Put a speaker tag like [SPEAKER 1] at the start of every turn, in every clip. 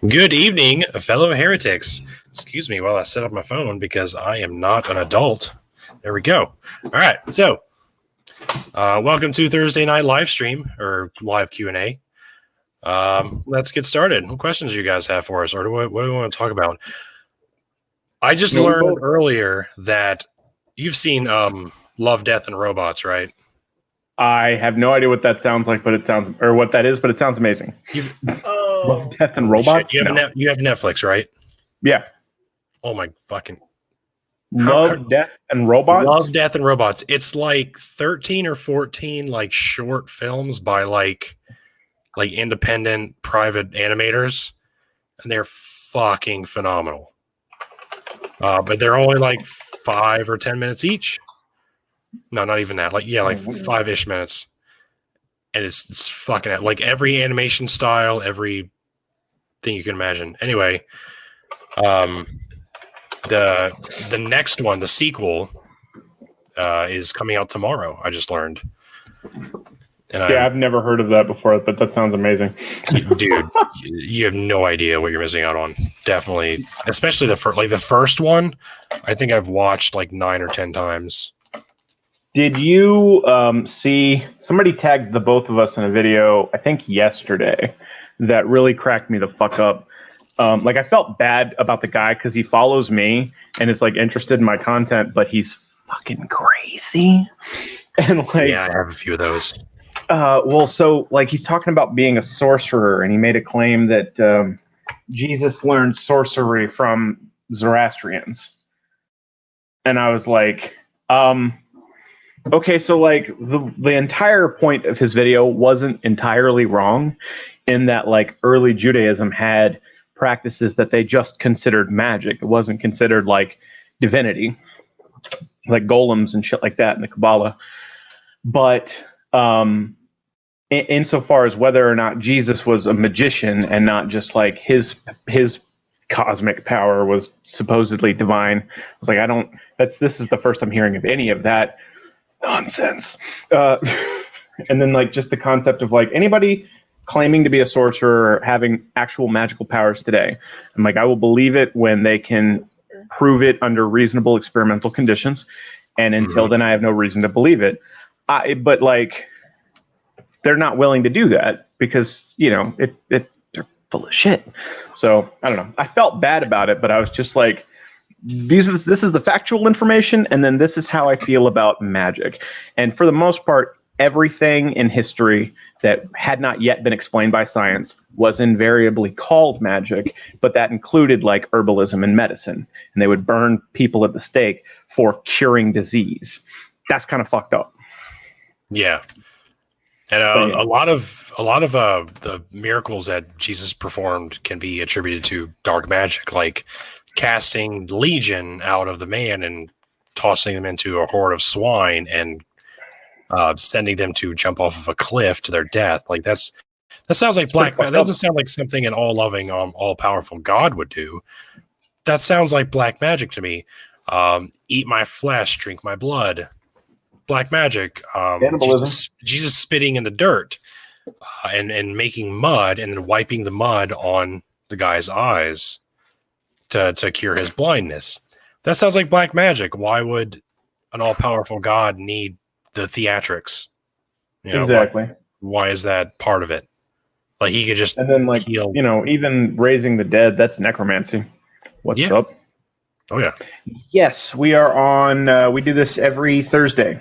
[SPEAKER 1] Good evening, fellow heretics. Excuse me while I set up my phone because I am not an adult. There we go. All right, so welcome to Thursday night live stream or live Q&A. Let's get started. What questions do you guys have for us, or what do we want to talk about? I just learned earlier that you've seen Love, Death, and Robots, right?
[SPEAKER 2] I have no idea what that sounds like, but it sounds, or what that is, but it sounds amazing. Love, Death, and Robots?
[SPEAKER 1] You have Netflix, right?
[SPEAKER 2] Yeah.
[SPEAKER 1] Oh my fucking...
[SPEAKER 2] Love, Death, and Robots?
[SPEAKER 1] Love, Death, and Robots. It's like 13 or 14 like short films by like independent private animators, and they're fucking phenomenal. But they're only like 5 or 10 minutes each. No, not even that. Like 5-ish minutes. And it's fucking like every animation style, every thing you can imagine. Anyway, the next one, the sequel, is coming out tomorrow. I just learned. And
[SPEAKER 2] I've never heard of that before, but that sounds amazing.
[SPEAKER 1] Dude, you have no idea what you're missing out on. Definitely, especially the first one. I think I've watched like 9 or 10 times.
[SPEAKER 2] Did you see somebody tagged the both of us in a video, I think yesterday, that really cracked me the fuck up? Like, I felt bad about the guy because he follows me and is like interested in my content, but he's fucking crazy. And like,
[SPEAKER 1] yeah, I have a few of those.
[SPEAKER 2] Well, so like he's talking about being a sorcerer, and he made a claim that Jesus learned sorcery from Zoroastrians. And I was like, okay, so like the entire point of his video wasn't entirely wrong, in that like early Judaism had practices that they just considered magic. It wasn't considered like divinity, like golems and shit like that in the Kabbalah. But insofar as whether or not Jesus was a magician and not just like his cosmic power was supposedly divine, I was like, this is the first I'm hearing of any of that nonsense. And then like just the concept of like anybody claiming to be a sorcerer or having actual magical powers today, I'm like, I will believe it when they can prove it under reasonable experimental conditions, and until then I have no reason to believe it. But like, they're not willing to do that because, you know, they're full of shit. So I don't know. I felt bad about it, but I was just like, this is the factual information, and then this is how I feel about magic. And for the most part, everything in history that had not yet been explained by science was invariably called magic, but that included like herbalism and medicine, and they would burn people at the stake for curing disease. That's kind of fucked up.
[SPEAKER 1] Yeah. And a lot of the miracles that Jesus performed can be attributed to dark magic, like casting legion out of the man and tossing them into a horde of swine and sending them to jump off of a cliff to their death. Like that sounds like black magic. That doesn't sound like something an all-loving, all-powerful God would do. That sounds like black magic to me. Eat my flesh, drink my blood. Black magic. Jesus spitting in the dirt and making mud and then wiping the mud on the guy's eyes to cure his blindness. That sounds like black magic. Why would an all-powerful God need the theatrics? You know,
[SPEAKER 2] exactly.
[SPEAKER 1] Why is that part of it? Like he could just,
[SPEAKER 2] and then like heal. You know, even raising the dead, that's necromancy. What's up?
[SPEAKER 1] Oh yeah.
[SPEAKER 2] Yes, we are on. We do this every Thursday.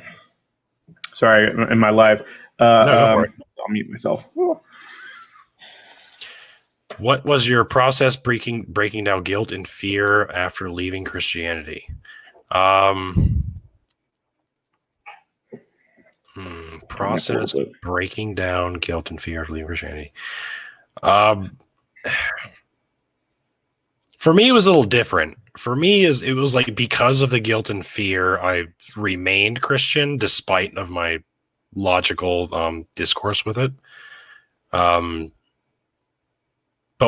[SPEAKER 2] Sorry, in my live.
[SPEAKER 1] No, go for it.
[SPEAKER 2] I'll mute myself.
[SPEAKER 1] What was your process breaking down guilt and fear after leaving Christianity? Process breaking down guilt and fear after leaving Christianity. For me, it was a little different. For me, it was like because of the guilt and fear, I remained Christian despite of my logical discourse with it. But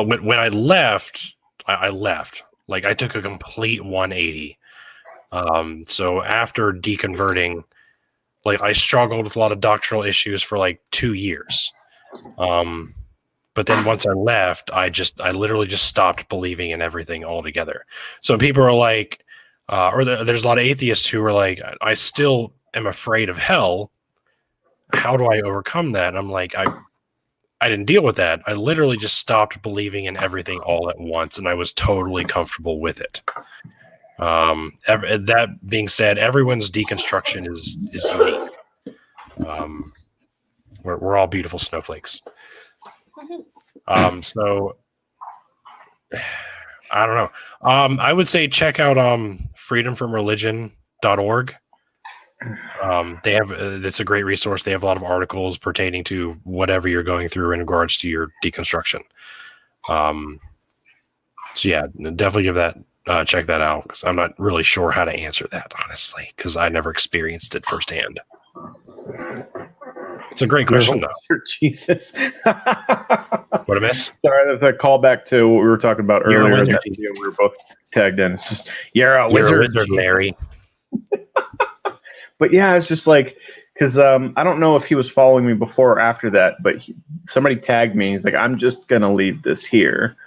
[SPEAKER 1] when I left, I left. Like I took a complete 180. So after deconverting, like I struggled with a lot of doctrinal issues for like 2 years. But then once I left, I literally just stopped believing in everything altogether. So people are like, there's a lot of atheists who are like, I still am afraid of hell. How do I overcome that? And I'm like, I didn't deal with that. I literally just stopped believing in everything all at once, and I was totally comfortable with it. That being said, everyone's deconstruction is unique. We're all beautiful snowflakes. So I don't know. I would say check out freedomfromreligion.org. They have it's a great resource. They have a lot of articles pertaining to whatever you're going through in regards to your deconstruction. So yeah, definitely give that check that out, because I'm not really sure how to answer that, honestly, because I never experienced it firsthand. It's a great question, though.
[SPEAKER 2] Jesus.
[SPEAKER 1] What a miss.
[SPEAKER 2] Sorry, that's a callback to what we were talking about
[SPEAKER 1] You're
[SPEAKER 2] earlier.
[SPEAKER 1] a wizard,
[SPEAKER 2] We were both tagged in. It's just, you're a wizard,
[SPEAKER 1] Mary.
[SPEAKER 2] But yeah, it's just like, because I don't know if he was following me before or after that, but somebody tagged me. He's like, I'm just going to leave this here.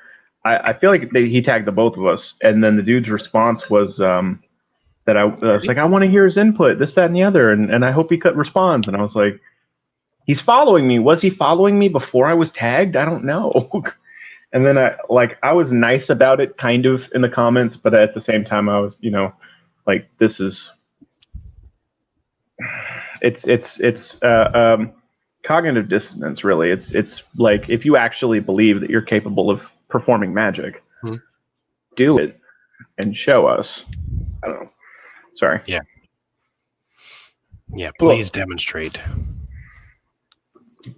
[SPEAKER 2] I feel like he tagged the both of us. And then the dude's response was that I was like, I want to hear his input, this, that, and the other. And I hope he responds. And I was like, he's following me. Was he following me before I was tagged? I don't know. And then I was nice about it kind of in the comments, but at the same time I was, like, this is, it's cognitive dissonance, really. It's like, if you actually believe that you're capable of performing magic, do it and show us. I don't know. Sorry.
[SPEAKER 1] Yeah. Please demonstrate.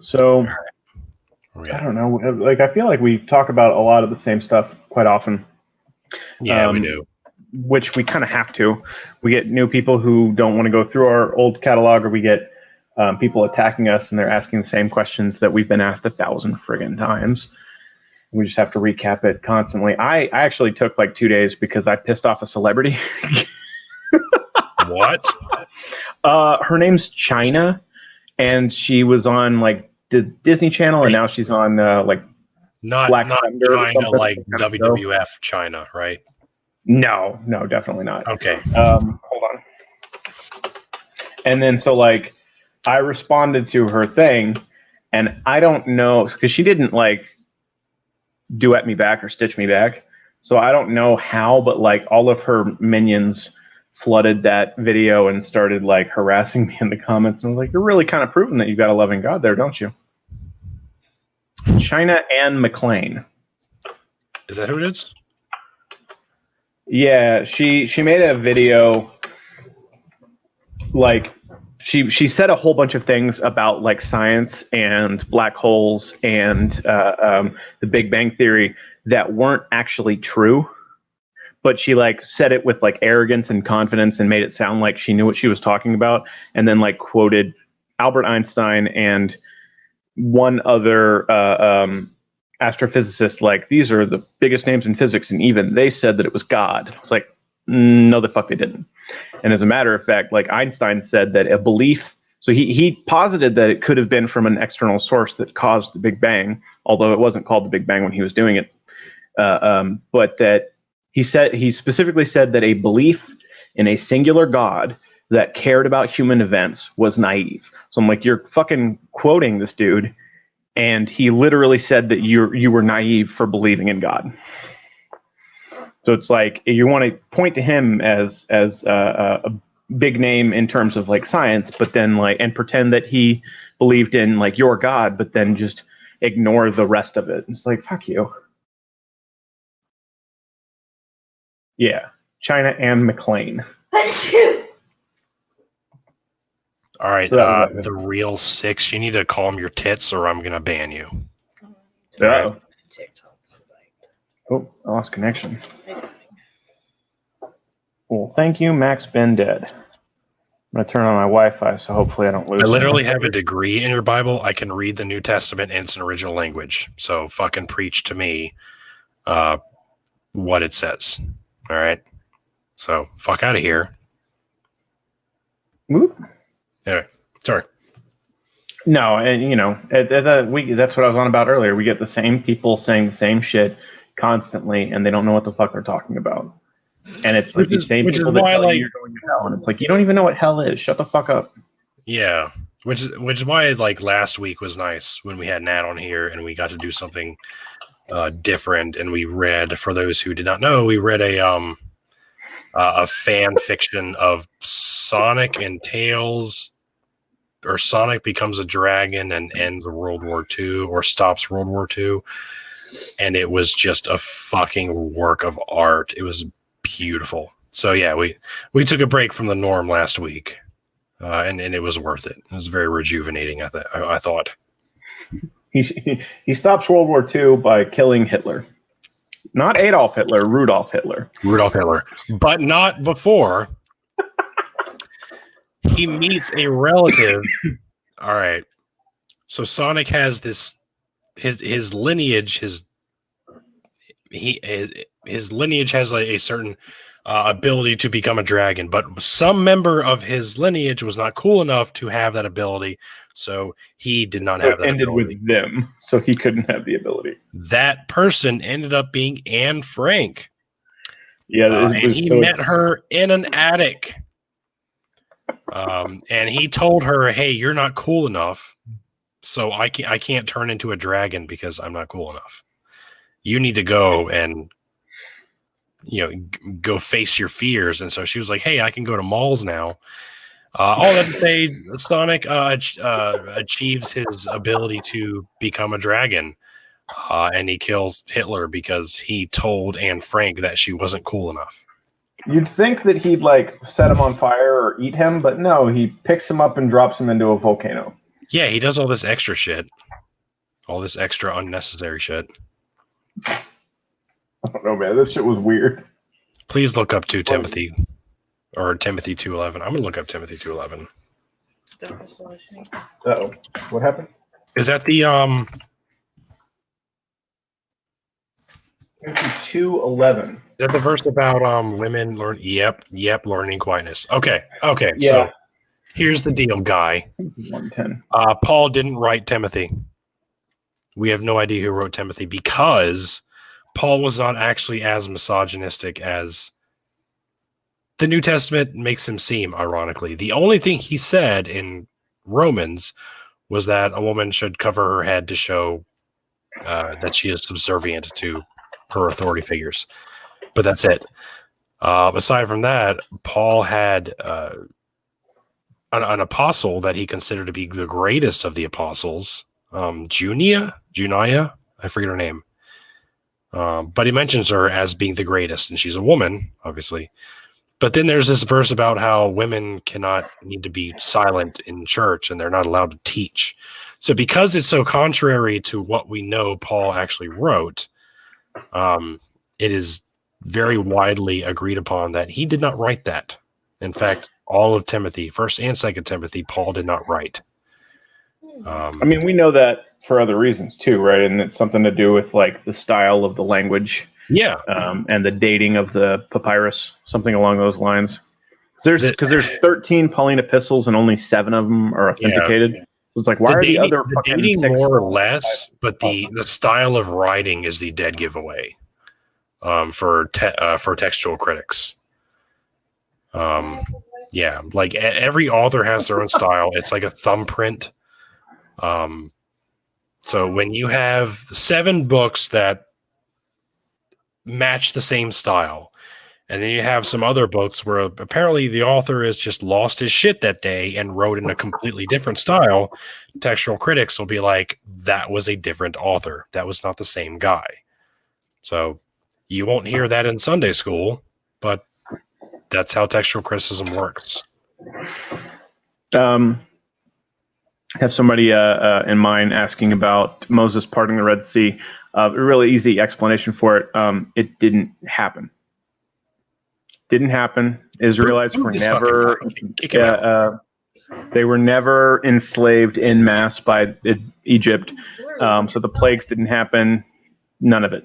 [SPEAKER 2] So I don't know. Like, I feel like we talk about a lot of the same stuff quite often.
[SPEAKER 1] Yeah, we do.
[SPEAKER 2] Which we kind of have to. We get new people who don't want to go through our old catalog, or we get people attacking us and they're asking the same questions that we've been asked 1,000 friggin' times. We just have to recap it constantly. I actually took like 2 days because I pissed off a celebrity.
[SPEAKER 1] What?
[SPEAKER 2] Her name's China, and she was on like the Disney Channel, and now she's on like
[SPEAKER 1] not
[SPEAKER 2] Thunder,
[SPEAKER 1] China, like WWF China, right?
[SPEAKER 2] No, definitely not.
[SPEAKER 1] Okay.
[SPEAKER 2] Hold on. And then so like I responded to her thing, and I don't know, because she didn't like duet me back or stitch me back. So I don't know how, but like all of her minions flooded that video and started like harassing me in the comments. And I was like, you're really kind of proving that you've got a loving God there, don't you? China Ann McLean.
[SPEAKER 1] Is that who it is?
[SPEAKER 2] Yeah, she made a video, like she said a whole bunch of things about like science and black holes and the Big Bang Theory that weren't actually true, but she like said it with like arrogance and confidence and made it sound like she knew what she was talking about, and then like quoted Albert Einstein and one other astrophysicist, like, these are the biggest names in physics, and even they said that it was God. It's like, no, the fuck they didn't. And as a matter of fact, like Einstein said that a belief, so he posited that it could have been from an external source that caused the Big Bang, although it wasn't called the Big Bang when he was doing it. But that he specifically said that a belief in a singular God that cared about human events was naive. So I'm like, you're fucking quoting this dude, and he literally said that you were naive for believing in God. So it's like, you want to point to him as a big name in terms of like science, but then like, and pretend that he believed in like your God, but then just ignore the rest of it. It's like, fuck you. Yeah, China Ann McLean.
[SPEAKER 1] All right,
[SPEAKER 2] So
[SPEAKER 1] the real 6. You need to calm your tits, or I'm gonna ban you.
[SPEAKER 2] Right. Oh, I lost connection. Well, thank you, Max Ben Dead. I'm gonna turn on my Wi-Fi, so hopefully I don't lose.
[SPEAKER 1] I literally have a degree in your Bible. I can read the New Testament in its original language. So fucking preach to me what it says. All right. So fuck out of here.
[SPEAKER 2] Whoop.
[SPEAKER 1] Anyway, sorry.
[SPEAKER 2] No, and that's what I was on about earlier. We get the same people saying the same shit constantly, and they don't know what the fuck they're talking about. And it's like the same people that tell you you're going to hell, and it's like you don't even know what hell is. Shut the fuck up.
[SPEAKER 1] Yeah, which is why like last week was nice when we had Nat on here and we got to do something different, and we read, for those who did not know, we read a fan fiction of Sonic and Tails, or Sonic becomes a dragon and ends World War II or stops World War II. And it was just a fucking work of art. It was beautiful. So yeah, we took a break from the norm last week, and it was worth it. It was very rejuvenating. I thought.
[SPEAKER 2] He stops World War II by killing Hitler. Not Adolf Hitler, Rudolf Hitler.
[SPEAKER 1] Rudolf Hitler. But not before he meets a relative. All right. So Sonic has this his lineage, his lineage has a certain ability to become a dragon, but some member of his lineage was not cool enough to have that ability, so he did not have that
[SPEAKER 2] ended
[SPEAKER 1] ability.
[SPEAKER 2] With them, so he couldn't have the ability.
[SPEAKER 1] That person ended up being Anne Frank.
[SPEAKER 2] Yeah,
[SPEAKER 1] and he met her in an attic. And he told her, "Hey, you're not cool enough, so I can't turn into a dragon because I'm not cool enough. You need to go and go face your fears." And so she was like, "Hey, I can go to malls now." All that to say, Sonic achieves his ability to become a dragon, and he kills Hitler because he told Anne Frank that she wasn't cool enough.
[SPEAKER 2] You'd think that he'd set him on fire or eat him, but no, he picks him up and drops him into a volcano.
[SPEAKER 1] Yeah, he does all this extra shit. All this extra unnecessary shit.
[SPEAKER 2] I don't know, man. This shit was weird.
[SPEAKER 1] Please look up Timothy 2:11. I'm gonna look up Timothy 2:11.
[SPEAKER 2] Uh-oh. What happened?
[SPEAKER 1] Is that the
[SPEAKER 2] Timothy 2:11.
[SPEAKER 1] Is that the verse about women learn? Yep, learning quietness. Okay.
[SPEAKER 2] Yeah.
[SPEAKER 1] So here's the deal, guy.
[SPEAKER 2] 110.
[SPEAKER 1] Paul didn't write Timothy. We have no idea who wrote Timothy because Paul was not actually as misogynistic as the New Testament makes him seem, ironically. The only thing he said in Romans was that a woman should cover her head to show that she is subservient to her authority figures. But that's it. Aside from that, Paul had an apostle that he considered to be the greatest of the apostles, Junia, I forget her name. But he mentions her as being the greatest, and she's a woman, obviously. But then there's this verse about how women need to be silent in church, and they're not allowed to teach. So because it's so contrary to what we know Paul actually wrote, it is very widely agreed upon that he did not write that. In fact, all of Timothy, 1st and 2nd Timothy, Paul did not write.
[SPEAKER 2] We know that for other reasons too, right? And it's something to do with the style of the language, and the dating of the papyrus, something along those lines. There's 13 Pauline epistles and only 7 of them are authenticated. Yeah. So it's why are the other
[SPEAKER 1] dating more or less? But the style of writing is the dead giveaway for textual critics. Every author has their own style. It's like a thumbprint. So when you have 7 books that match the same style, and then you have some other books where apparently the author has just lost his shit that day and wrote in a completely different style, textual critics will be like, that was a different author. That was not the same guy. So you won't hear that in Sunday school, but that's how textual criticism works.
[SPEAKER 2] I have somebody in mind asking about Moses parting the Red Sea. A really easy explanation for it. It didn't happen. Didn't happen. Israelites were never. They were never enslaved en masse by Egypt. So the plagues didn't happen. None of it.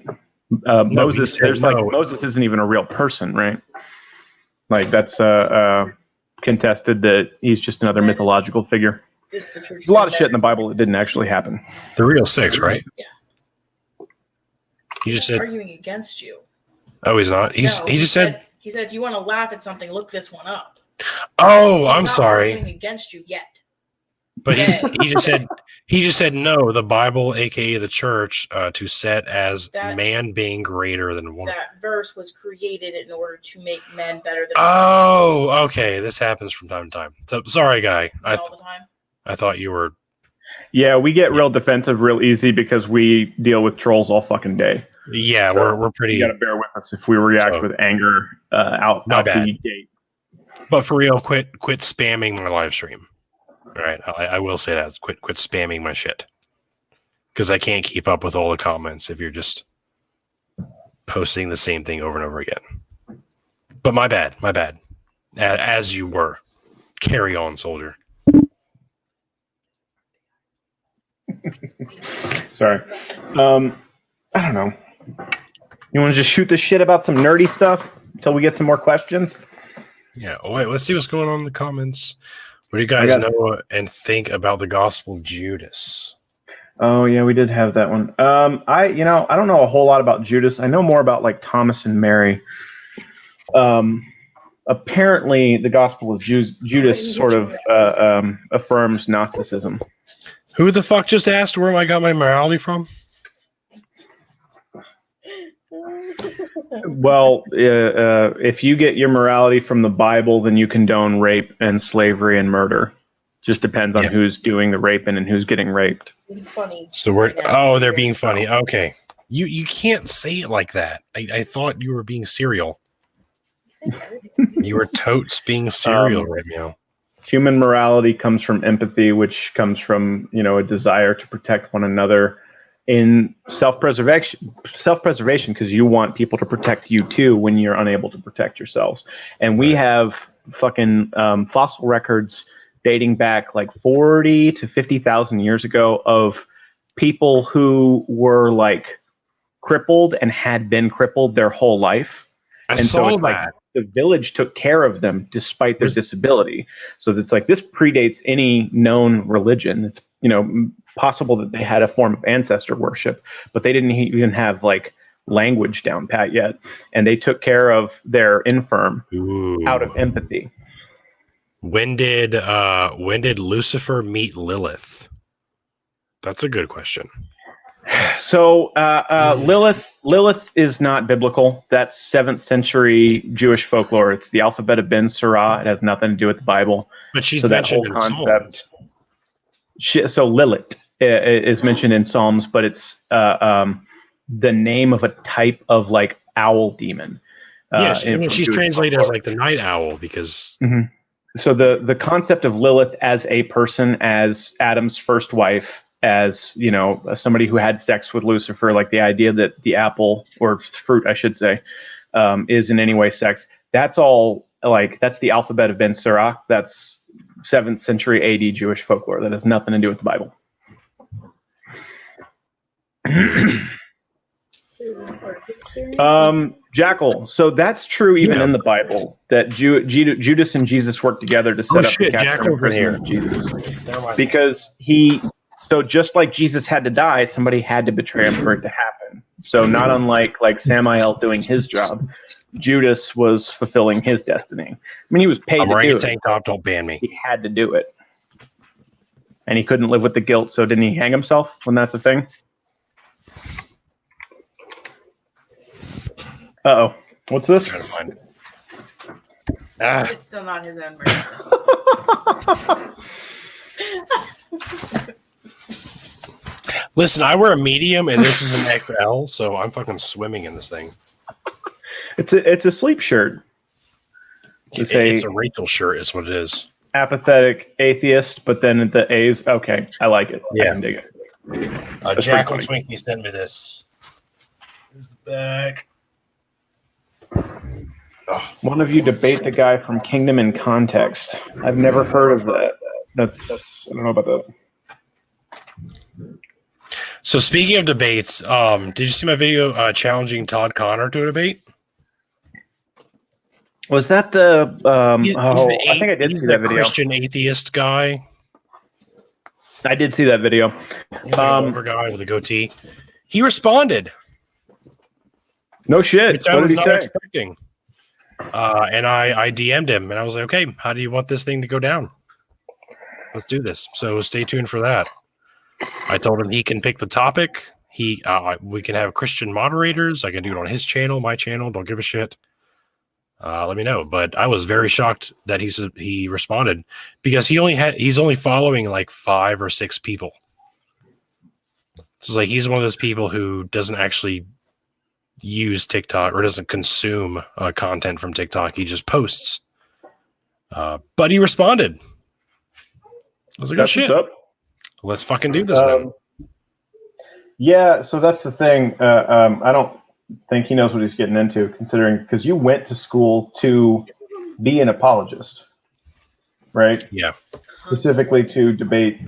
[SPEAKER 2] Moses. Moses isn't even a real person, right? That's contested that he's just another mythological figure.
[SPEAKER 3] It's the church.
[SPEAKER 2] There's a lot of shit in the Bible that didn't actually happen.
[SPEAKER 1] The real 6, right?
[SPEAKER 3] Yeah.
[SPEAKER 1] He just said
[SPEAKER 3] arguing against you.
[SPEAKER 1] Oh, he's not. He just said
[SPEAKER 3] he said if you want to laugh at something, look this one up.
[SPEAKER 1] Oh,
[SPEAKER 3] He's
[SPEAKER 1] I'm
[SPEAKER 3] not
[SPEAKER 1] sorry.
[SPEAKER 3] arguing against you yet.
[SPEAKER 1] But he just said no, the Bible, aka the church, to set as man being greater than woman.
[SPEAKER 3] That verse was created in order to make men better than
[SPEAKER 1] women. Okay. This happens from time to time. So sorry, guy.
[SPEAKER 3] All the time.
[SPEAKER 1] I thought you were.
[SPEAKER 2] Yeah, we get real defensive real easy because we deal with trolls all fucking day.
[SPEAKER 1] Yeah, so we're pretty.
[SPEAKER 2] You gotta bear with us if we react with anger out the gate.
[SPEAKER 1] But for real, quit spamming my live stream. All right, I will say that. Quit spamming my shit, because I can't keep up with all the comments if you're just posting the same thing over and over again. But my bad. As you were. Carry on, soldier.
[SPEAKER 2] Sorry. I don't know. You want to just shoot the shit about some nerdy stuff until we get some more questions?
[SPEAKER 1] Yeah. Oh, wait, let's see what's going on in the comments. What do you guys know and think about the Gospel of Judas?
[SPEAKER 2] Oh yeah, we did have that one. I don't know a whole lot about Judas. I know more about like Thomas and Mary. Apparently, the Gospel of Judas sort of affirms Gnosticism.
[SPEAKER 1] Who the fuck just asked where I got my morality from?
[SPEAKER 2] Well, if you get your morality from the Bible, then you condone rape and slavery and murder. Just depends on who's doing the raping and who's getting raped.
[SPEAKER 3] Funny.
[SPEAKER 1] So they're being funny. Okay, you can't say it like that. I thought you were being serial. You were totes being serial right now.
[SPEAKER 2] Human morality comes from empathy, which comes from a desire to protect one another in self-preservation because you want people to protect you too when you're unable to protect yourselves. And we have fucking fossil records dating back like 40 to 50,000 years ago of people who were like crippled and had been crippled their whole life. So it's like the village took care of them despite their disability. So it's like this predates any known religion. It's possible that they had a form of ancestor worship, but they didn't even have like language down pat yet, and they took care of their infirm out of empathy.
[SPEAKER 1] When did Lucifer meet Lilith? That's a good question.
[SPEAKER 2] So Lilith is not biblical. That's 7th century Jewish folklore. It's the alphabet of Ben Sirah. It has nothing to do with the Bible.
[SPEAKER 1] But she's mentioned in Psalms.
[SPEAKER 2] So Lilith is mentioned in Psalms, but it's the name of a type of like owl demon.
[SPEAKER 1] She's translated as like the night owl because.
[SPEAKER 2] Mm-hmm. So the concept of Lilith as a person, as Adam's first wife, as somebody who had sex with Lucifer, like the idea that the apple or fruit, I should say, is in any way sex. That's all that's the alphabet of Ben Sirach. That's 7th century AD Jewish folklore. That has nothing to do with the Bible. Jackal. So that's true even in the Bible that Judas and Jesus worked together to set up the
[SPEAKER 1] Jackal here.
[SPEAKER 2] Jesus. Because so just like Jesus had to die, somebody had to betray him for it to happen. So not unlike like Samael doing his job, Judas was fulfilling his destiny. I mean, he was paid to do it.
[SPEAKER 1] Tank top, don't ban me.
[SPEAKER 2] He had to do it. And he couldn't live with the guilt, so didn't he hang himself when that's a thing? Uh-oh. What's this?
[SPEAKER 1] I'm trying to find it.
[SPEAKER 3] It's still not his own version.
[SPEAKER 1] Listen, I wear a medium and this is an XL, so I'm fucking swimming in this thing.
[SPEAKER 2] It's a sleep shirt.
[SPEAKER 1] It's a Rachel shirt, is what it is.
[SPEAKER 2] Apathetic atheist, but then the A's. Okay, I like it.
[SPEAKER 1] Yeah.
[SPEAKER 2] I can dig it.
[SPEAKER 1] Jackal Twinkie sent me this. Here's the back.
[SPEAKER 2] Oh. One of you debate the guy from Kingdom in Context. I've never heard of that. That's I don't know about that.
[SPEAKER 1] So speaking of debates, did you see my video challenging Todd Connor to a debate?
[SPEAKER 2] Was that the? I think I did see that video.
[SPEAKER 1] Christian atheist guy.
[SPEAKER 2] I did see that video.
[SPEAKER 1] Older guy with a goatee. He responded.
[SPEAKER 2] No shit.
[SPEAKER 1] Which I
[SPEAKER 2] What
[SPEAKER 1] was
[SPEAKER 2] did he
[SPEAKER 1] not
[SPEAKER 2] say?
[SPEAKER 1] expecting. And I DM'd him, and I was like, okay, how do you want this thing to go down? Let's do this. So stay tuned for that. I told him he can pick the topic. We can have Christian moderators. I can do it on his channel, my channel. Don't give a shit. Let me know. But I was very shocked that he responded because he's only following like 5 or 6 people. So it's like he's one of those people who doesn't actually use TikTok or doesn't consume content from TikTok. He just posts. But he responded. I was like, oh shit. Let's fucking do this then.
[SPEAKER 2] Yeah, so that's the thing. I don't think he knows what he's getting into, considering because you went to school to be an apologist, right?
[SPEAKER 1] Yeah.
[SPEAKER 2] Specifically to debate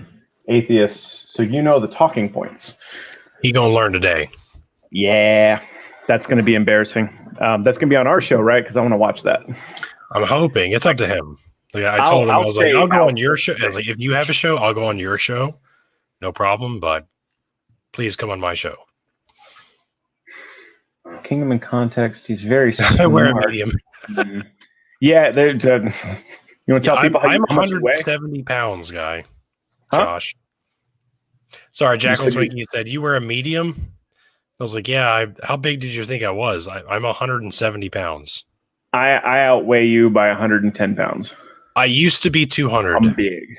[SPEAKER 2] atheists, so you know the talking points.
[SPEAKER 1] He gonna learn today.
[SPEAKER 2] Yeah, that's going to be embarrassing. That's going to be on our show, right? Because I want to watch that.
[SPEAKER 1] I'm hoping. It's up to him. Like, I told him, I was like, I'll go on your show. I was like, if you have a show, I'll go on your show. No problem, but please come on my show.
[SPEAKER 2] Kingdom in context. He's very smart.
[SPEAKER 1] I wear a medium.
[SPEAKER 2] Yeah, you want to tell people
[SPEAKER 1] I'm
[SPEAKER 2] how much you weigh?
[SPEAKER 1] 170 pounds, guy.
[SPEAKER 2] Huh?
[SPEAKER 1] Josh. Sorry, Jackal Twinkie said, you wear a medium? I was like, yeah, how big did you think I was? I'm 170 pounds.
[SPEAKER 2] I outweigh you by 110 pounds.
[SPEAKER 1] I used to be 200.
[SPEAKER 2] I'm big.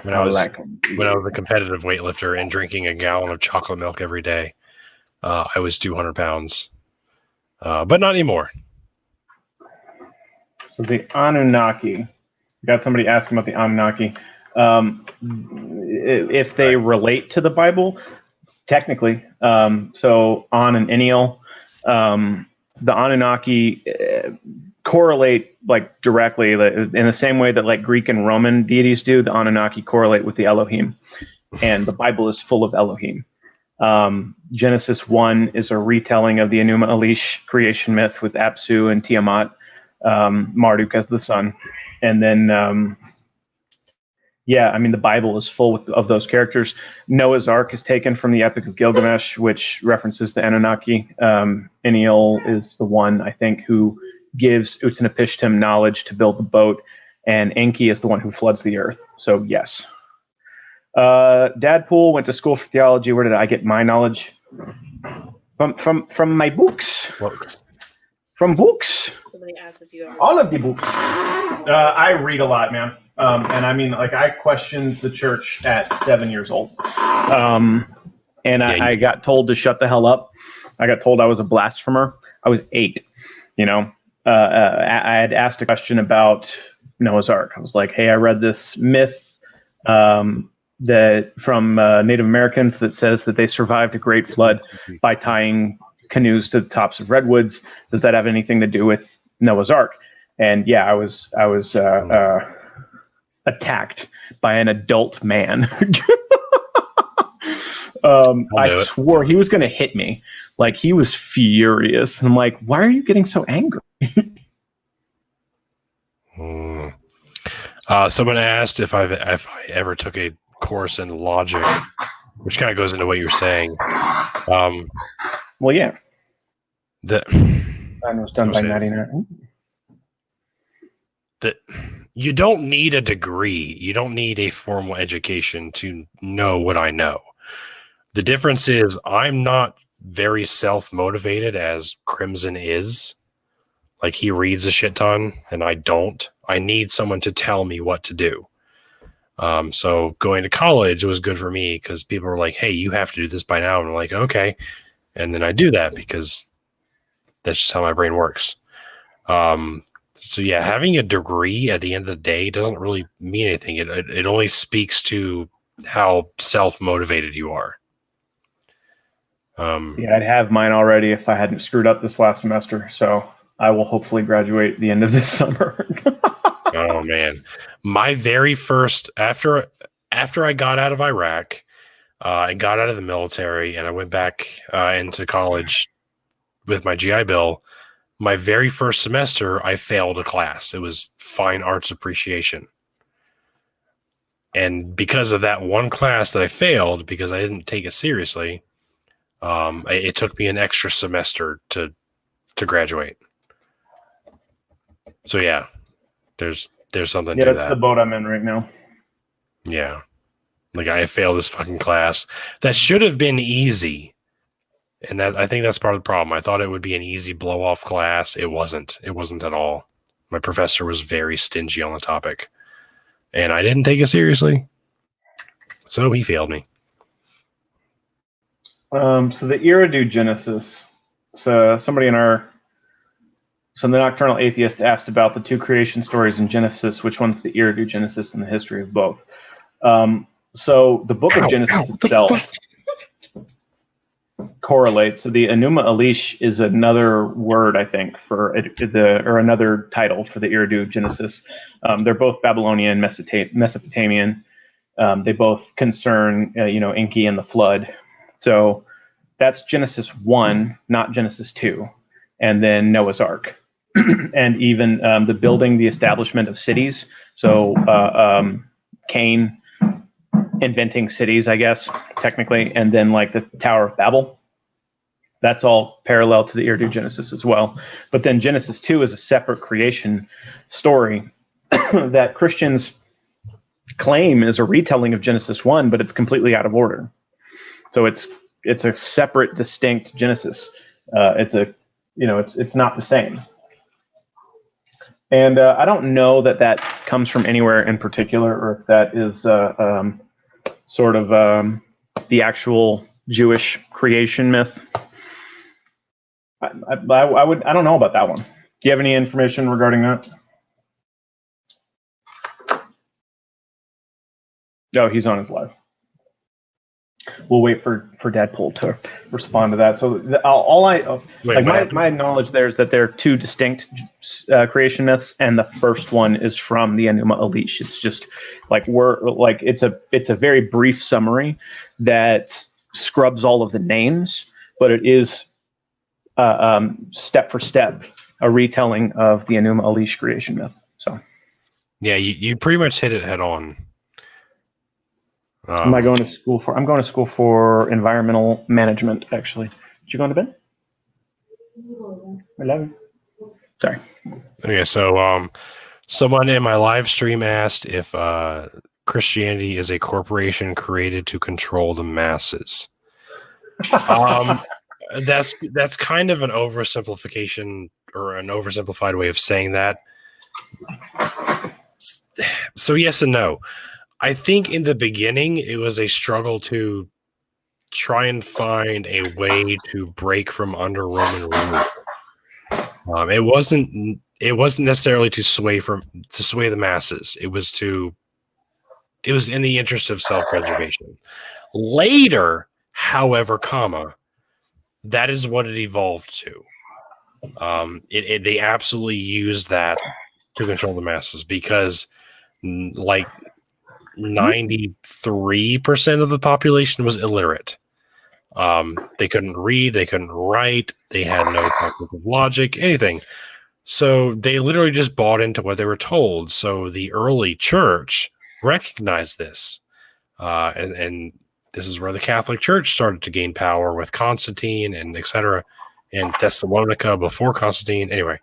[SPEAKER 1] When I was a competitive weightlifter and drinking a gallon of chocolate milk every day, I was 200 pounds. But not anymore.
[SPEAKER 2] So the Anunnaki. Got somebody asking about the Anunnaki. If they relate to the Bible, technically. So An and Enlil, the Anunnaki correlate like directly in the same way that like Greek and Roman deities do. The Anunnaki correlate with the Elohim, and the Bible is full of Elohim. Genesis 1 is a retelling of the Enuma Elish creation myth with Apsu and Tiamat, Marduk as the sun, and then yeah, I mean the Bible is full of those characters. Noah's Ark is taken from the Epic of Gilgamesh, which references the Anunnaki. Enlil is the one I think who gives Utnapishtim knowledge to build the boat, and Enki is the one who floods the earth. So yes. Dadpool went to school for theology. Where did I get my knowledge? From my books. From books. All of the books. I read a lot, man. And I mean, like, I questioned the church at 7 years old. And I got told to shut the hell up. I got told I was a blasphemer. I was 8, you know. I had asked a question about Noah's Ark. I was like, hey, I read this myth that from Native Americans that says that they survived a great flood by tying canoes to the tops of redwoods. Does that have anything to do with Noah's Ark? And yeah, I was attacked by an adult man. I swore he was going to hit me. Like, he was furious. And I'm like, why are you getting so angry?
[SPEAKER 1] Someone asked if I ever took a course in logic, which kind of goes into what you're saying.
[SPEAKER 2] Well, yeah.
[SPEAKER 1] Mine
[SPEAKER 2] was done by 99.
[SPEAKER 1] That you don't need a degree. You don't need a formal education to know what I know. The difference is I'm not very self-motivated as Crimson is. Like, he reads a shit ton and I don't. I need someone to tell me what to do. So going to college was good for me because people were like, hey, you have to do this by now. And I'm like, okay. And then I do that because that's just how my brain works. So yeah, having a degree at the end of the day doesn't really mean anything. It only speaks to how self-motivated you are.
[SPEAKER 2] Yeah, I'd have mine already if I hadn't screwed up this last semester. So I will hopefully graduate at the end of this summer.
[SPEAKER 1] Oh man, my very first after I got out of Iraq, I got out of the military and I went back into college with my GI Bill. My very first semester, I failed a class. It was fine arts appreciation. And because of that one class that I failed because I didn't take it seriously, it took me an extra semester to graduate. So yeah, there's something
[SPEAKER 2] Yeah,
[SPEAKER 1] to
[SPEAKER 2] that's
[SPEAKER 1] that.
[SPEAKER 2] the boat I'm in right now.
[SPEAKER 1] Yeah. Like I failed this fucking class that should have been easy. And that I think that's part of the problem. I thought it would be an easy blow off class. It wasn't. It wasn't at all. My professor was very stingy on the topic. And I didn't take it seriously. So he failed me.
[SPEAKER 2] So the iridogenesis. So the nocturnal atheist asked about the two creation stories in Genesis. Which one's the iridogenesis and the history of both? So the book of Genesis itself correlates. So the Enuma Elish is another word, I think, for another title for the iridogenesis. They're both Babylonian, Mesopotamian. They both concern, Enki and the flood. So that's Genesis 1, not Genesis 2, and then Noah's Ark, and even the building, the establishment of cities. So Cain inventing cities, I guess, technically, and then like the Tower of Babel. That's all parallel to the iridogenesis as well. But then Genesis 2 is a separate creation story that Christians claim is a retelling of Genesis 1, but it's completely out of order. So it's a separate, distinct Genesis. It's not the same. And I don't know that comes from anywhere in particular, or if that is sort of the actual Jewish creation myth. I don't know about that one. Do you have any information regarding that? No, he's on his live. We'll wait for Deadpool to respond to that. So my knowledge there is that there are two distinct creation myths, and the first one is from the Enuma Elish. It's just it's a very brief summary that scrubs all of the names, but it is step for step a retelling of the Enuma Elish creation myth. So
[SPEAKER 1] yeah, you pretty much hit it head on.
[SPEAKER 2] I'm going to school for environmental management, actually. Did you go to bed? 11. Sorry.
[SPEAKER 1] Okay, so someone in my live stream asked if Christianity is a corporation created to control the masses. That's kind of an oversimplification or an oversimplified way of saying that. So yes and no. I think in the beginning it was a struggle to try and find a way to break from under Roman rule. It wasn't necessarily to sway the masses. It was in the interest of self-preservation. Later, however, that is what it evolved to. They absolutely used that to control the masses because like 93% of the population was illiterate. They couldn't read, they couldn't write, they had no cognitive logic, anything. So they literally just bought into what they were told. So the early church recognized this. And this is where the Catholic Church started to gain power with Constantine and etc. And Thessalonica before Constantine. Anyway.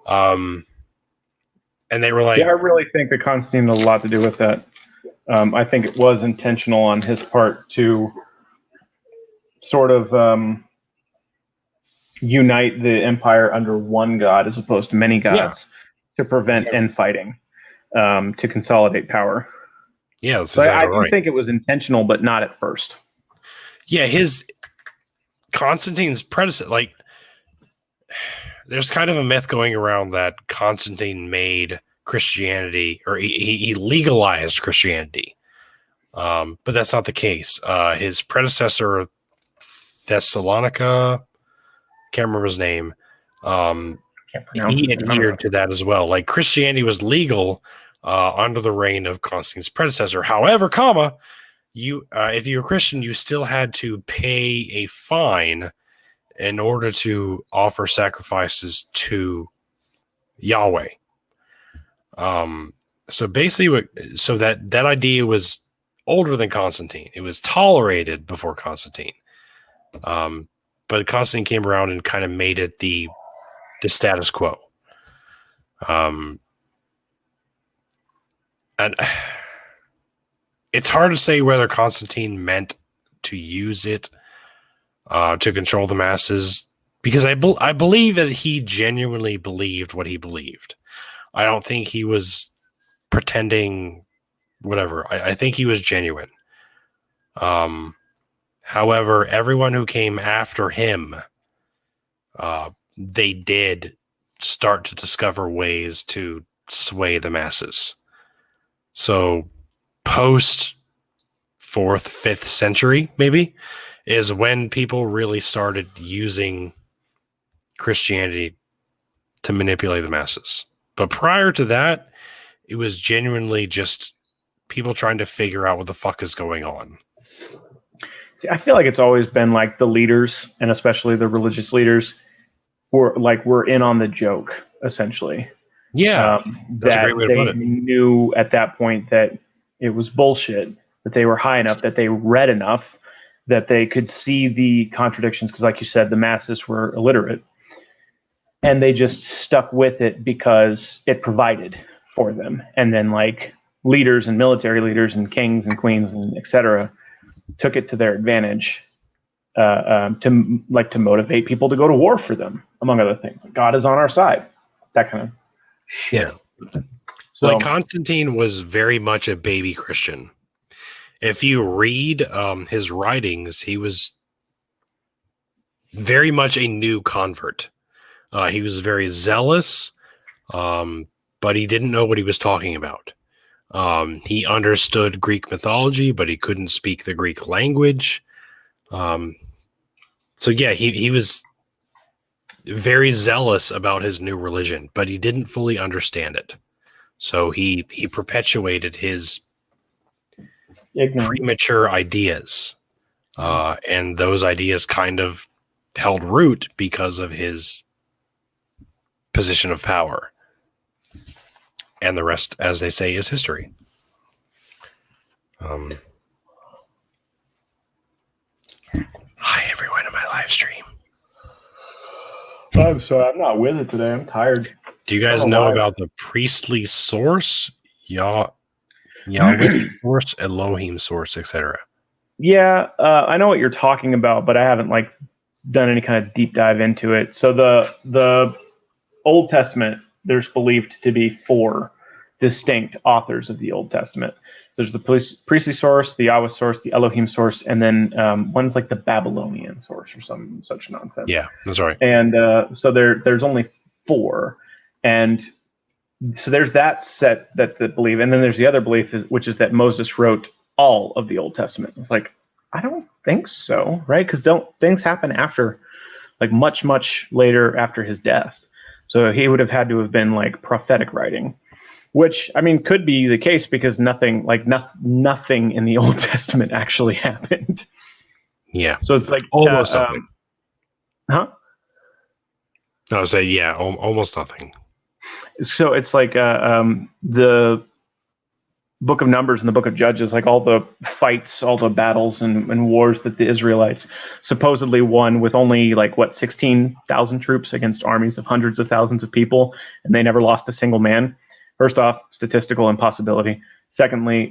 [SPEAKER 1] And they were like...
[SPEAKER 2] See, I really think that Constantine had a lot to do with that. I think it was intentional on his part to sort of unite the empire under one god as opposed to many gods to prevent infighting, to consolidate power.
[SPEAKER 1] Yeah, that's
[SPEAKER 2] so
[SPEAKER 1] exactly
[SPEAKER 2] I do think it was intentional, but not at first.
[SPEAKER 1] Yeah, Constantine's predecessor, like, there's kind of a myth going around that Constantine made Christianity, or he legalized Christianity. But that's not the case. His predecessor, Thessalonica, can't remember his name, he adhered to that as well. Like, Christianity was legal under the reign of Constantine's predecessor. However, if you were Christian, you still had to pay a fine in order to offer sacrifices to Yahweh. So basically, that idea was older than Constantine. It was tolerated before Constantine, but Constantine came around and kind of made it the status quo. And it's hard to say whether Constantine meant to use it to control the masses, because I believe that he genuinely believed what he believed. I don't think he was pretending whatever. I think he was genuine. However, everyone who came after him, they did start to discover ways to sway the masses. So post 4th, 5th century, maybe, is when people really started using Christianity to manipulate the masses. But prior to that, it was genuinely just people trying to figure out what the fuck is going on.
[SPEAKER 2] See, I feel like it's always been like the leaders, and especially the religious leaders, were in on the joke, essentially.
[SPEAKER 1] Yeah, that's a great way to put it.
[SPEAKER 2] They knew at that point that it was bullshit, that they were high enough, that they read enough, that they could see the contradictions, because like you said, the masses were illiterate. And they just stuck with it because it provided for them. And then like leaders and military leaders and kings and queens and etc. took it to their advantage to motivate people to go to war for them, among other things. God is on our side. That kind of shit.
[SPEAKER 1] Yeah.
[SPEAKER 2] So,
[SPEAKER 1] like Constantine was very much a baby Christian. If you read his writings, he was very much a new convert. He was very zealous, but he didn't know what he was talking about. He understood Greek mythology, but he couldn't speak the Greek language. So yeah, he was very zealous about his new religion, but he didn't fully understand it. So he perpetuated his premature ideas, and those ideas kind of held root because of his position of power. And the rest, as they say, is history. Hi, everyone in my live stream.
[SPEAKER 2] I'm sorry, I'm not with it today. I'm tired.
[SPEAKER 1] Do you guys know about the priestly source, Yahweh source, Elohim source, etc.?
[SPEAKER 2] Yeah, I know what you're talking about, but I haven't like done any kind of deep dive into it. So the Old Testament, there's believed to be 4 distinct authors of the Old Testament. So there's the priestly source, the Yahweh source, the Elohim source, and then one's like the Babylonian source or some such nonsense.
[SPEAKER 1] Yeah, that's right.
[SPEAKER 2] And so there's only 4, and so there's that set that believe, and then there's the other belief, which is that Moses wrote all of the Old Testament. It's like, I don't think so, right? Because things happen after, like much later after his death. So he would have had to have been like prophetic writing, which I mean could be the case because nothing in the Old Testament actually happened.
[SPEAKER 1] Yeah.
[SPEAKER 2] So it's like
[SPEAKER 1] almost nothing.
[SPEAKER 2] Huh?
[SPEAKER 1] I would say yeah, almost nothing.
[SPEAKER 2] So it's like the Book of Numbers and the Book of Judges, like all the fights, all the battles and wars that the Israelites supposedly won with only 16,000 troops against armies of hundreds of thousands of people, and they never lost a single man. First off, statistical impossibility. Secondly,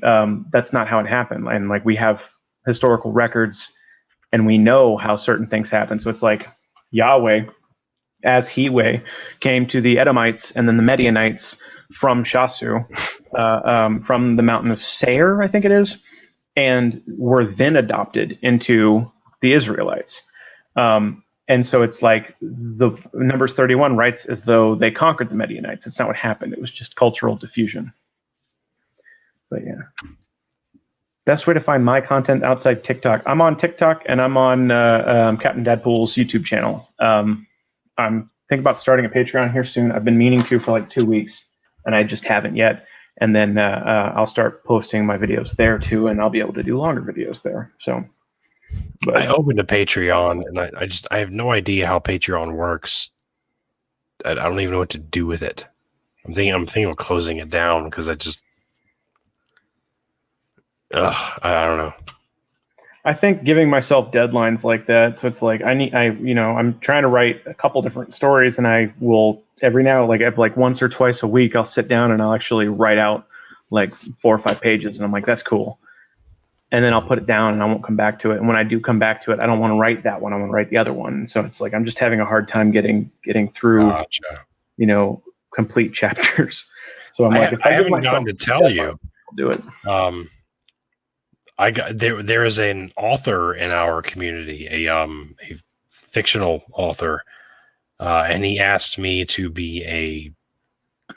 [SPEAKER 2] that's not how it happened. And we have historical records, and we know how certain things happen. So it's like Yahweh, as He-Way, came to the Edomites and then the Midianites from Shasu, from the mountain of Seir, I think it is, and were then adopted into the Israelites. And so it's like the Numbers 31 writes as though they conquered the Midianites. That's not what happened. It was just cultural diffusion. But yeah. Best way to find my content outside TikTok. I'm on TikTok and I'm on Captain Dadpool's YouTube channel. I'm thinking about starting a Patreon here soon. I've been meaning to for 2 weeks, and I just haven't yet. And then I'll start posting my videos there too, and I'll be able to do longer videos there. So, but
[SPEAKER 1] I opened a Patreon, and I have no idea how Patreon works. I don't even know what to do with it. I'm thinking of closing it down because I don't know.
[SPEAKER 2] I think giving myself deadlines like that, so it's like I'm trying to write a couple different stories, and I will every now like once or twice a week I'll sit down and I'll actually write out like 4 or 5 pages, and I'm like, that's cool. And then I'll put it down and I won't come back to it. And when I do come back to it, I don't want to write that one. I want to write the other one. So it's like I'm just having a hard time getting through,
[SPEAKER 1] Gotcha.
[SPEAKER 2] complete chapters. So I'm
[SPEAKER 1] I
[SPEAKER 2] I
[SPEAKER 1] haven't gotten to tell you.
[SPEAKER 2] I'll do it.
[SPEAKER 1] I got there is an author in our community, a fictional author, and he asked me to be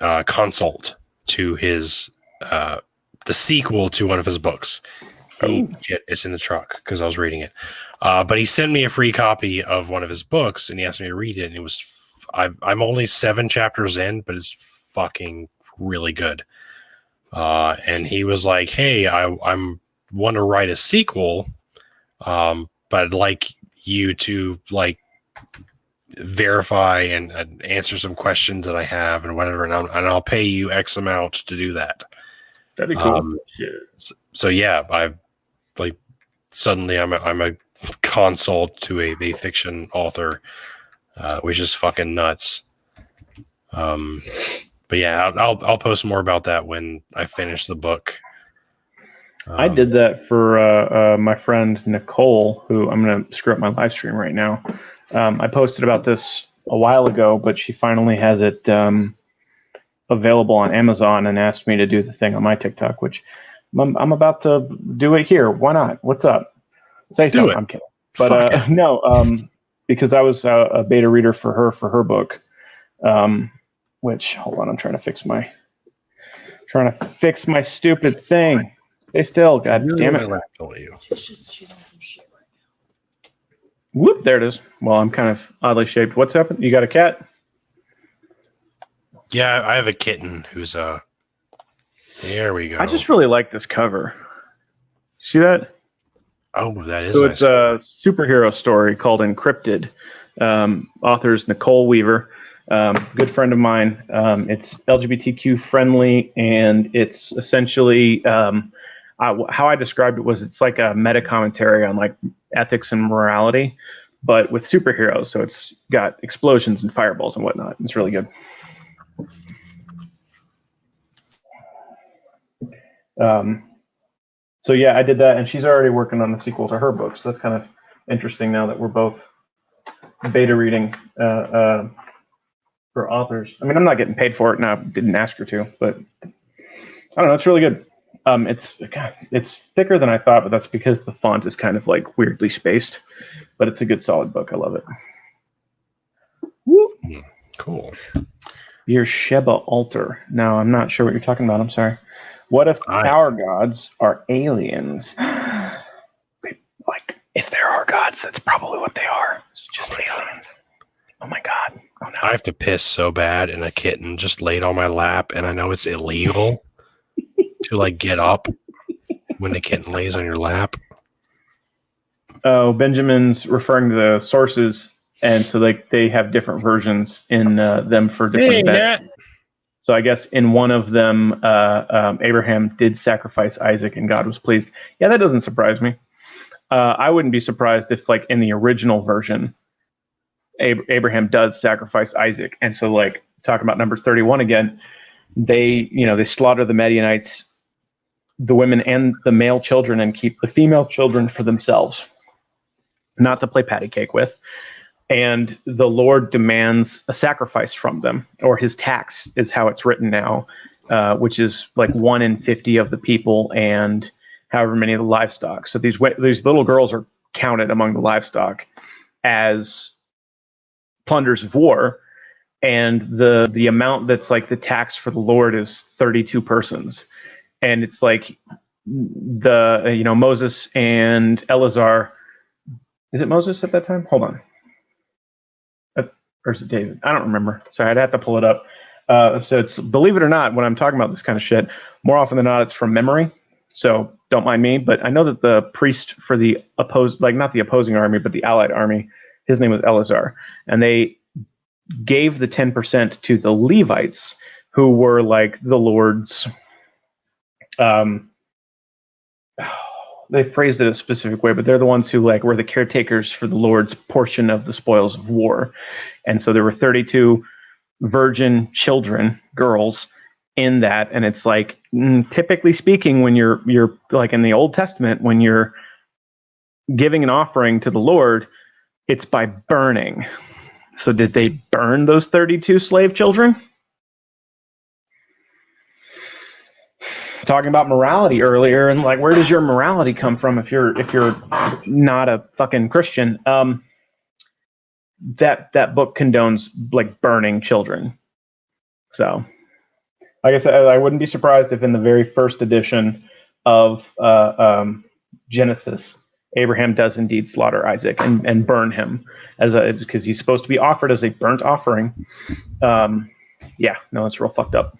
[SPEAKER 1] a consult to his the sequel to one of his books. It's in the truck because I was reading it. But he sent me a free copy of one of his books, and he asked me to read it. And it was I'm only 7 chapters in, but it's fucking really good. And he was like, "Hey, I'm want to write a sequel, but I'd like you to like verify and answer some questions that I have and whatever, and I'll pay you X amount to do that."
[SPEAKER 2] That'd be cool.
[SPEAKER 1] So yeah, I like suddenly I'm a consult to a fiction author, which is fucking nuts. But yeah, I'll post more about that when I finish the book.
[SPEAKER 2] I did that for my friend Nicole, who I'm going to screw up my live stream right now. I posted about this a while ago, but she finally has it available on Amazon and asked me to do the thing on my TikTok, which I'm about to do it here. Why not? What's up? Say something. I'm kidding. But no, because I was a beta reader for her book, which, hold on, I'm trying to fix my stupid thing. Stay still, god damn it.
[SPEAKER 3] She's on some shit right now.
[SPEAKER 2] Whoop, there it is. Well, I'm kind of oddly shaped. What's happened? You got a cat?
[SPEAKER 1] Yeah, I have a kitten who's there we go.
[SPEAKER 2] I just really like this cover. See that?
[SPEAKER 1] Oh, that is
[SPEAKER 2] so
[SPEAKER 1] nice.
[SPEAKER 2] It's a superhero story called Encrypted. Author's Nicole Weaver, good friend of mine. It's LGBTQ friendly, and it's essentially how I described it was it's like a meta commentary on like ethics and morality, but with superheroes. So it's got explosions and fireballs and whatnot. It's really good. So yeah, I did that, and she's already working on the sequel to her book. So that's kind of interesting now that we're both beta reading for authors. I mean, I'm not getting paid for it, and I didn't ask her to, but I don't know. It's really good. It's thicker than I thought, but that's because the font is kind of like weirdly spaced. But it's a good, solid book. I love it. Woo.
[SPEAKER 1] Cool.
[SPEAKER 2] Your Sheba altar. No, I'm not sure what you're talking about. I'm sorry. What if our gods are aliens? Like, if there are gods, that's probably what they are. It's just aliens. Oh my god. Oh no.
[SPEAKER 1] I have to piss so bad, and a kitten just laid on my lap, and I know it's illegal to like get up when the kitten lays on your lap.
[SPEAKER 2] Oh, Benjamin's referring to the sources, and so they have different versions in them for different events. So I guess in one of them, Abraham did sacrifice Isaac, and God was pleased. Yeah, that doesn't surprise me. I wouldn't be surprised if, like, in the original version, Abraham does sacrifice Isaac. And so, like, talking about Numbers 31 again, they slaughter the Midianites, the women and the male children, and keep the female children for themselves, not to play patty cake with. And the Lord demands a sacrifice from them, or his tax is how it's written now, which is like 1 in 50 of the people and however many of the livestock. So these little girls are counted among the livestock as plunders of war, and the amount that's like the tax for the Lord is 32 persons, and it's like Moses and Eleazar. Is it Moses at that time? Hold on. Or is it David? I don't remember. So I'd have to pull it up. So it's, believe it or not, when I'm talking about this kind of shit, more often than not, it's from memory. So don't mind me. But I know that the priest for the not the opposing army, but the allied army, his name was Eleazar. And they gave the 10% to the Levites, who were like the Lord's they phrased it a specific way, but they're the ones who like were the caretakers for the Lord's portion of the spoils of war. And so there were 32 virgin children, girls, in that. And it's like, typically speaking, when you're like in the Old Testament, when you're giving an offering to the Lord, it's by burning. So did they burn those 32 slave children? Talking about morality earlier, and like, where does your morality come from if you're not a fucking Christian? That book condones like burning children. So, like I said, I wouldn't be surprised if in the very first edition of Genesis, Abraham does indeed slaughter Isaac and burn him because he's supposed to be offered as a burnt offering. Yeah, no, it's real fucked up.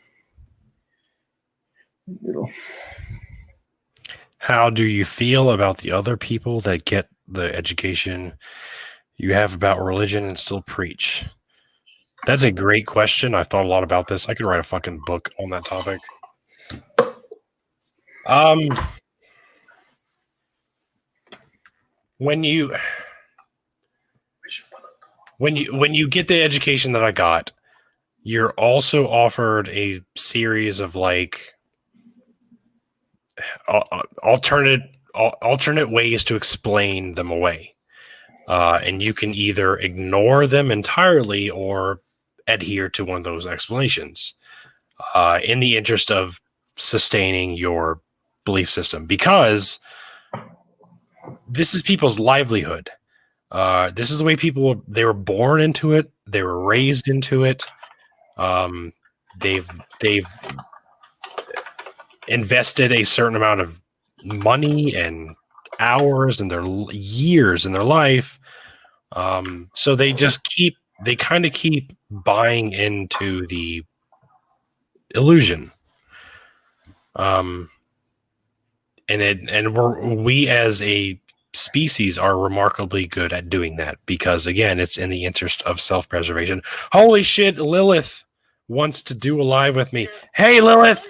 [SPEAKER 1] How do you feel about the other people that get the education you have about religion and still preach? That's a great question. I've thought a lot about this. I could write a fucking book on that topic. When you get the education that I got, you're also offered a series of like alternate ways to explain them away. And you can either ignore them entirely or adhere to one of those explanations in the interest of sustaining your belief system, because this is people's livelihood. This is the way they were born into it. They were raised into it. They've invested a certain amount of money and hours and their years in their life. So they just keep buying into the illusion. And we as a species are remarkably good at doing that because, again, it's in the interest of self-preservation. Holy shit, Lilith wants to do a live with me. Hey, Lilith.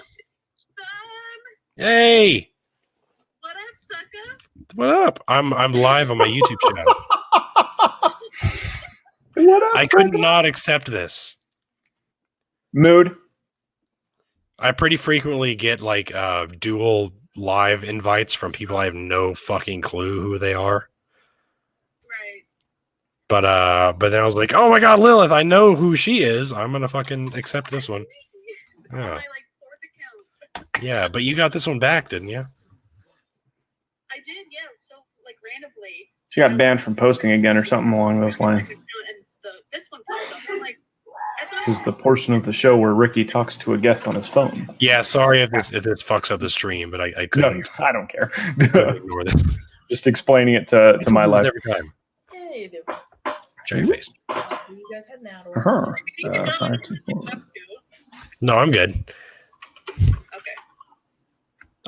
[SPEAKER 1] Hey.
[SPEAKER 4] What up, sucker?
[SPEAKER 1] What up? I'm live on my YouTube channel.
[SPEAKER 2] What up?
[SPEAKER 1] I could not accept this.
[SPEAKER 2] Mood.
[SPEAKER 1] I pretty frequently get like dual live invites from people I have no fucking clue who they are.
[SPEAKER 4] Right.
[SPEAKER 1] But then I was like, oh my god, Lilith, I know who she is. I'm gonna fucking accept this one.
[SPEAKER 4] Yeah.
[SPEAKER 1] Yeah.
[SPEAKER 4] My like fourth account.
[SPEAKER 1] Yeah, but you got this one back, didn't you?
[SPEAKER 4] I did, yeah. So like randomly.
[SPEAKER 2] She got banned from posting again or something along those lines.
[SPEAKER 4] And this one popped up. I'm like,
[SPEAKER 2] This is the portion of the show where Ricky talks to a guest on his phone.
[SPEAKER 1] Yeah, sorry if this fucks up the stream, but I couldn't.
[SPEAKER 2] No, I don't care.
[SPEAKER 1] Couldn't ignore this.
[SPEAKER 2] Just explaining it to my life.
[SPEAKER 1] Every time.
[SPEAKER 3] Yeah, you do.
[SPEAKER 1] Show your face.
[SPEAKER 3] That's where you guys heading out.
[SPEAKER 2] Uh-huh.
[SPEAKER 4] you need to go.
[SPEAKER 2] 5, 2, 4.
[SPEAKER 4] Up to.
[SPEAKER 1] No, I'm good.
[SPEAKER 4] Okay.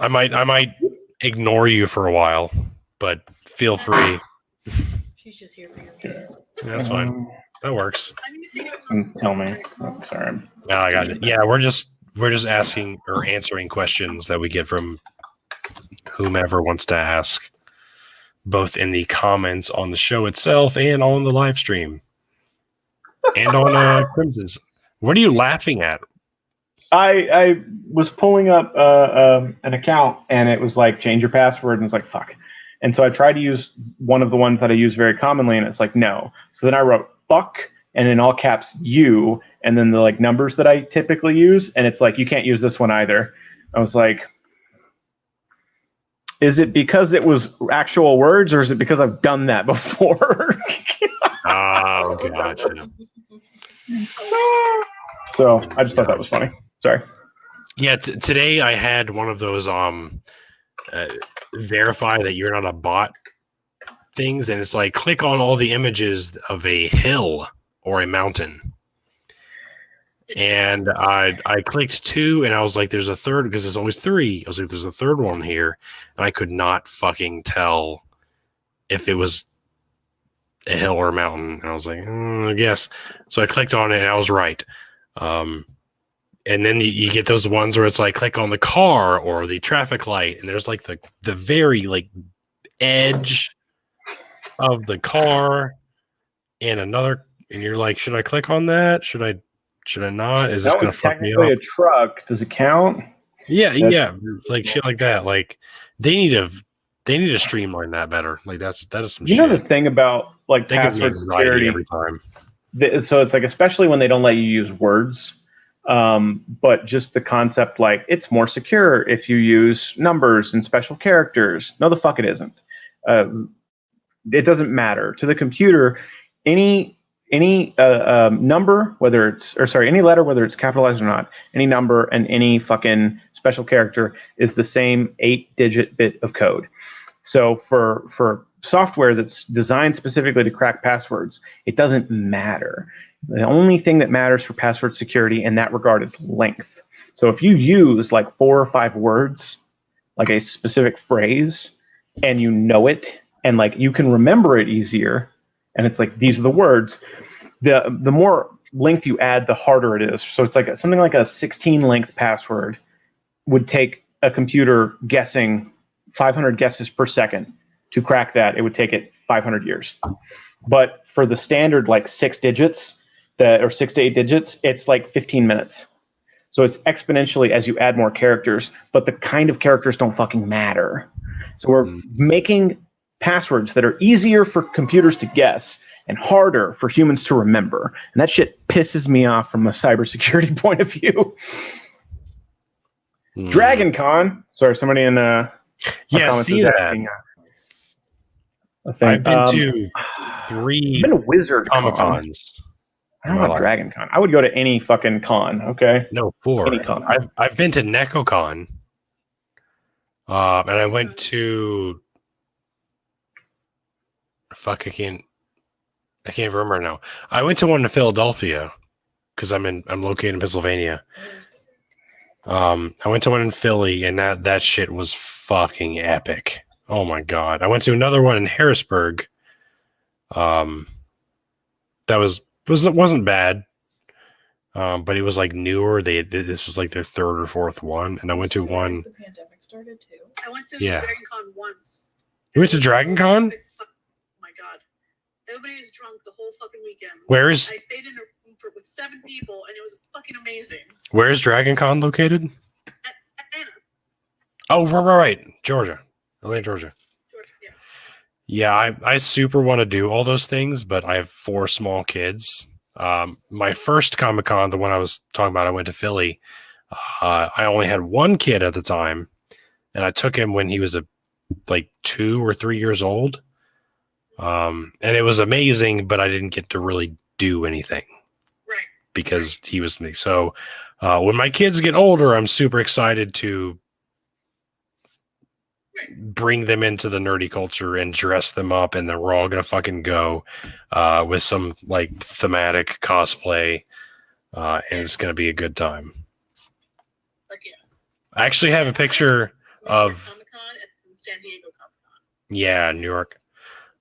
[SPEAKER 1] I might ignore you for a while, but feel free.
[SPEAKER 3] She's just here for your videos.
[SPEAKER 1] Yeah, that's fine. That works.
[SPEAKER 4] I'm using it.
[SPEAKER 2] Tell me. Oh, sorry.
[SPEAKER 1] No, I got it. Yeah, we're just asking or answering questions that we get from whomever wants to ask, both in the comments on the show itself and on the live stream, and on Crimson's. What are you laughing at?
[SPEAKER 2] I was pulling up an account and it was like change your password and it's like fuck. And so I tried to use one of the ones that I use very commonly and it's like no. So then I wrote fuck and in all caps you and then the like numbers that I typically use and it's like you can't use this one either. I was like, is it because it was actual words or is it because I've done that before?
[SPEAKER 1] Oh, gotcha.
[SPEAKER 2] So I just thought that was funny. Sorry.
[SPEAKER 1] Yeah, today I had one of those verify that you're not a bot things, and it's like click on all the images of a hill or a mountain. And I clicked 2, and I was like, "There's a third," because there's always 3. I was like, "There's a third one here," and I could not fucking tell if it was a hill or a mountain. And I was like, I guess. So I clicked on it, and I was right. And then you get those ones where it's like click on the car or the traffic light, and there's like the very like edge of the car and another, and you're like, should I click on that? Should I not? Is this
[SPEAKER 2] That
[SPEAKER 1] gonna
[SPEAKER 2] was
[SPEAKER 1] fuck me
[SPEAKER 2] technically
[SPEAKER 1] up?
[SPEAKER 2] a truck. Does it count?
[SPEAKER 1] Yeah,
[SPEAKER 2] That's-
[SPEAKER 1] yeah, like shit like that. Like they need to streamline that better. Like that is some
[SPEAKER 2] You
[SPEAKER 1] shit.
[SPEAKER 2] know the thing about like
[SPEAKER 1] That gives me
[SPEAKER 2] password
[SPEAKER 1] anxiety
[SPEAKER 2] security.
[SPEAKER 1] every time.
[SPEAKER 2] So it's like, especially when they don't let you use words, but just the concept, like it's more secure if you use numbers and special characters. No, the fuck it isn't. It doesn't matter to the computer. Any number, whether it's any letter, whether it's capitalized or not, any number and any fucking special character is the same 8-digit bit of code. So for software that's designed specifically to crack passwords, it doesn't matter. The only thing that matters for password security in that regard is length. So if you use like 4 or 5 words, like a specific phrase, and you know it, and like you can remember it easier, and it's like these are the words, the more length you add, the harder it is. So it's like something like a 16 length password would take a computer guessing 500 guesses per second. To crack that, it would take it 500 years. But for the standard like 6 digits, or 6 to 8 digits, it's like 15 minutes. So it's exponentially as you add more characters, but the kind of characters don't fucking matter. So we're making passwords that are easier for computers to guess and harder for humans to remember. And that shit pisses me off from a cybersecurity point of view. Dragon Con. Sorry, somebody in comments
[SPEAKER 1] see
[SPEAKER 2] is
[SPEAKER 1] that.
[SPEAKER 2] asking a thing.
[SPEAKER 1] I've been to 3
[SPEAKER 2] I've been to Wizard
[SPEAKER 1] Comic
[SPEAKER 2] Con.
[SPEAKER 1] Cons.
[SPEAKER 2] I don't know about Dragon Con. I would go to any fucking con, okay?
[SPEAKER 1] No, 4.
[SPEAKER 2] Any con.
[SPEAKER 1] I've been to NecoCon. And I went to I can't remember now. I went to one in Philadelphia because I'm located in Pennsylvania. I went to one in Philly, and that shit was fucking epic. Oh my god! I went to another one in Harrisburg. That wasn't bad. But it was like newer. This was like their 3rd or 4th one, and I went to one.
[SPEAKER 3] The pandemic started too.
[SPEAKER 4] I went to
[SPEAKER 1] Yeah.
[SPEAKER 4] Dragon Con once.
[SPEAKER 1] You went to Dragon Con?
[SPEAKER 4] Oh my god. Everybody was drunk the whole fucking weekend.
[SPEAKER 1] I
[SPEAKER 4] stayed in a room with 7 people, and it was fucking amazing.
[SPEAKER 1] Where is Dragon Con located?
[SPEAKER 4] Atlanta,
[SPEAKER 1] Oh, right. Georgia. Atlanta, Georgia.
[SPEAKER 4] yeah.
[SPEAKER 1] Yeah, I super want to do all those things, but I have 4 small kids. My first Comic-Con, the one I was talking about, I went to Philly. I only had 1 kid at the time, and I took him when he was like 2 or 3 years old. And it was amazing, but I didn't get to really do anything.
[SPEAKER 4] Right.
[SPEAKER 1] Because he was me. So when my kids get older, I'm super excited to bring them into the nerdy culture and dress them up, and then we're all gonna fucking go with some like thematic cosplay, and it's gonna be a good time.
[SPEAKER 4] Yeah.
[SPEAKER 1] I actually have a picture of
[SPEAKER 4] Comic-Con and San Diego Comic-Con.
[SPEAKER 1] Yeah, New York.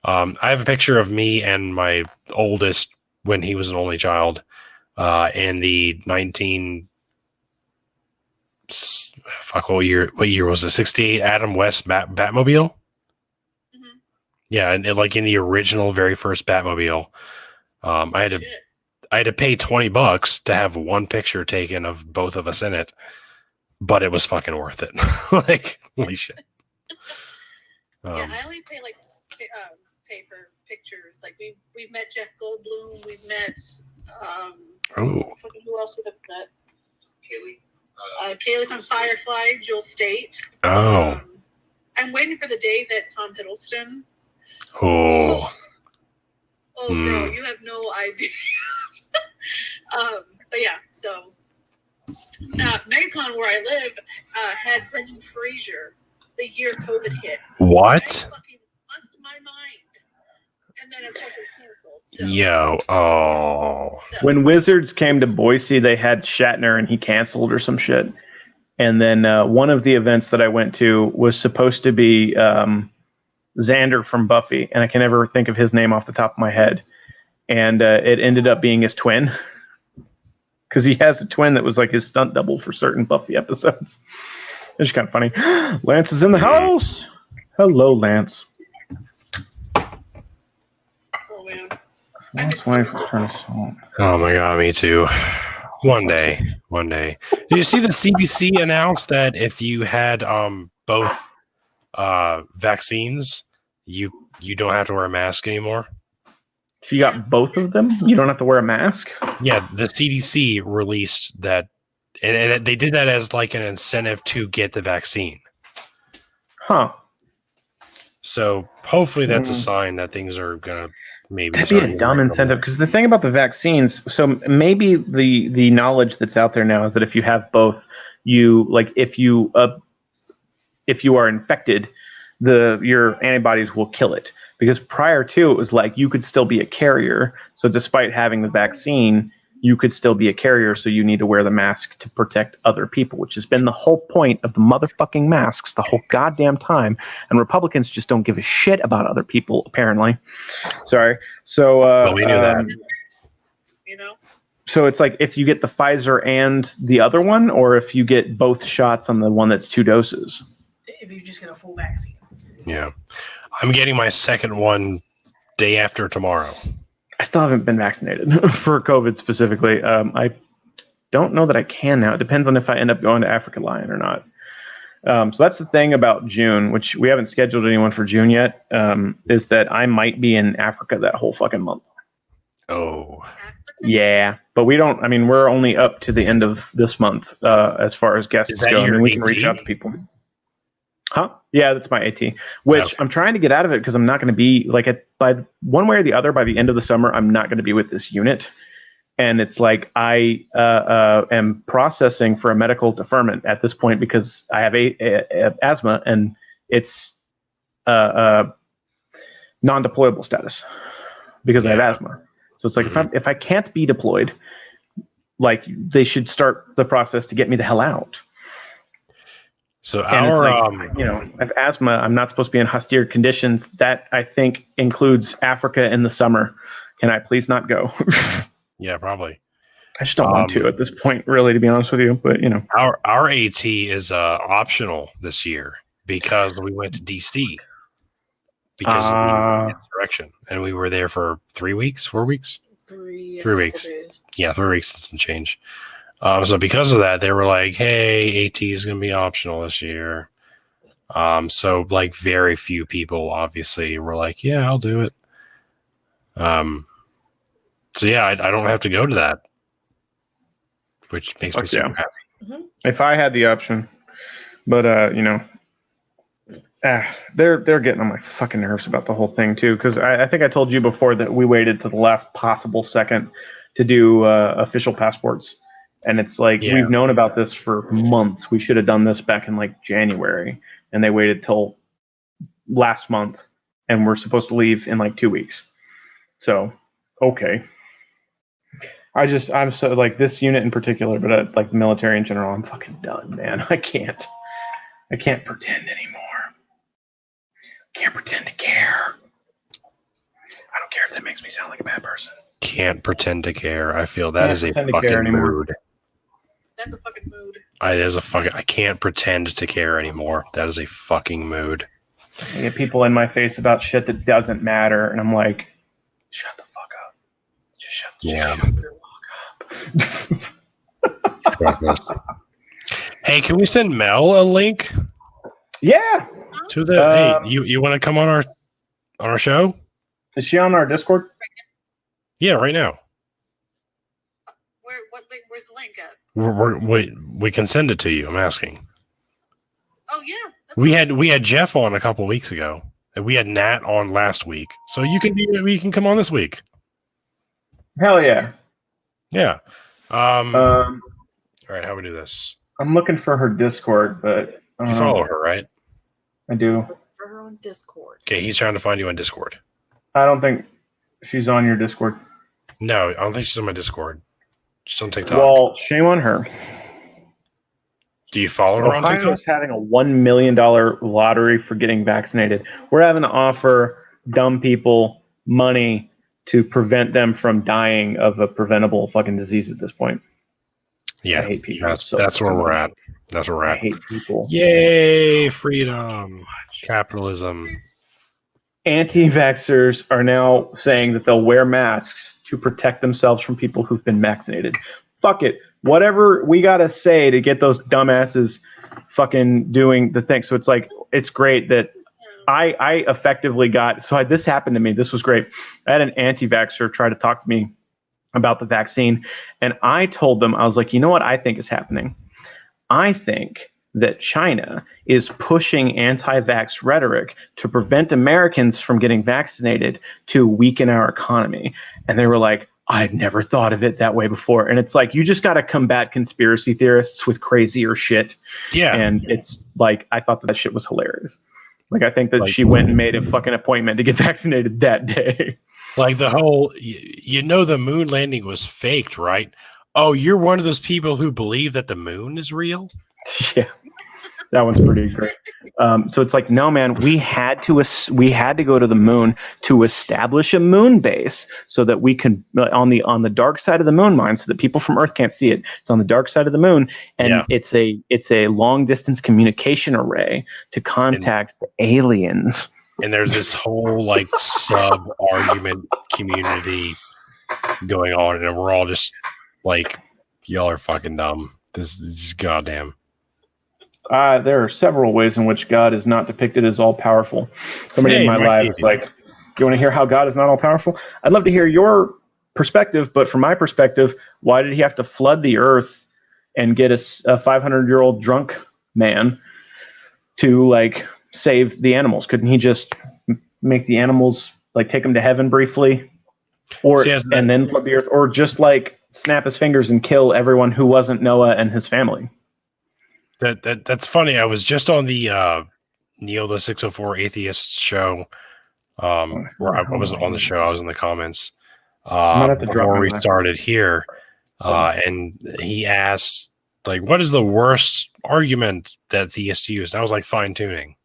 [SPEAKER 1] I have a picture of me and my oldest when he was an only child in the 19 what year was it? 68 Adam West Batmobile.
[SPEAKER 4] Mm-hmm.
[SPEAKER 1] Yeah, and like in the original very first Batmobile. I had to pay $20 to have one picture taken of both of us in it, but it was fucking worth it. Like, holy shit.
[SPEAKER 4] Yeah, I only pay pay for pictures. Like we've met Jeff Goldblum. We've met who else have we met? Kaylee from Firefly, Joel State. I'm waiting for the day that Tom Hiddleston. Girl, you have no idea. But yeah, so MegaCon, where I live, had Brendan Fraser the year COVID hit.
[SPEAKER 1] What?
[SPEAKER 4] I fucking lost my mind. And then of course it was canceled. So.
[SPEAKER 2] When Wizards came to Boise, they had Shatner and he canceled or some shit. And then one of the events that I went to was supposed to be Xander from Buffy, and I can never think of his name off the top of my head. And it ended up being his twin. because he has a twin that was like his stunt double for certain Buffy episodes. It's kind of funny. Lance is in the house. Hello, Lance.
[SPEAKER 4] Oh man.
[SPEAKER 2] Lance wife returns home.
[SPEAKER 1] Oh my god, me too. One day. Did you see the CDC announced that if you had both vaccines, you don't have to wear a mask anymore?
[SPEAKER 2] If you got both of them, you don't have to wear a mask?
[SPEAKER 1] Yeah, the CDC released that, and they did that as like an incentive to get the vaccine.
[SPEAKER 2] Huh.
[SPEAKER 1] So hopefully that's a sign that things are gonna maybe.
[SPEAKER 2] That'd be a dumb incentive, because the thing about the vaccines, so maybe the knowledge that's out there now is that if you have both, you like if you are infected, your antibodies will kill it. Because prior to, it was like you could still be a carrier. So despite having the vaccine, you could still be a carrier. So you need to wear the mask to protect other people, which has been the whole point of the motherfucking masks the whole goddamn time. And Republicans just don't give a shit about other people, apparently. Sorry. So
[SPEAKER 1] well, we knew that.
[SPEAKER 4] You know?
[SPEAKER 2] So it's like if you get the Pfizer and the other one, or if you get both shots on the one that's 2 doses.
[SPEAKER 3] If you just get a full vaccine.
[SPEAKER 1] Yeah. I'm getting my second one day after tomorrow.
[SPEAKER 2] I still haven't been vaccinated for COVID specifically. I don't know that I can now. It depends on if I end up going to Africa Lion or not. So that's the thing about June, which we haven't scheduled anyone for June yet, is that I might be in Africa that whole fucking month.
[SPEAKER 1] Oh.
[SPEAKER 2] Yeah, but we don't. I mean, we're only up to the end of this month as far as guests go. I mean, we can reach out to people. Huh? Yeah, that's my AT. Which okay. I'm trying to get out of it because I'm not going to be like by one way or the other by the end of the summer. I'm not going to be with this unit, and it's like I am processing for a medical deferment at this point because I have asthma and it's non-deployable status because I have asthma. So it's like if I can't be deployed, like they should start the process to get me the hell out.
[SPEAKER 1] So
[SPEAKER 2] and it's like, I have asthma. I'm not supposed to be in austere conditions. That I think includes Africa in the summer. Can I please not go?
[SPEAKER 1] Yeah, probably.
[SPEAKER 2] I just don't want to at this point, really, to be honest with you. But
[SPEAKER 1] our AT is optional this year because we went to DC because of the insurrection, and we were there for 3 weeks, 4 weeks, 3 weeks. Yeah, 3 weeks and some change. So because of that, they were like, hey, AT is going to be optional this year. So like very few people obviously were like, yeah, I'll do it. So yeah, I don't have to go to that, which makes me super happy.
[SPEAKER 2] Mm-hmm. If I had the option, but they're getting on my fucking nerves about the whole thing too. Because I think I told you before that we waited to the last possible second to do official passports. And it's like, we've known about this for months. We should have done this back in like January. And they waited till last month. And we're supposed to leave in like 2 weeks. So, okay. I'm so like this unit in particular, but like the military in general, I'm fucking done, man. I can't pretend anymore. Can't pretend to care. I don't care if that makes me sound like a bad person.
[SPEAKER 1] Can't pretend to care. I feel that is a fucking mood.
[SPEAKER 4] That's a fucking mood.
[SPEAKER 1] I can't pretend to care anymore. That is a fucking mood.
[SPEAKER 2] I get people in my face about shit that doesn't matter, and I'm like, shut the fuck up. Just shut the fuck up.
[SPEAKER 1] Hey, can we send Mel a link?
[SPEAKER 2] Yeah.
[SPEAKER 1] To the hey, you want to come on our show?
[SPEAKER 2] Is she on our Discord?
[SPEAKER 1] Yeah, right now.
[SPEAKER 4] Where's the link at?
[SPEAKER 1] We can send it to you. I'm asking.
[SPEAKER 4] Oh yeah.
[SPEAKER 1] We had Jeff on a couple weeks ago, and we had Nat on last week. So you can come on this week.
[SPEAKER 2] Hell yeah.
[SPEAKER 1] Yeah. All right. How do we do this?
[SPEAKER 2] I'm looking for her Discord, but
[SPEAKER 1] you follow her, right?
[SPEAKER 2] I do.
[SPEAKER 3] For her on Discord.
[SPEAKER 1] Okay, he's trying to find you on Discord.
[SPEAKER 2] I don't think she's on your Discord.
[SPEAKER 1] No, I don't think she's on my Discord. She's on TikTok.
[SPEAKER 2] Well, shame on her.
[SPEAKER 1] Do you follow her on TikTok?
[SPEAKER 2] Ohio's having a $1 million lottery for getting vaccinated. We're having to offer dumb people money to prevent them from dying of a preventable fucking disease at this point.
[SPEAKER 1] Yeah,
[SPEAKER 2] I hate people.
[SPEAKER 1] that's where we're at. That's where we're
[SPEAKER 2] I
[SPEAKER 1] at.
[SPEAKER 2] hate people.
[SPEAKER 1] Yay, freedom, capitalism.
[SPEAKER 2] Anti-vaxxers are now saying that they'll wear masks to protect themselves from people who've been vaccinated. Fuck it. Whatever we gotta say to get those dumbasses fucking doing the thing. So it's like, it's great that I effectively got, this happened to me. This was great. I had an anti-vaxxer try to talk to me about the vaccine. And I told them, I was like, you know what I think is happening? I think that China is pushing anti-vax rhetoric to prevent Americans from getting vaccinated to weaken our economy. And they were like, I'd never thought of it that way before. And it's like, you just got to combat conspiracy theorists with crazier shit.
[SPEAKER 1] Yeah.
[SPEAKER 2] And it's like, I thought that shit was hilarious. Like, I think that she went and made a fucking appointment to get vaccinated that day.
[SPEAKER 1] Like the whole, the moon landing was faked, right? Oh, you're one of those people who believe that the moon is real?
[SPEAKER 2] Yeah, that one's pretty great. So it's like, no, man, we had to go to the moon to establish a moon base so that we can on the dark side of the moon mine, so that people from Earth can't see it. It's on the dark side of the moon, and it's a long distance communication array to contact the aliens.
[SPEAKER 1] And there's this whole like sub argument community going on, and we're all just like, y'all are fucking dumb. This is just goddamn.
[SPEAKER 2] There are several ways in which God is not depicted as all powerful. Somebody in my live is like, you want to hear how God is not all powerful? I'd love to hear your perspective, but from my perspective, why did he have to flood the earth and get a 500-year-old drunk man to like save the animals? Couldn't he just make the animals, like, take them to heaven briefly, or and then flood the earth, or just like snap his fingers and kill everyone who wasn't Noah and his family?
[SPEAKER 1] That's funny. I was just on the Neil the 604 Atheist show. Where I wasn't on the show, I was in the comments before we started here, and he asked, like, what is the worst argument that theists use? And I was like, fine tuning.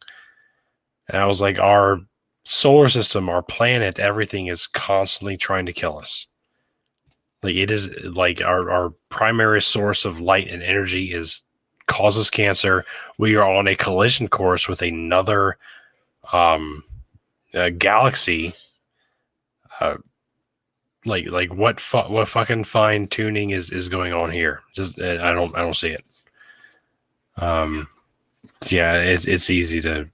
[SPEAKER 1] And I was like, our solar system, our planet, everything is constantly trying to kill us. Like, it is like our primary source of light and energy causes cancer. We are on a collision course with another galaxy. Like what fucking fine tuning is going on here? Just I don't see it. Yeah, it's easy to,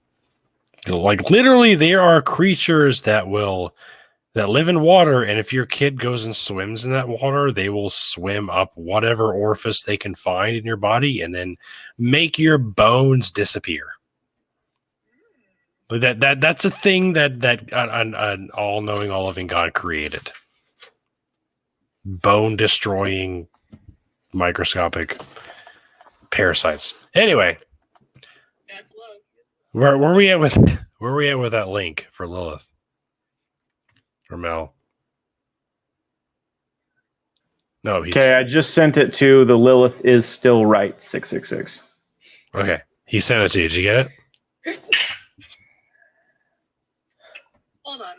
[SPEAKER 1] like, literally there are creatures that live in water, and if your kid goes and swims in that water, they will swim up whatever orifice they can find in your body and then make your bones disappear. That's a thing that an all-knowing, all-loving God created. Bone-destroying microscopic parasites. Anyway,
[SPEAKER 4] That's love.
[SPEAKER 1] where we at with that link for Lilith? Or Mel? No,
[SPEAKER 2] okay. I just sent it to the Lilith is still right 666.
[SPEAKER 1] Okay, he sent it to you. Did you get it?
[SPEAKER 4] Hold on.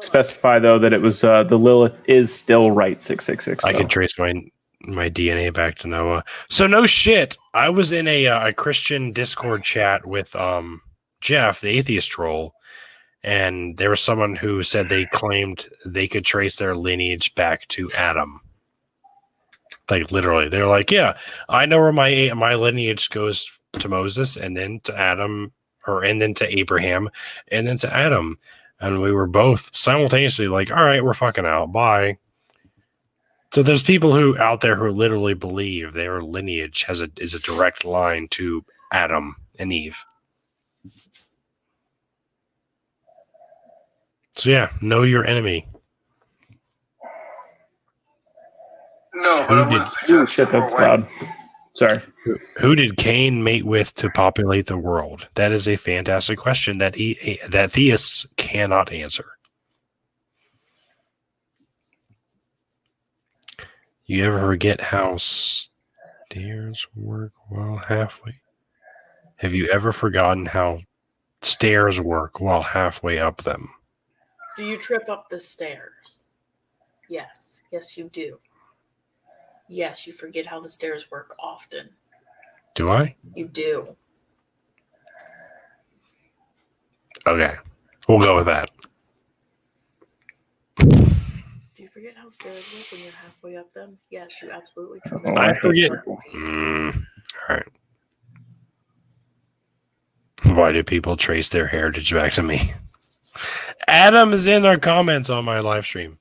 [SPEAKER 2] Specify though that it was the Lilith is still right 666.
[SPEAKER 1] I can trace my DNA back to Noah. So no shit. I was in a Christian Discord chat with Jeff, the atheist troll. And there was someone who said they claimed they could trace their lineage back to Adam. Like, literally. They're like, yeah, I know where my lineage goes to Moses, and then to Adam, and then to Abraham, and then to Adam. And we were both simultaneously like, all right, we're fucking out. Bye. So there's people who out there who literally believe their lineage is a direct line to Adam and Eve. So yeah, know your enemy.
[SPEAKER 5] No, but I was
[SPEAKER 2] shit, that's loud. Sorry.
[SPEAKER 1] Who did Cain mate with to populate the world? That is a fantastic question that theists cannot answer. You ever forget how stairs work while halfway? Have you ever forgotten how stairs work while halfway up them?
[SPEAKER 3] Do you trip up the stairs? Yes. Yes, you do. Yes, you forget how the stairs work often.
[SPEAKER 1] Do I?
[SPEAKER 3] You do.
[SPEAKER 1] Okay. We'll go with that.
[SPEAKER 3] Do you forget how stairs work when you're halfway up them? Yes, you absolutely truly.
[SPEAKER 2] Oh,
[SPEAKER 1] I
[SPEAKER 2] hate
[SPEAKER 1] forget.
[SPEAKER 2] people.
[SPEAKER 1] All right. Why do people trace their heritage back to me? Adam is in our comments on my live stream.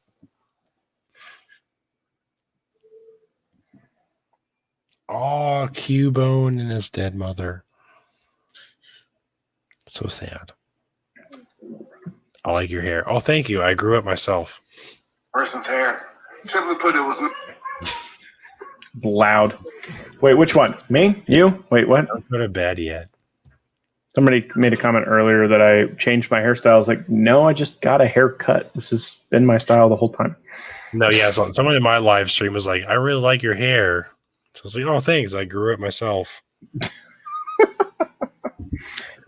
[SPEAKER 1] Oh, Cubone and his dead mother. So sad. I like your hair. Oh, thank you. I grew it myself.
[SPEAKER 5] Person's hair. Simply put, it was.
[SPEAKER 2] Loud. Wait, which one? Me? You? Wait, what?
[SPEAKER 1] Don't go to bed yet.
[SPEAKER 2] Somebody made a comment earlier that I changed my hairstyle. I was like, no, I just got a haircut. This has been my style the whole time.
[SPEAKER 1] No, yeah. So someone in my live stream was like, I really like your hair. So I was like, oh, thanks. I grew it myself.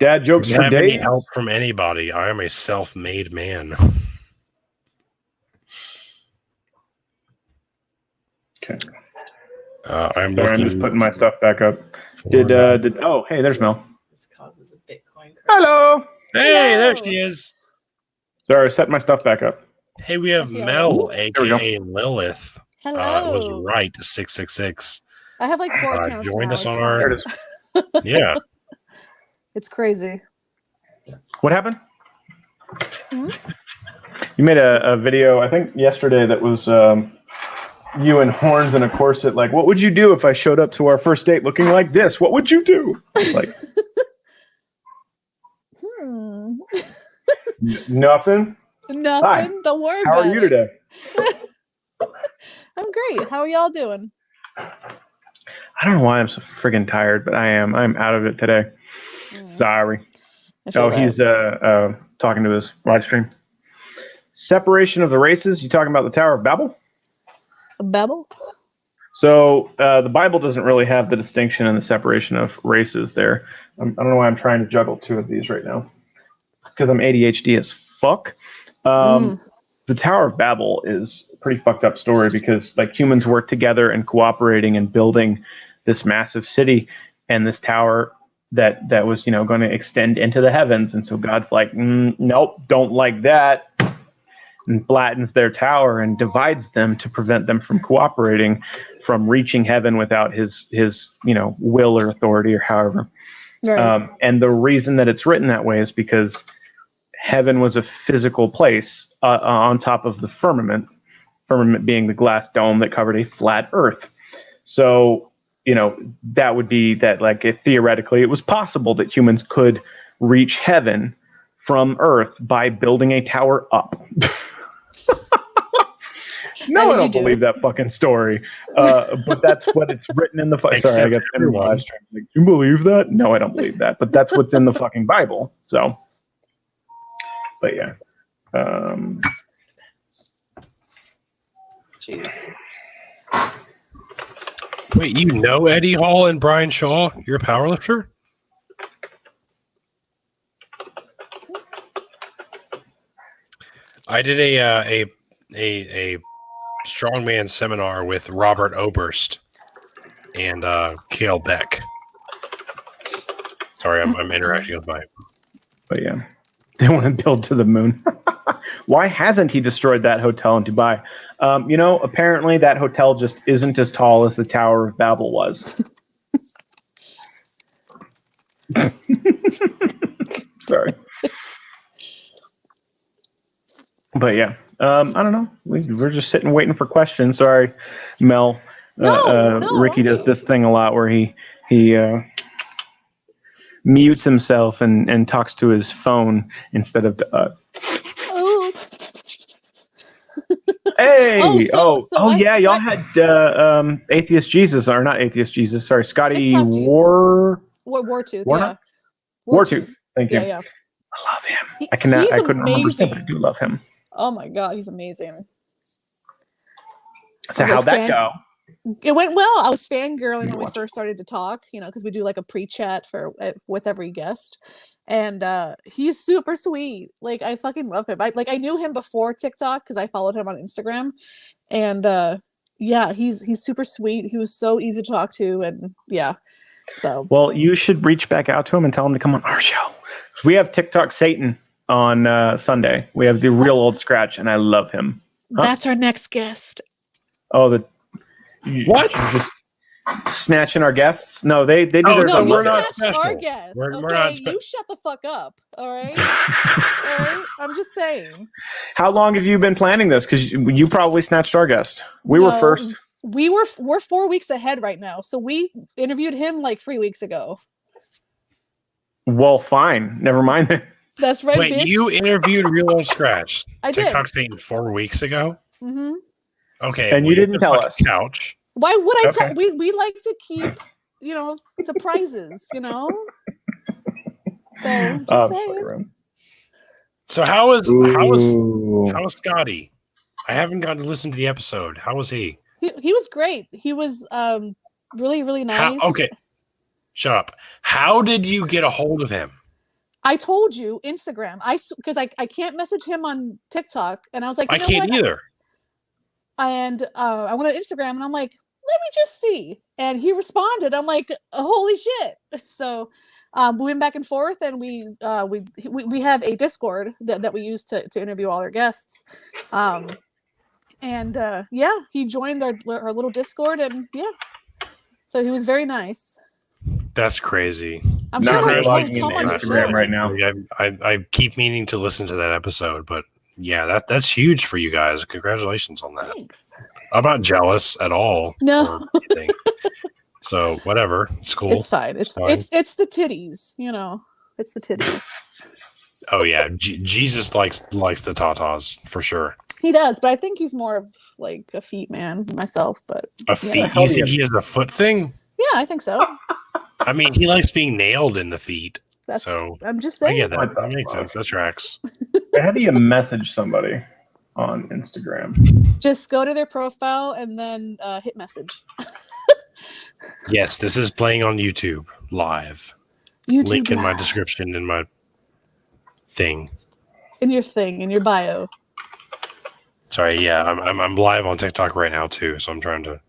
[SPEAKER 2] Dad jokes
[SPEAKER 1] If you
[SPEAKER 2] for
[SPEAKER 1] have any
[SPEAKER 2] days.
[SPEAKER 1] help from anybody, I am a self-made man.
[SPEAKER 2] Okay.
[SPEAKER 1] I'm
[SPEAKER 2] Sorry, I'm
[SPEAKER 1] looking
[SPEAKER 2] just putting my stuff back up.
[SPEAKER 1] for-
[SPEAKER 2] Did oh, hey, there's Mel.
[SPEAKER 3] This causes a Bitcoin crash.
[SPEAKER 2] Hello.
[SPEAKER 1] Hey, there
[SPEAKER 6] Hello.
[SPEAKER 1] she is.
[SPEAKER 2] Sorry, set my stuff back up.
[SPEAKER 1] Hey, we have
[SPEAKER 6] Let's see how
[SPEAKER 1] Mel,
[SPEAKER 2] we go.
[SPEAKER 1] aka Lilith.
[SPEAKER 6] Hello.
[SPEAKER 1] Was right 666.
[SPEAKER 6] I have like 4 accounts
[SPEAKER 1] Join
[SPEAKER 6] now.
[SPEAKER 1] us
[SPEAKER 6] It's
[SPEAKER 1] on
[SPEAKER 6] fine.
[SPEAKER 1] our.
[SPEAKER 2] There it is.
[SPEAKER 1] Yeah.
[SPEAKER 6] It's crazy.
[SPEAKER 2] What happened?
[SPEAKER 6] Hmm?
[SPEAKER 2] You made a video, I think yesterday, that was you in horns and a corset. Like, what would you do if I showed up to our first date looking like this? What would you do? Like, nothing.
[SPEAKER 6] Nothing.
[SPEAKER 2] Hi.
[SPEAKER 6] Don't worry
[SPEAKER 2] How
[SPEAKER 6] about
[SPEAKER 2] are you
[SPEAKER 6] it.
[SPEAKER 2] today?
[SPEAKER 6] I'm great. How are y'all doing?
[SPEAKER 2] I don't know why I'm so friggin' tired, but I am. I'm out of it today. Sorry.
[SPEAKER 6] I feel
[SPEAKER 2] Oh,
[SPEAKER 6] that.
[SPEAKER 2] he's talking to his live stream. Separation of the races. You talking about the Tower of Babel?
[SPEAKER 6] Babel?
[SPEAKER 2] So the Bible doesn't really have the distinction and the separation of races there. I don't know why I'm trying to juggle two of these right now. Because I'm ADHD as fuck. The Tower of Babel is a pretty fucked up story because like humans work together and cooperating and building this massive city and this tower that was going to extend into the heavens. And so God's like, nope, don't like that. And flattens their tower and divides them to prevent them from cooperating, from reaching heaven without his will or authority or however.
[SPEAKER 6] Right.
[SPEAKER 2] And the reason that it's written that way is because heaven was a physical place on top of the firmament being the glass dome that covered a flat earth. So, that would be that theoretically it was possible that humans could reach heaven from earth by building a tower up. No, I don't believe that fucking story. But that's what it's written in the. Sorry, I got in the live stream. Like, you believe that? No, I don't believe that. But that's what's in the fucking Bible. So, but yeah.
[SPEAKER 6] Jeez.
[SPEAKER 1] Wait, you know Eddie Hall and Brian Shaw? You're a powerlifter? I did a strongman seminar with Robert Oberst and Cale Beck. Sorry, I'm interacting with my.
[SPEAKER 2] But yeah, they want to build to the moon. Why hasn't he destroyed that hotel in Dubai? Apparently that hotel just isn't as tall as the Tower of Babel was. Sorry. But yeah, I don't know. We're just sitting waiting for questions. Sorry, Mel.
[SPEAKER 6] No,
[SPEAKER 2] Ricky does this thing a lot where he mutes himself and talks to his phone instead of to us.
[SPEAKER 6] Oh.
[SPEAKER 2] Hey!
[SPEAKER 6] Yeah,
[SPEAKER 2] y'all had Atheist Jesus, or not Atheist Jesus, sorry, Scotty
[SPEAKER 6] TikTok Jesus. Wartooth,
[SPEAKER 2] Warner?
[SPEAKER 6] yeah.
[SPEAKER 2] Wartooth, thank you.
[SPEAKER 6] Yeah.
[SPEAKER 2] I love him.
[SPEAKER 6] He-
[SPEAKER 2] I couldn't
[SPEAKER 6] he's
[SPEAKER 2] remember his name, but I
[SPEAKER 6] amazing.
[SPEAKER 2] do love him.
[SPEAKER 6] Oh my god, he's amazing.
[SPEAKER 2] So how'd that go?
[SPEAKER 6] It went well. I was fangirling when we first started to talk, because we do like a pre-chat with every guest, and he's super sweet. Like I fucking love him. I knew him before TikTok because I followed him on Instagram, and yeah, he's super sweet. He was so easy to talk to, and yeah. So
[SPEAKER 2] Well, you should reach back out to him and tell him to come on our show. We have TikTok Satan on Sunday. We have the real old Scratch, and I love him.
[SPEAKER 6] that's our next guest.
[SPEAKER 2] Oh,
[SPEAKER 1] What?
[SPEAKER 2] Just snatching our guests? No, they do
[SPEAKER 1] Oh,
[SPEAKER 2] their
[SPEAKER 1] so
[SPEAKER 6] No,
[SPEAKER 2] own
[SPEAKER 6] you
[SPEAKER 1] we're not
[SPEAKER 6] snatched
[SPEAKER 1] special.
[SPEAKER 6] our guest.
[SPEAKER 1] We're
[SPEAKER 6] Okay,
[SPEAKER 1] not
[SPEAKER 6] you shut the fuck up. All right, all right. I'm just saying.
[SPEAKER 2] How long have you been planning this? Because you probably snatched our guest. We were
[SPEAKER 6] No,
[SPEAKER 2] first.
[SPEAKER 6] We're 4 weeks ahead right now. So we interviewed him like 3 weeks ago.
[SPEAKER 2] Well, fine. Never mind.
[SPEAKER 6] That's right,
[SPEAKER 1] Wait,
[SPEAKER 6] bitch.
[SPEAKER 1] you interviewed Real Old Scratch.
[SPEAKER 6] I did.
[SPEAKER 1] TikTok Satan 4 weeks ago.
[SPEAKER 6] Mm-hmm.
[SPEAKER 1] Okay,
[SPEAKER 2] And you
[SPEAKER 1] well,
[SPEAKER 2] didn't
[SPEAKER 1] the
[SPEAKER 2] tell
[SPEAKER 1] fucking
[SPEAKER 2] us.
[SPEAKER 1] Couch.
[SPEAKER 6] Why would I
[SPEAKER 2] Okay.
[SPEAKER 6] tell? We like to keep, surprises. So just saying.
[SPEAKER 1] So how was
[SPEAKER 2] Ooh.
[SPEAKER 1] Scotty? I haven't gotten to listen to the episode. How was he?
[SPEAKER 6] He was great. He was really, really nice.
[SPEAKER 1] Okay, shut up. How did you get a hold of him?
[SPEAKER 6] I told you Instagram. Because I can't message him on TikTok, and I was like,
[SPEAKER 1] I can't either.
[SPEAKER 6] And I went on Instagram, and I'm like, let me just see. And he responded. I'm like, holy shit. So we went back and forth, and we have a Discord that we use to interview all our guests. And he joined our little Discord, and yeah. So he was very nice.
[SPEAKER 1] That's crazy.
[SPEAKER 6] I'm
[SPEAKER 2] Not
[SPEAKER 6] sure he'll
[SPEAKER 2] logging
[SPEAKER 6] come
[SPEAKER 2] into
[SPEAKER 6] on the
[SPEAKER 2] Instagram
[SPEAKER 6] show.
[SPEAKER 2] right now.
[SPEAKER 1] I keep meaning to listen to that episode, but yeah, that's huge for you guys. Congratulations on that.
[SPEAKER 6] Thanks.
[SPEAKER 1] I'm not jealous at all.
[SPEAKER 6] No.
[SPEAKER 1] Or anything. So whatever, it's cool.
[SPEAKER 6] It's fine. It's the titties. It's the titties.
[SPEAKER 1] Oh yeah, Jesus likes the tatas for sure.
[SPEAKER 6] He does, but I think he's more of like a feet man myself. But
[SPEAKER 1] A feet? You think he has a foot thing?
[SPEAKER 6] yeah, I think so.
[SPEAKER 1] I mean, he likes being nailed in the feet. So
[SPEAKER 6] I'm just
[SPEAKER 1] I
[SPEAKER 6] saying.
[SPEAKER 1] get that. That makes sense. That tracks.
[SPEAKER 2] How do you message somebody on Instagram?
[SPEAKER 6] Just go to their profile and then hit message.
[SPEAKER 1] Yes, this is playing on YouTube live.
[SPEAKER 6] YouTube
[SPEAKER 1] Link in my
[SPEAKER 6] Live.
[SPEAKER 1] description in my thing.
[SPEAKER 6] In your bio.
[SPEAKER 1] Sorry, yeah, I'm live on TikTok right now too, so I'm trying to.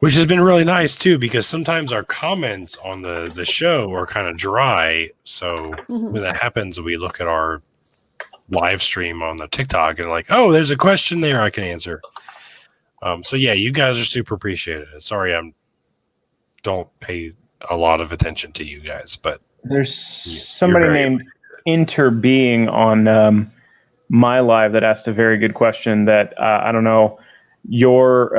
[SPEAKER 1] Which has been really nice too, because sometimes our comments on the show are kind of dry. So when that happens, we look at our live stream on the TikTok and like, oh, there's a question there I can answer. So yeah, you guys are super appreciated. Sorry, don't pay a lot of attention to you guys, but
[SPEAKER 2] There's somebody named Interbeing on my live that asked a very good question that I don't know your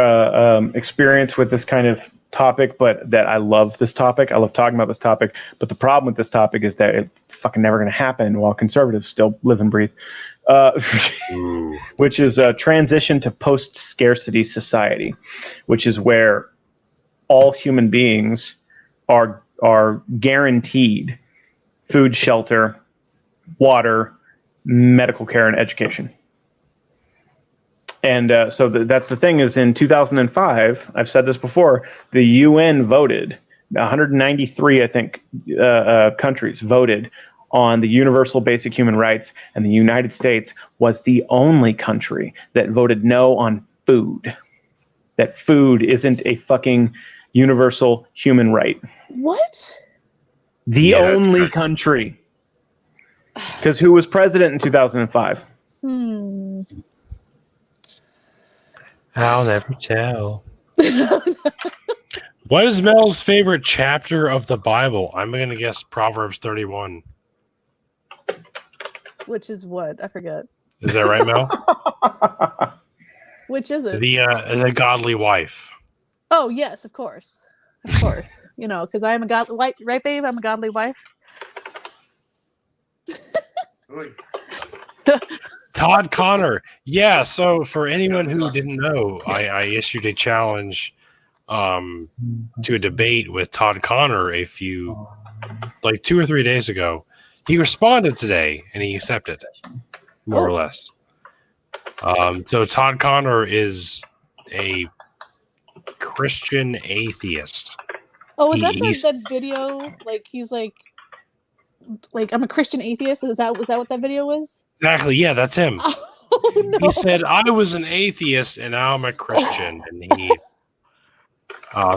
[SPEAKER 2] experience with this kind of topic, but that I love this topic. I love talking about this topic, but the problem with this topic is that it's fucking never going to happen while conservatives still live and breathe. Which is a transition to post-scarcity society, which is where all human beings are guaranteed food, shelter, water, medical care, and education. And so that's the thing is in 2005, I've said this before, the UN voted, 193, I think, countries voted on the universal basic human rights, and the United States was the only country that voted no on food. That food isn't a fucking universal human right.
[SPEAKER 6] What?
[SPEAKER 2] The only country. Because who was president in 2005?
[SPEAKER 1] I'll never tell. What is Mel's favorite chapter of the Bible? I'm going to guess Proverbs 31.
[SPEAKER 6] Which is what? I forget.
[SPEAKER 1] Is that right, Mel?
[SPEAKER 6] Which is it?
[SPEAKER 1] The godly wife.
[SPEAKER 6] Oh, yes, of course. Of course. Because I am a godly wife, right, babe? I'm a godly wife.
[SPEAKER 1] Todd Connor. Yeah, so for anyone who didn't know, I issued a challenge to a debate with Todd Connor like 2 or 3 days ago. He responded today and he accepted, more or less. So Todd Connor is a Christian atheist.
[SPEAKER 6] Oh, is that video? Like he's like I'm a Christian atheist. Was that what that video was?
[SPEAKER 1] Exactly. Yeah, that's him.
[SPEAKER 6] Oh no.
[SPEAKER 1] He said, I was an atheist and now I'm a Christian. And he,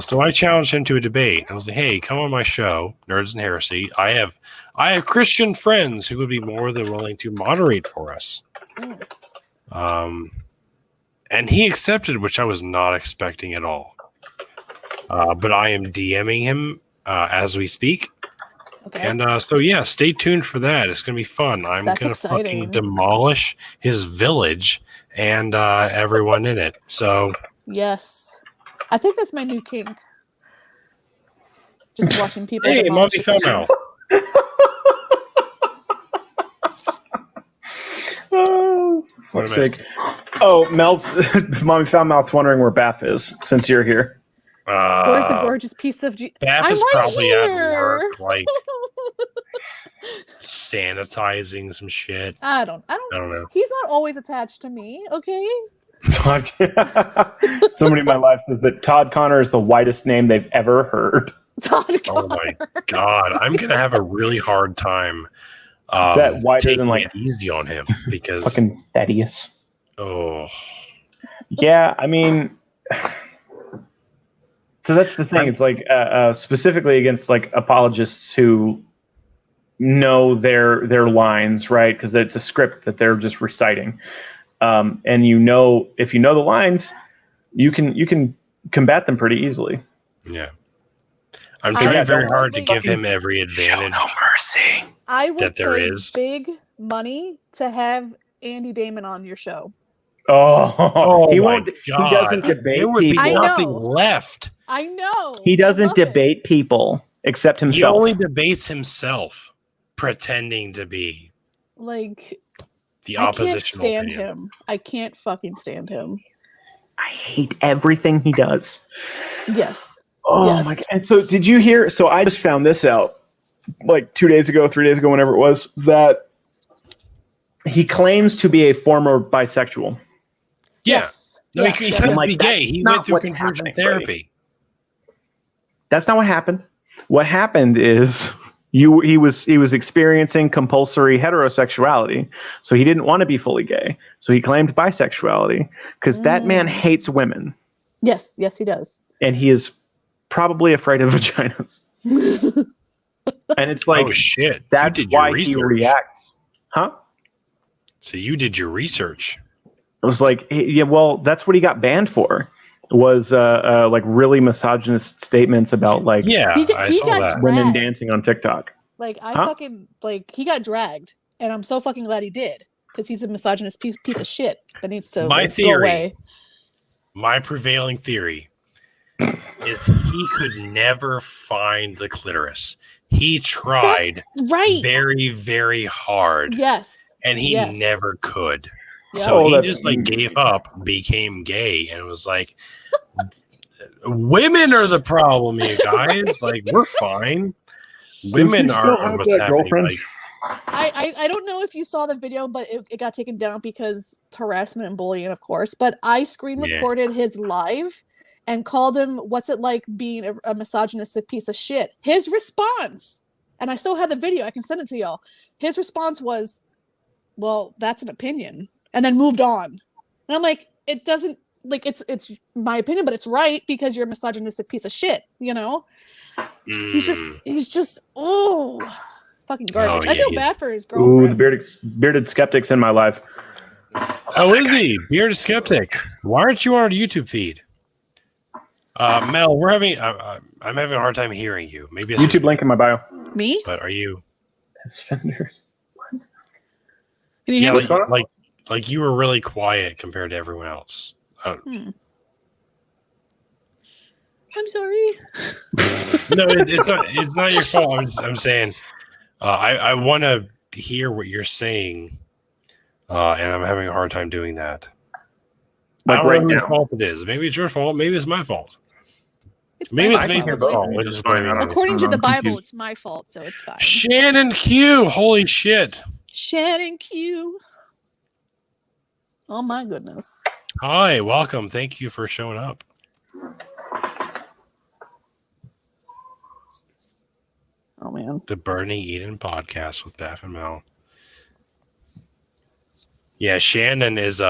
[SPEAKER 1] so I challenged him to a debate. I was like, hey, come on my show, Nerds and Heresy. I have Christian friends who would be more than willing to moderate for us. And he accepted, which I was not expecting at all. But I am DMing him as we speak.
[SPEAKER 6] Okay.
[SPEAKER 1] And so, yeah, stay tuned for that. It's going to be fun. I'm going to fucking demolish his village and everyone in it. So,
[SPEAKER 6] yes. I think that's my new kink. Just watching people.
[SPEAKER 1] Hey, Mommy
[SPEAKER 6] demolish
[SPEAKER 1] fell
[SPEAKER 6] each
[SPEAKER 1] now.
[SPEAKER 2] Oh,
[SPEAKER 1] What
[SPEAKER 2] fuck's
[SPEAKER 1] am I
[SPEAKER 2] sake. Oh, Mel's Mommy Foul Mouth's wondering where Bath is since you're here.
[SPEAKER 6] Where's the gorgeous piece of
[SPEAKER 1] Bath
[SPEAKER 6] I'm
[SPEAKER 1] is
[SPEAKER 6] right
[SPEAKER 1] probably
[SPEAKER 6] here.
[SPEAKER 1] at work, like sanitizing some shit.
[SPEAKER 6] I don't
[SPEAKER 1] know.
[SPEAKER 6] He's not always attached to me, okay?
[SPEAKER 2] Somebody in my life says that Todd Connor is the whitest name they've ever heard.
[SPEAKER 6] Todd
[SPEAKER 1] Oh my god, I'm gonna have a really hard time
[SPEAKER 2] that whiter
[SPEAKER 1] taking
[SPEAKER 2] than like
[SPEAKER 1] it easy on him because
[SPEAKER 2] fucking Thaddeus.
[SPEAKER 1] oh
[SPEAKER 2] yeah, I mean, so that's the thing. It's like specifically against like apologists who know their lines, right? Because it's a script that they're just reciting, and if you know the lines, you can combat them pretty easily.
[SPEAKER 1] yeah. I'm trying very hard to give him every advantage.
[SPEAKER 2] Show no mercy.
[SPEAKER 6] I would
[SPEAKER 1] that there
[SPEAKER 6] pay
[SPEAKER 1] is.
[SPEAKER 6] big money to have Andy Damon on your show.
[SPEAKER 2] Oh, he
[SPEAKER 1] my
[SPEAKER 2] won't.
[SPEAKER 1] God.
[SPEAKER 2] He doesn't debate
[SPEAKER 1] There would be
[SPEAKER 2] people.
[SPEAKER 6] I know.
[SPEAKER 1] nothing left.
[SPEAKER 6] I know.
[SPEAKER 2] He
[SPEAKER 6] I
[SPEAKER 2] doesn't
[SPEAKER 6] love it.
[SPEAKER 2] debate people except
[SPEAKER 1] He
[SPEAKER 2] himself.
[SPEAKER 1] only debates himself, pretending to be
[SPEAKER 6] Like
[SPEAKER 1] the
[SPEAKER 6] I can't
[SPEAKER 1] oppositional
[SPEAKER 6] stand
[SPEAKER 1] opinion.
[SPEAKER 6] him. I can't fucking stand him.
[SPEAKER 2] I hate everything he does.
[SPEAKER 6] Yes.
[SPEAKER 2] Oh
[SPEAKER 6] Yes.
[SPEAKER 2] my god! And so, did you hear? So I just found this out like 2 days ago, 3 days ago, whenever it was, that he claims to be a former bisexual.
[SPEAKER 1] Yeah.
[SPEAKER 6] Yes.
[SPEAKER 1] No,
[SPEAKER 6] Yeah.
[SPEAKER 1] he
[SPEAKER 6] Yeah.
[SPEAKER 1] claims
[SPEAKER 2] I'm
[SPEAKER 1] to be
[SPEAKER 2] like,
[SPEAKER 1] gay.
[SPEAKER 2] that's
[SPEAKER 1] He
[SPEAKER 2] not
[SPEAKER 1] went through
[SPEAKER 2] what's
[SPEAKER 1] conversion
[SPEAKER 2] happening,
[SPEAKER 1] therapy.
[SPEAKER 2] That's not what happened. What happened is he was experiencing compulsory heterosexuality, so he didn't want to be fully gay. So he claimed bisexuality because that man hates women,
[SPEAKER 6] Yes. Yes, he does.
[SPEAKER 2] and he is probably afraid of vaginas. And it's like,
[SPEAKER 1] oh shit!
[SPEAKER 2] that's
[SPEAKER 1] you did your
[SPEAKER 2] why
[SPEAKER 1] research.
[SPEAKER 2] he reacts, huh?
[SPEAKER 1] So you did your research.
[SPEAKER 2] It was like, yeah, well, that's what he got banned for. Was like really misogynist statements about like
[SPEAKER 1] Yeah,
[SPEAKER 6] He
[SPEAKER 1] I
[SPEAKER 6] got
[SPEAKER 1] saw that.
[SPEAKER 2] women
[SPEAKER 6] dragged.
[SPEAKER 2] dancing on TikTok.
[SPEAKER 6] Like I
[SPEAKER 2] Huh?
[SPEAKER 6] fucking like he got dragged, and I'm so fucking glad he did because he's a misogynist piece of shit that needs to
[SPEAKER 1] My
[SPEAKER 6] like, go
[SPEAKER 1] theory.
[SPEAKER 6] away.
[SPEAKER 1] My prevailing theory is he could never find the clitoris. He tried
[SPEAKER 6] Right.
[SPEAKER 1] very, very hard,
[SPEAKER 6] Yes.
[SPEAKER 1] and he
[SPEAKER 6] Yes.
[SPEAKER 1] never could.
[SPEAKER 6] Yeah.
[SPEAKER 1] So
[SPEAKER 2] Oh,
[SPEAKER 1] he
[SPEAKER 2] that's-
[SPEAKER 1] just like gave up, became gay, and was like, "Women are the problem, you guys. Like, we're fine. Women are what's happening." Like,
[SPEAKER 6] I don't know if you saw the video, but it got taken down because harassment and bullying, of course. But I screen
[SPEAKER 1] Yeah.
[SPEAKER 6] recorded his live and called him, "What's it like being a misogynistic piece of shit?" His response, and I still have the video. I can send it to y'all. His response was, "Well, that's an opinion," and then moved on. And I'm like, it doesn't like it's my opinion, but it's right because you're a misogynistic piece of shit. You know? He's just fucking garbage.
[SPEAKER 1] Oh,
[SPEAKER 6] I
[SPEAKER 1] yeah,
[SPEAKER 6] feel
[SPEAKER 1] he's-
[SPEAKER 6] bad for his
[SPEAKER 2] Ooh,
[SPEAKER 6] girlfriend.
[SPEAKER 2] the bearded skeptics in my life.
[SPEAKER 1] oh, is he? Bearded Skeptic. Why aren't you on our YouTube feed? Mel, we're having. I'm having a hard time hearing you. Maybe it's
[SPEAKER 2] YouTube link in my bio.
[SPEAKER 6] Me?
[SPEAKER 1] But are you?
[SPEAKER 2] Defenders.
[SPEAKER 6] Can you
[SPEAKER 1] Yeah,
[SPEAKER 6] hear me?
[SPEAKER 1] like you were really quiet compared to everyone else.
[SPEAKER 6] I'm sorry.
[SPEAKER 1] No, it's not your fault. I'm saying, I want to hear what you're saying, and I'm having a hard time doing that. I
[SPEAKER 2] Like
[SPEAKER 1] don't
[SPEAKER 2] right
[SPEAKER 1] know whose
[SPEAKER 2] now.
[SPEAKER 1] fault it is. Maybe it's your fault. Maybe it's my fault.
[SPEAKER 6] It's
[SPEAKER 1] Maybe
[SPEAKER 6] my
[SPEAKER 1] it's
[SPEAKER 6] fault,
[SPEAKER 1] Nathan's
[SPEAKER 6] probably.
[SPEAKER 1] fault, which is fine.
[SPEAKER 6] According to the
[SPEAKER 2] I'm
[SPEAKER 6] Bible,
[SPEAKER 2] confused.
[SPEAKER 6] it's my fault, so it's fine.
[SPEAKER 1] Shannon Q. Holy shit.
[SPEAKER 6] Shannon Q. Oh my goodness.
[SPEAKER 1] Hi, welcome. Thank you for showing up.
[SPEAKER 6] Oh man.
[SPEAKER 1] The Bernie Eden podcast with Beth and Mel. Yeah, Shannon is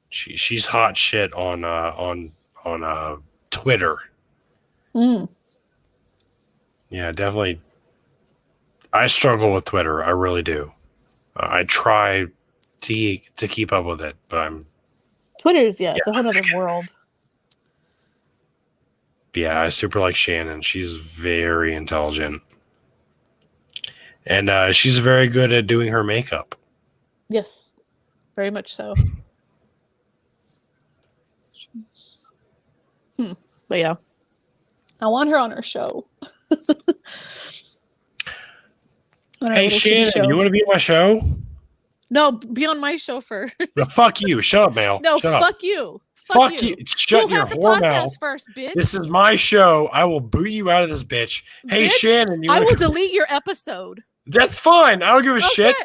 [SPEAKER 1] she's hot shit on Twitter.
[SPEAKER 6] Mm.
[SPEAKER 1] Yeah, definitely. I struggle with Twitter. I really do. I try to keep up with it, but
[SPEAKER 6] Twitter's it's a whole other world.
[SPEAKER 1] yeah, I super like Shannon. She's very intelligent. And she's very good at doing her makeup.
[SPEAKER 6] Yes, very much so. But yeah, I want her on her show.
[SPEAKER 1] Hey, Shannon, you want to be on my show?
[SPEAKER 6] No, be on my show first.
[SPEAKER 1] No, fuck you. Shut up, Mel.
[SPEAKER 6] No,
[SPEAKER 1] Shut
[SPEAKER 6] fuck
[SPEAKER 1] up.
[SPEAKER 6] you.
[SPEAKER 1] Fuck you. Shut your whore mouth.
[SPEAKER 6] First, bitch.
[SPEAKER 1] This is my show. I will boot you out of this bitch. Hey,
[SPEAKER 6] Bitch,
[SPEAKER 1] Shannon.
[SPEAKER 6] I will delete your episode.
[SPEAKER 1] That's fine. I don't give a shit.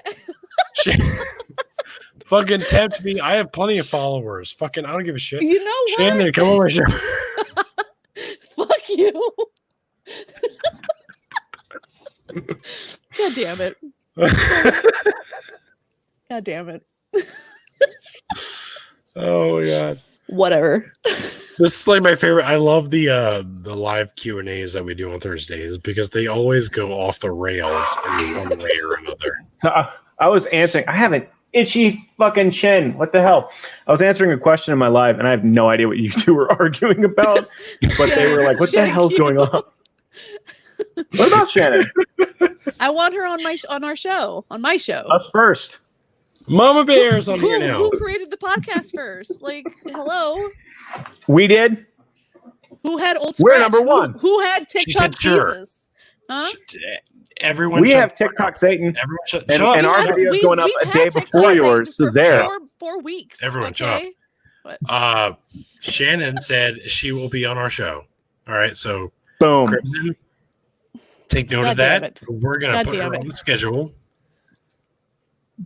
[SPEAKER 1] Fucking tempt me. I have plenty of followers. Fucking, I don't give a shit.
[SPEAKER 6] You know what?
[SPEAKER 1] Shannon, come on my show.
[SPEAKER 6] Fuck you. God damn it. God damn it.
[SPEAKER 1] Oh my god.
[SPEAKER 6] Whatever.
[SPEAKER 1] This is like my favorite. I love the live Q&As that we do on Thursdays because they always go off the rails in one way or another.
[SPEAKER 2] I was answering. I have an itchy fucking chin. What the hell? I was answering a question in my live, and I have no idea what you two were arguing about. But they were like, "What the hell's going on?" What about Shannon?
[SPEAKER 6] I want her on our show. On my show.
[SPEAKER 2] Us first.
[SPEAKER 1] Mama Bear's on here now.
[SPEAKER 6] Who created the podcast first? Like, hello.
[SPEAKER 2] We did.
[SPEAKER 6] Who had old
[SPEAKER 2] We're
[SPEAKER 6] Scratch?
[SPEAKER 2] number one.
[SPEAKER 6] Who had TikTok
[SPEAKER 1] sure.
[SPEAKER 6] Jesus? Huh?
[SPEAKER 1] Everyone.
[SPEAKER 2] We have TikTok Satan.
[SPEAKER 1] Everyone shut
[SPEAKER 2] And
[SPEAKER 1] up.
[SPEAKER 2] our video is going up a day
[SPEAKER 6] TikTok
[SPEAKER 2] before
[SPEAKER 6] Satan
[SPEAKER 2] yours. So
[SPEAKER 6] for
[SPEAKER 2] there.
[SPEAKER 6] 4 weeks.
[SPEAKER 1] Everyone, shut
[SPEAKER 6] up.
[SPEAKER 1] Shannon said she will be on our show. All right, so
[SPEAKER 2] Boom.
[SPEAKER 1] Crimson, take note of that. We're gonna put her on the schedule.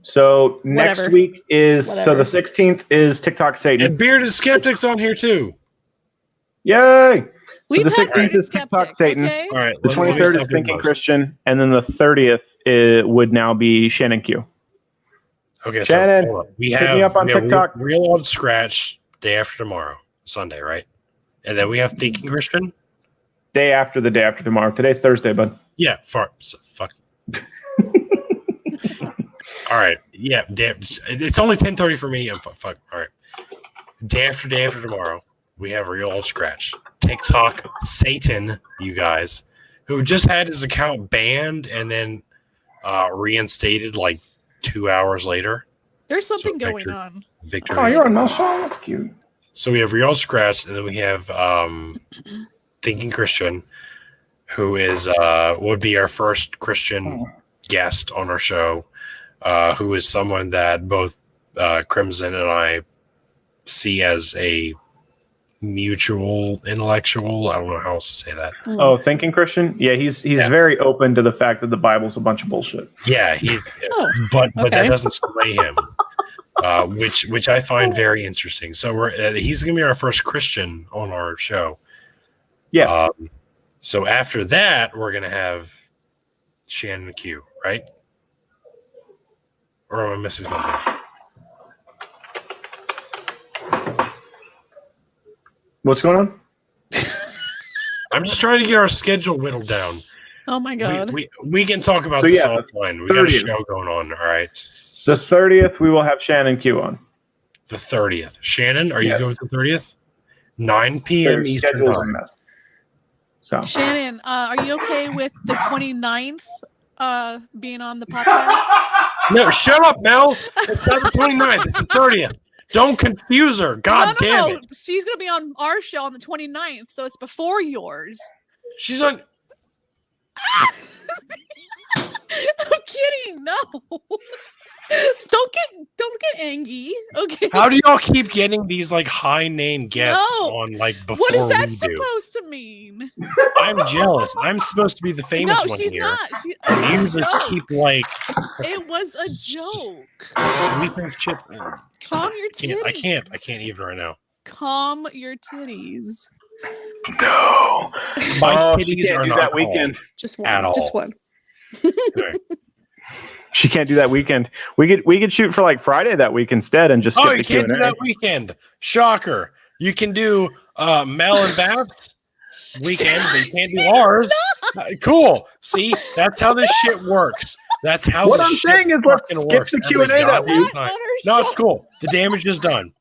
[SPEAKER 2] So next week is so the 16th is TikTok Satan.
[SPEAKER 1] And Bearded Skeptics on here too.
[SPEAKER 2] Yay!
[SPEAKER 6] We've
[SPEAKER 2] so the
[SPEAKER 6] had
[SPEAKER 2] 16th is TikTok Satan.
[SPEAKER 6] Okay?
[SPEAKER 1] All right,
[SPEAKER 2] The 23rd is Thinking Christian, and then the 30th would now be Shannon Q.
[SPEAKER 1] Okay,
[SPEAKER 2] Shannon,
[SPEAKER 1] so we
[SPEAKER 2] hit
[SPEAKER 1] have
[SPEAKER 2] me up on TikTok.
[SPEAKER 1] Real Old Scratch day after tomorrow, Sunday, right? And then we have Thinking Christian
[SPEAKER 2] day after tomorrow. Today's Thursday, bud.
[SPEAKER 1] Yeah, fuck. All right, yeah, it's only 10:30 for me. Fuck. All right, day after tomorrow, we have Real Old Scratch. TikTok Satan, you guys, who just had his account banned and then reinstated like 2 hours later.
[SPEAKER 6] There's something going on.
[SPEAKER 1] Victor.
[SPEAKER 2] Oh, you're on my show. That's cute.
[SPEAKER 1] So we have Real Old Scratch, and then we have Thinking Christian, who is would be our first Christian guest on our show, who is someone that both Crimson and I see as a mutual intellectual. I don't know how else to say that.
[SPEAKER 2] Oh, Thinking Christian? Yeah, he's very open to the fact that the Bible's a bunch of bullshit.
[SPEAKER 1] Yeah, but that doesn't sway him, which I find very interesting. So he's gonna be our first Christian on our show.
[SPEAKER 2] Yeah.
[SPEAKER 1] So after that, we're gonna have Shannon Q, right? Or am I missing something?
[SPEAKER 2] What's going on?
[SPEAKER 1] I'm just trying to get our schedule whittled down.
[SPEAKER 6] Oh my god.
[SPEAKER 1] We can talk about this offline. We got a show going on. All right.
[SPEAKER 2] The 30th, we will have Shannon Q on.
[SPEAKER 1] The 30th. Shannon, are you going with the 30th? 9 p.m. Eastern time.
[SPEAKER 2] So.
[SPEAKER 6] Shannon, are you okay with the 29th being on the podcast?
[SPEAKER 1] No, shut up, Mel. It's not the 29th. It's the 30th. Don't confuse her. God damn it.
[SPEAKER 6] She's going to be on our show on the 29th, so it's before yours.
[SPEAKER 1] She's on.
[SPEAKER 6] I'm kidding. No. Don't get angry. Okay.
[SPEAKER 1] How do y'all keep getting these like high name guests on like before
[SPEAKER 6] what is that
[SPEAKER 1] we
[SPEAKER 6] supposed to mean?
[SPEAKER 1] I'm jealous. I'm supposed to be the famous one
[SPEAKER 6] she's
[SPEAKER 1] here.
[SPEAKER 6] Not.
[SPEAKER 1] You just keep like.
[SPEAKER 6] It was a joke.
[SPEAKER 1] Sweeping shit.
[SPEAKER 6] Calm your titties.
[SPEAKER 1] I can't even right now.
[SPEAKER 6] Calm your titties.
[SPEAKER 2] No.
[SPEAKER 1] My titties are not
[SPEAKER 2] that weekend.
[SPEAKER 6] Just one.
[SPEAKER 1] At all.
[SPEAKER 6] Just one.
[SPEAKER 2] She can't do that weekend. We could shoot for like Friday that week instead and just skip the
[SPEAKER 1] you can't
[SPEAKER 2] Q&A.
[SPEAKER 1] do that weekend. Shocker. You can do Mel and Babs weekend, but you can't do ours. Cool. See, that's how this shit works. That's how
[SPEAKER 2] What
[SPEAKER 1] this
[SPEAKER 2] I'm
[SPEAKER 1] shit
[SPEAKER 2] saying is let's
[SPEAKER 1] fucking
[SPEAKER 2] skip
[SPEAKER 1] works
[SPEAKER 2] the
[SPEAKER 1] every
[SPEAKER 2] Q&A that
[SPEAKER 1] goddamn
[SPEAKER 2] week.
[SPEAKER 1] time. No, it's cool. The damage is done.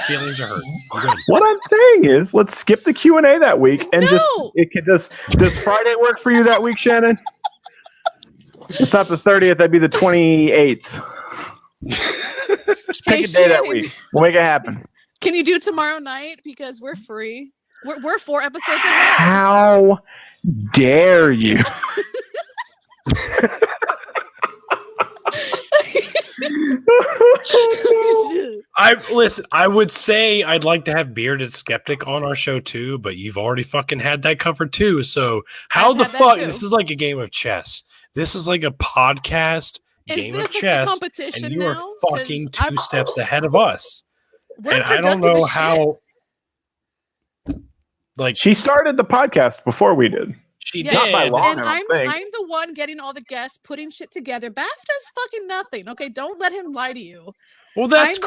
[SPEAKER 1] Feelings are hurt. We're good.
[SPEAKER 2] What I'm saying is let's skip the Q&A that week and does Friday work for you that week, Shannon? It's not the 30th, that'd be the 28th. Just pick a day that week. We'll make it happen.
[SPEAKER 6] Can you do tomorrow night? Because we're free. We're 4 episodes ahead.
[SPEAKER 2] How dare you?
[SPEAKER 1] I would say I'd like to have Bearded Skeptic on our show too, but you've already fucking had that covered too. So how the fuck? This is like a game of chess. This is like a podcast game of chess, and you are fucking 2 steps ahead of us. And I don't know how. Like,
[SPEAKER 2] she started the podcast before we did.
[SPEAKER 1] She did.
[SPEAKER 2] Not by long,
[SPEAKER 6] and I'm the one getting all the guests, putting shit together. Baff does fucking nothing. Okay, don't let him lie to you.
[SPEAKER 1] Well, that's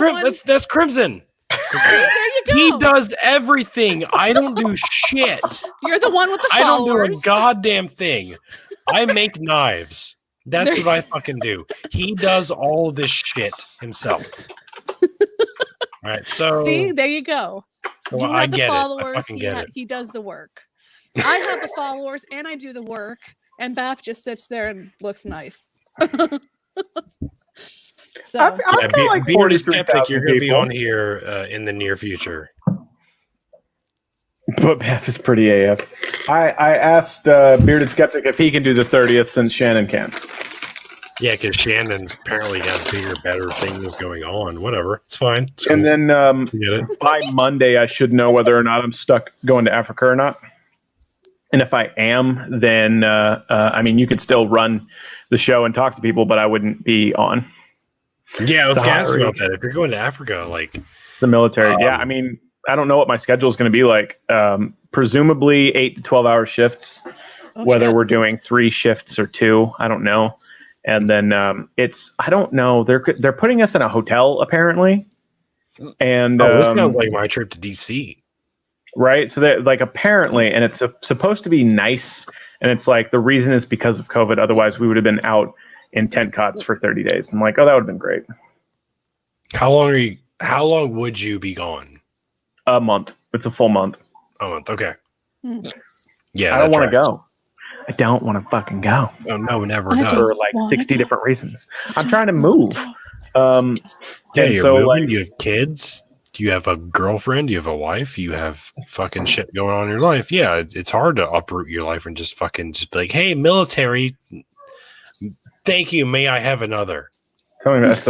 [SPEAKER 1] that's Crimson.
[SPEAKER 6] See, there you go.
[SPEAKER 1] He does everything. I don't do shit.
[SPEAKER 6] You're the one with the
[SPEAKER 1] followers. I don't do a goddamn thing. I make knives. That's what I fucking do. He does all of this shit himself. All right, so
[SPEAKER 6] see, there you go.
[SPEAKER 1] Well,
[SPEAKER 6] you have the
[SPEAKER 1] get
[SPEAKER 6] followers.
[SPEAKER 1] It.
[SPEAKER 6] He does the work. I have the followers and I do the work, and Baff just sits there and looks nice. So
[SPEAKER 2] like
[SPEAKER 1] Bearded Skeptic, you're going to be on here in the near future.
[SPEAKER 2] But Baff is pretty AF. I asked Bearded Skeptic if he can do the 30th since Shannon can.
[SPEAKER 1] Yeah, because Shannon's apparently got bigger, better things going on. Whatever, it's fine. It's
[SPEAKER 2] and
[SPEAKER 1] cool.
[SPEAKER 2] Then by Monday, I should know whether or not I'm stuck going to Africa or not. And if I am, then I mean, you could still run the show and talk to people, but I wouldn't be on.
[SPEAKER 1] Yeah, let's ask about that. If you're going to Africa, like
[SPEAKER 2] the military, yeah. I mean, I don't know what my schedule is going to be like. Presumably 8 to 12 hour shifts. Whether we're doing 3 shifts or 2, I don't know. And then I don't know. They're putting us in a hotel apparently. And
[SPEAKER 1] this sounds like my trip to DC.
[SPEAKER 2] Right. So that like apparently, and it's supposed to be nice. And it's like the reason is because of COVID. Otherwise, we would have been out in tent cots for 30 days. I'm like, oh, that would have been great.
[SPEAKER 1] How long would you be gone?
[SPEAKER 2] A month. It's a full month.
[SPEAKER 1] A month. Okay. Yeah.
[SPEAKER 2] I don't want to go. I don't want to fucking go.
[SPEAKER 1] Oh, no, never.
[SPEAKER 2] For like 60 different reasons. I'm trying to move.
[SPEAKER 1] Yeah, you're moving. Like, you have kids. Do you have a girlfriend? Do you have a wife? You have fucking shit going on in your life. Yeah, it's hard to uproot your life and just be like, hey, military, thank you. May I have another?
[SPEAKER 2] That's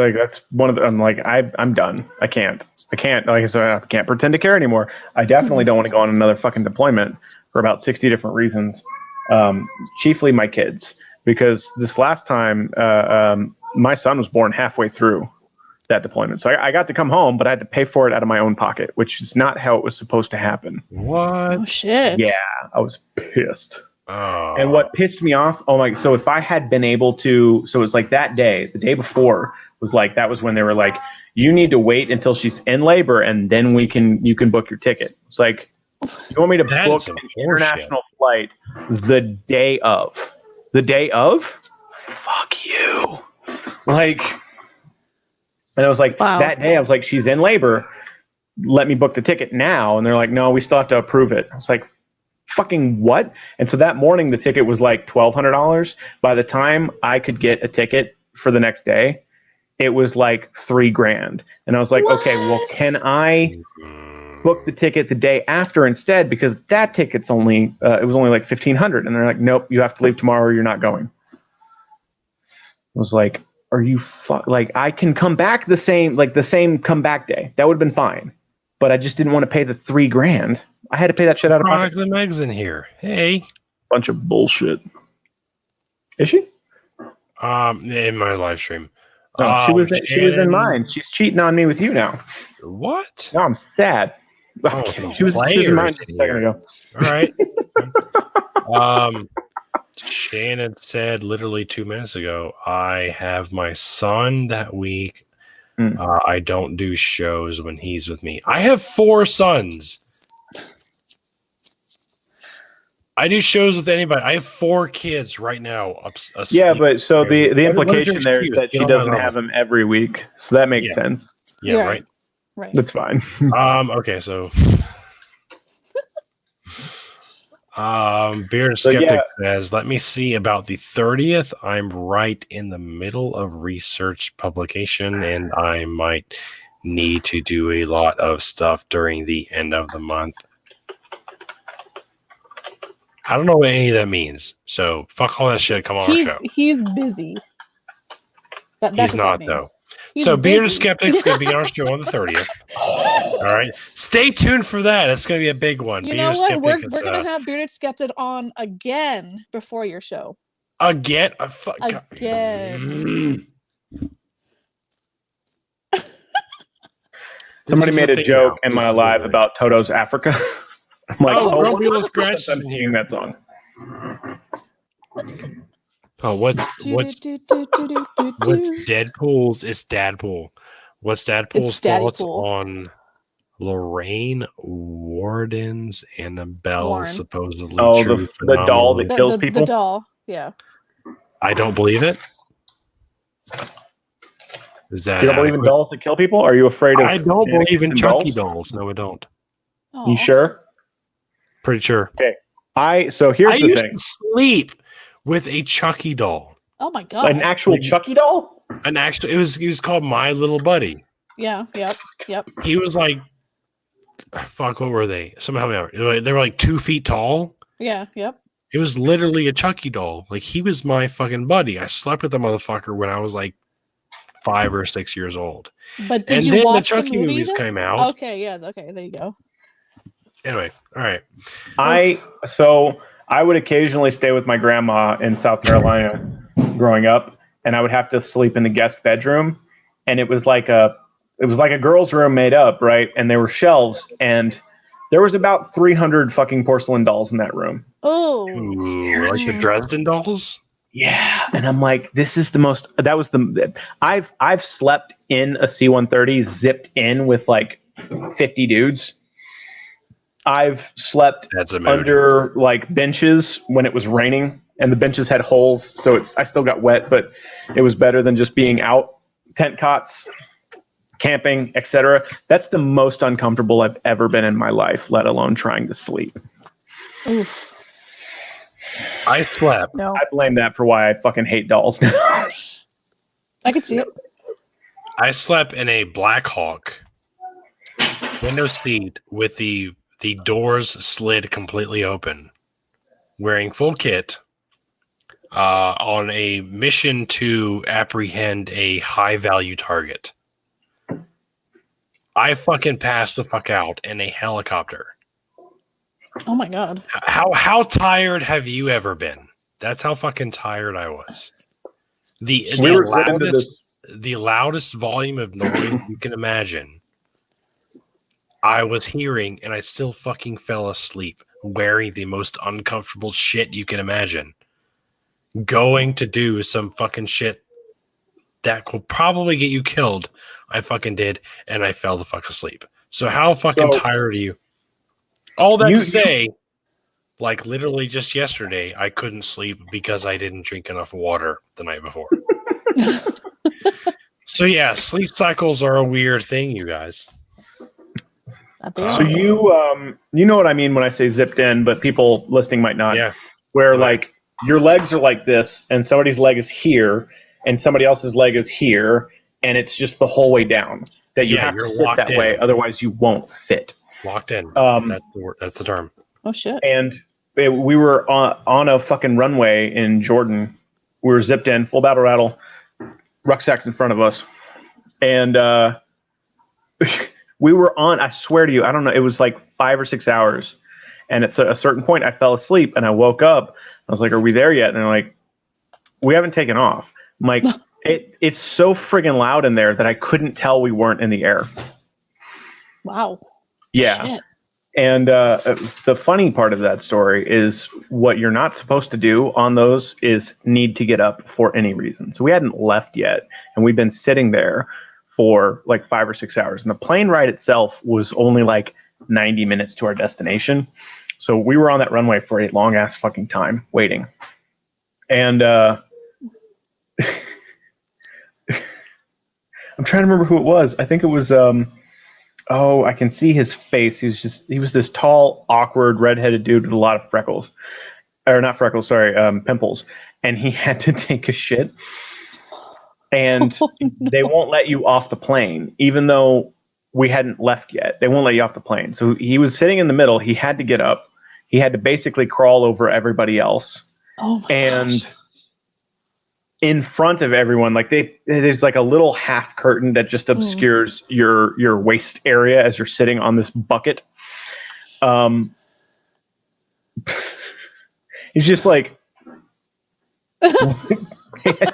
[SPEAKER 2] one of the. I'm like, I'm done. I can't. Like I said, I can't pretend to care anymore. I definitely don't want to go on another fucking deployment for about 60 different reasons. Chiefly my kids, because this last time, my son was born halfway through that deployment. So I got to come home, but I had to pay for it out of my own pocket, which is not how it was supposed to happen.
[SPEAKER 1] What?
[SPEAKER 6] Oh, shit.
[SPEAKER 2] Yeah, I was pissed.
[SPEAKER 1] Oh.
[SPEAKER 2] And what pissed me off, so if I had been able to, so it was like that day, the day before was like, that was when they were like, you need to wait until she's in labor and then you can book your ticket. It's like, you want me to book an international flight the day of? Fuck you. Like, and I was like, that day, I was like, she's in labor. Let me book the ticket now. And they're like, no, we still have to approve it. I was like, fucking what? And so that morning, the ticket was like $1,200. By the time I could get a ticket for the next day, it was like $3,000. And I was like, okay, well, can I book the ticket the day after instead? Because that ticket's only, it was only like $1,500. And they're like, nope, you have to leave tomorrow or you're not going. I was like, are you like, I can come back the same comeback day. That would have been fine. But I just didn't want to pay the $3,000. I had to pay that shit out of pocket.
[SPEAKER 1] The Meg's in here. Hey.
[SPEAKER 2] Bunch of bullshit. Is she?
[SPEAKER 1] In my live stream.
[SPEAKER 2] No, she was in mine. She's cheating on me with you now.
[SPEAKER 1] What?
[SPEAKER 2] No, I'm sad. She was in mine just a second ago.
[SPEAKER 1] All right. Shannon said literally 2 minutes ago, I have my son that week. I don't do shows when he's with me. I have 4 sons. I do shows with anybody. I have 4 kids right now.
[SPEAKER 2] Yeah, but so the
[SPEAKER 1] What is your
[SPEAKER 2] implication there is
[SPEAKER 1] excuse?
[SPEAKER 2] that
[SPEAKER 1] Get
[SPEAKER 2] she
[SPEAKER 1] on my
[SPEAKER 2] doesn't
[SPEAKER 1] level.
[SPEAKER 2] have him every week, so that makes sense.
[SPEAKER 1] Yeah, right.
[SPEAKER 6] Right.
[SPEAKER 2] That's fine.
[SPEAKER 1] Okay, so Beard Skeptic says, let me see about the 30th. I'm right in the middle of research publication, and I might need to do a lot of stuff during the end of the month. I don't know what any of that means. So fuck all that shit. Come on our show.
[SPEAKER 6] He's busy. That's
[SPEAKER 1] He's
[SPEAKER 6] what
[SPEAKER 1] not,
[SPEAKER 6] that
[SPEAKER 1] though.
[SPEAKER 6] means. He's
[SPEAKER 1] So Beard
[SPEAKER 6] busy.
[SPEAKER 1] Skeptic's going to be on our show on the 30th. All right. Stay tuned for that. It's going to be a big one.
[SPEAKER 6] You know what? We're going to have Bearded Skeptic on again before your show.
[SPEAKER 1] Again?
[SPEAKER 6] Again.
[SPEAKER 2] Somebody made a joke in my live about Toto's Africa. I'm like,
[SPEAKER 1] I'm
[SPEAKER 2] hearing that song.
[SPEAKER 1] Oh, what's Deadpool's? It's Dadpool. What's Dadpool's thoughts on Lorraine Warden's Annabelle supposedly true
[SPEAKER 2] the doll that kills people?
[SPEAKER 6] The doll, yeah.
[SPEAKER 1] I don't believe it. Is that
[SPEAKER 2] you don't believe in dolls that kill people? Are you afraid of?
[SPEAKER 1] I don't believe in Chucky dolls. No, I don't.
[SPEAKER 6] Aww.
[SPEAKER 2] You sure?
[SPEAKER 1] Pretty sure.
[SPEAKER 2] Okay. So here's the thing.
[SPEAKER 1] I used to sleep with a Chucky doll.
[SPEAKER 6] Oh my god!
[SPEAKER 2] An actual Chucky doll?
[SPEAKER 1] It was called My Little Buddy.
[SPEAKER 6] Yeah. Yep.
[SPEAKER 1] He was like, fuck. What were they? Somehow they were like 2 feet tall.
[SPEAKER 6] Yeah. Yep.
[SPEAKER 1] It was literally a Chucky doll. Like, he was my fucking buddy. I slept with the motherfucker when I was like 5 or 6 years old.
[SPEAKER 6] But did you watch
[SPEAKER 1] the Chucky
[SPEAKER 6] movie
[SPEAKER 1] movies
[SPEAKER 6] then?
[SPEAKER 1] came out.
[SPEAKER 6] Okay. Yeah. Okay. There you go.
[SPEAKER 1] Anyway, all right.
[SPEAKER 2] I would occasionally stay with my grandma in South Carolina growing up, and I would have to sleep in the guest bedroom, and it was like a girl's room made up, right? And there were shelves, and there was about 300 fucking porcelain dolls in that room.
[SPEAKER 6] Oh,
[SPEAKER 1] like the Dresden dolls?
[SPEAKER 2] Yeah, and I'm like, this is the most. That was the. I've slept in a C-130 zipped in with like 50 dudes. I've slept under like benches when it was raining, and the benches had holes, so I still got wet, but it was better than just being out. Tent cots, camping, etc. That's the most uncomfortable I've ever been in my life, let alone trying to sleep.
[SPEAKER 6] Oof.
[SPEAKER 1] I slept.
[SPEAKER 6] No.
[SPEAKER 2] I blame that for why I fucking hate dolls now.
[SPEAKER 6] I could see it.
[SPEAKER 1] I slept in a Black Hawk window seat with the doors slid completely open, wearing full kit, on a mission to apprehend a high-value target. I fucking passed the fuck out in a helicopter.
[SPEAKER 6] Oh my god.
[SPEAKER 1] How tired have you ever been? That's how fucking tired I was. The loudest volume of noise you can imagine I was hearing, and I still fucking fell asleep wearing the most uncomfortable shit you can imagine. Going to do some fucking shit that could probably get you killed. I fucking did, and I fell the fuck asleep. So how fucking tired are you? All that to say, like literally just yesterday, I couldn't sleep because I didn't drink enough water the night before. So yeah, sleep cycles are a weird thing, you guys.
[SPEAKER 2] So you know what I mean when I say zipped in, but people listening might not.
[SPEAKER 1] Yeah.
[SPEAKER 2] Where like your legs are like this, and somebody's leg is here, and somebody else's leg is here, and it's just the whole way down. That you have to sit that way, otherwise you won't fit.
[SPEAKER 1] Locked in. That's the word. That's the term.
[SPEAKER 6] Oh shit.
[SPEAKER 2] And we were on a fucking runway in Jordan. We were zipped in, full battle rattle, rucksacks in front of us, and we were on, I swear to you, I don't know, it was like 5 or 6 hours. And at a certain point, I fell asleep and I woke up. I was like, are we there yet? And they're like, we haven't taken off. I'm like, it's so friggin' loud in there that I couldn't tell we weren't in the air.
[SPEAKER 6] Wow.
[SPEAKER 2] Yeah.
[SPEAKER 6] Shit.
[SPEAKER 2] And the funny part of that story is what you're not supposed to do on those is need to get up for any reason. So we hadn't left yet, and we've been sitting there for like 5 or 6 hours. And the plane ride itself was only like 90 minutes to our destination. So we were on that runway for a long ass fucking time waiting. And I'm trying to remember who it was. I think it was oh, I can see his face. He was this tall, awkward, redheaded dude with a lot of freckles. Or not freckles, sorry, pimples. And he had to take a shit. And they won't let you off the plane, even though we hadn't left yet. They won't let you off the plane. So he was sitting in the middle. He had to get up. He had to basically crawl over everybody else.
[SPEAKER 6] Oh my
[SPEAKER 2] and
[SPEAKER 6] gosh.
[SPEAKER 2] in front of everyone, like there's like a little half curtain that just obscures your waist area as you're sitting on this bucket. He's just like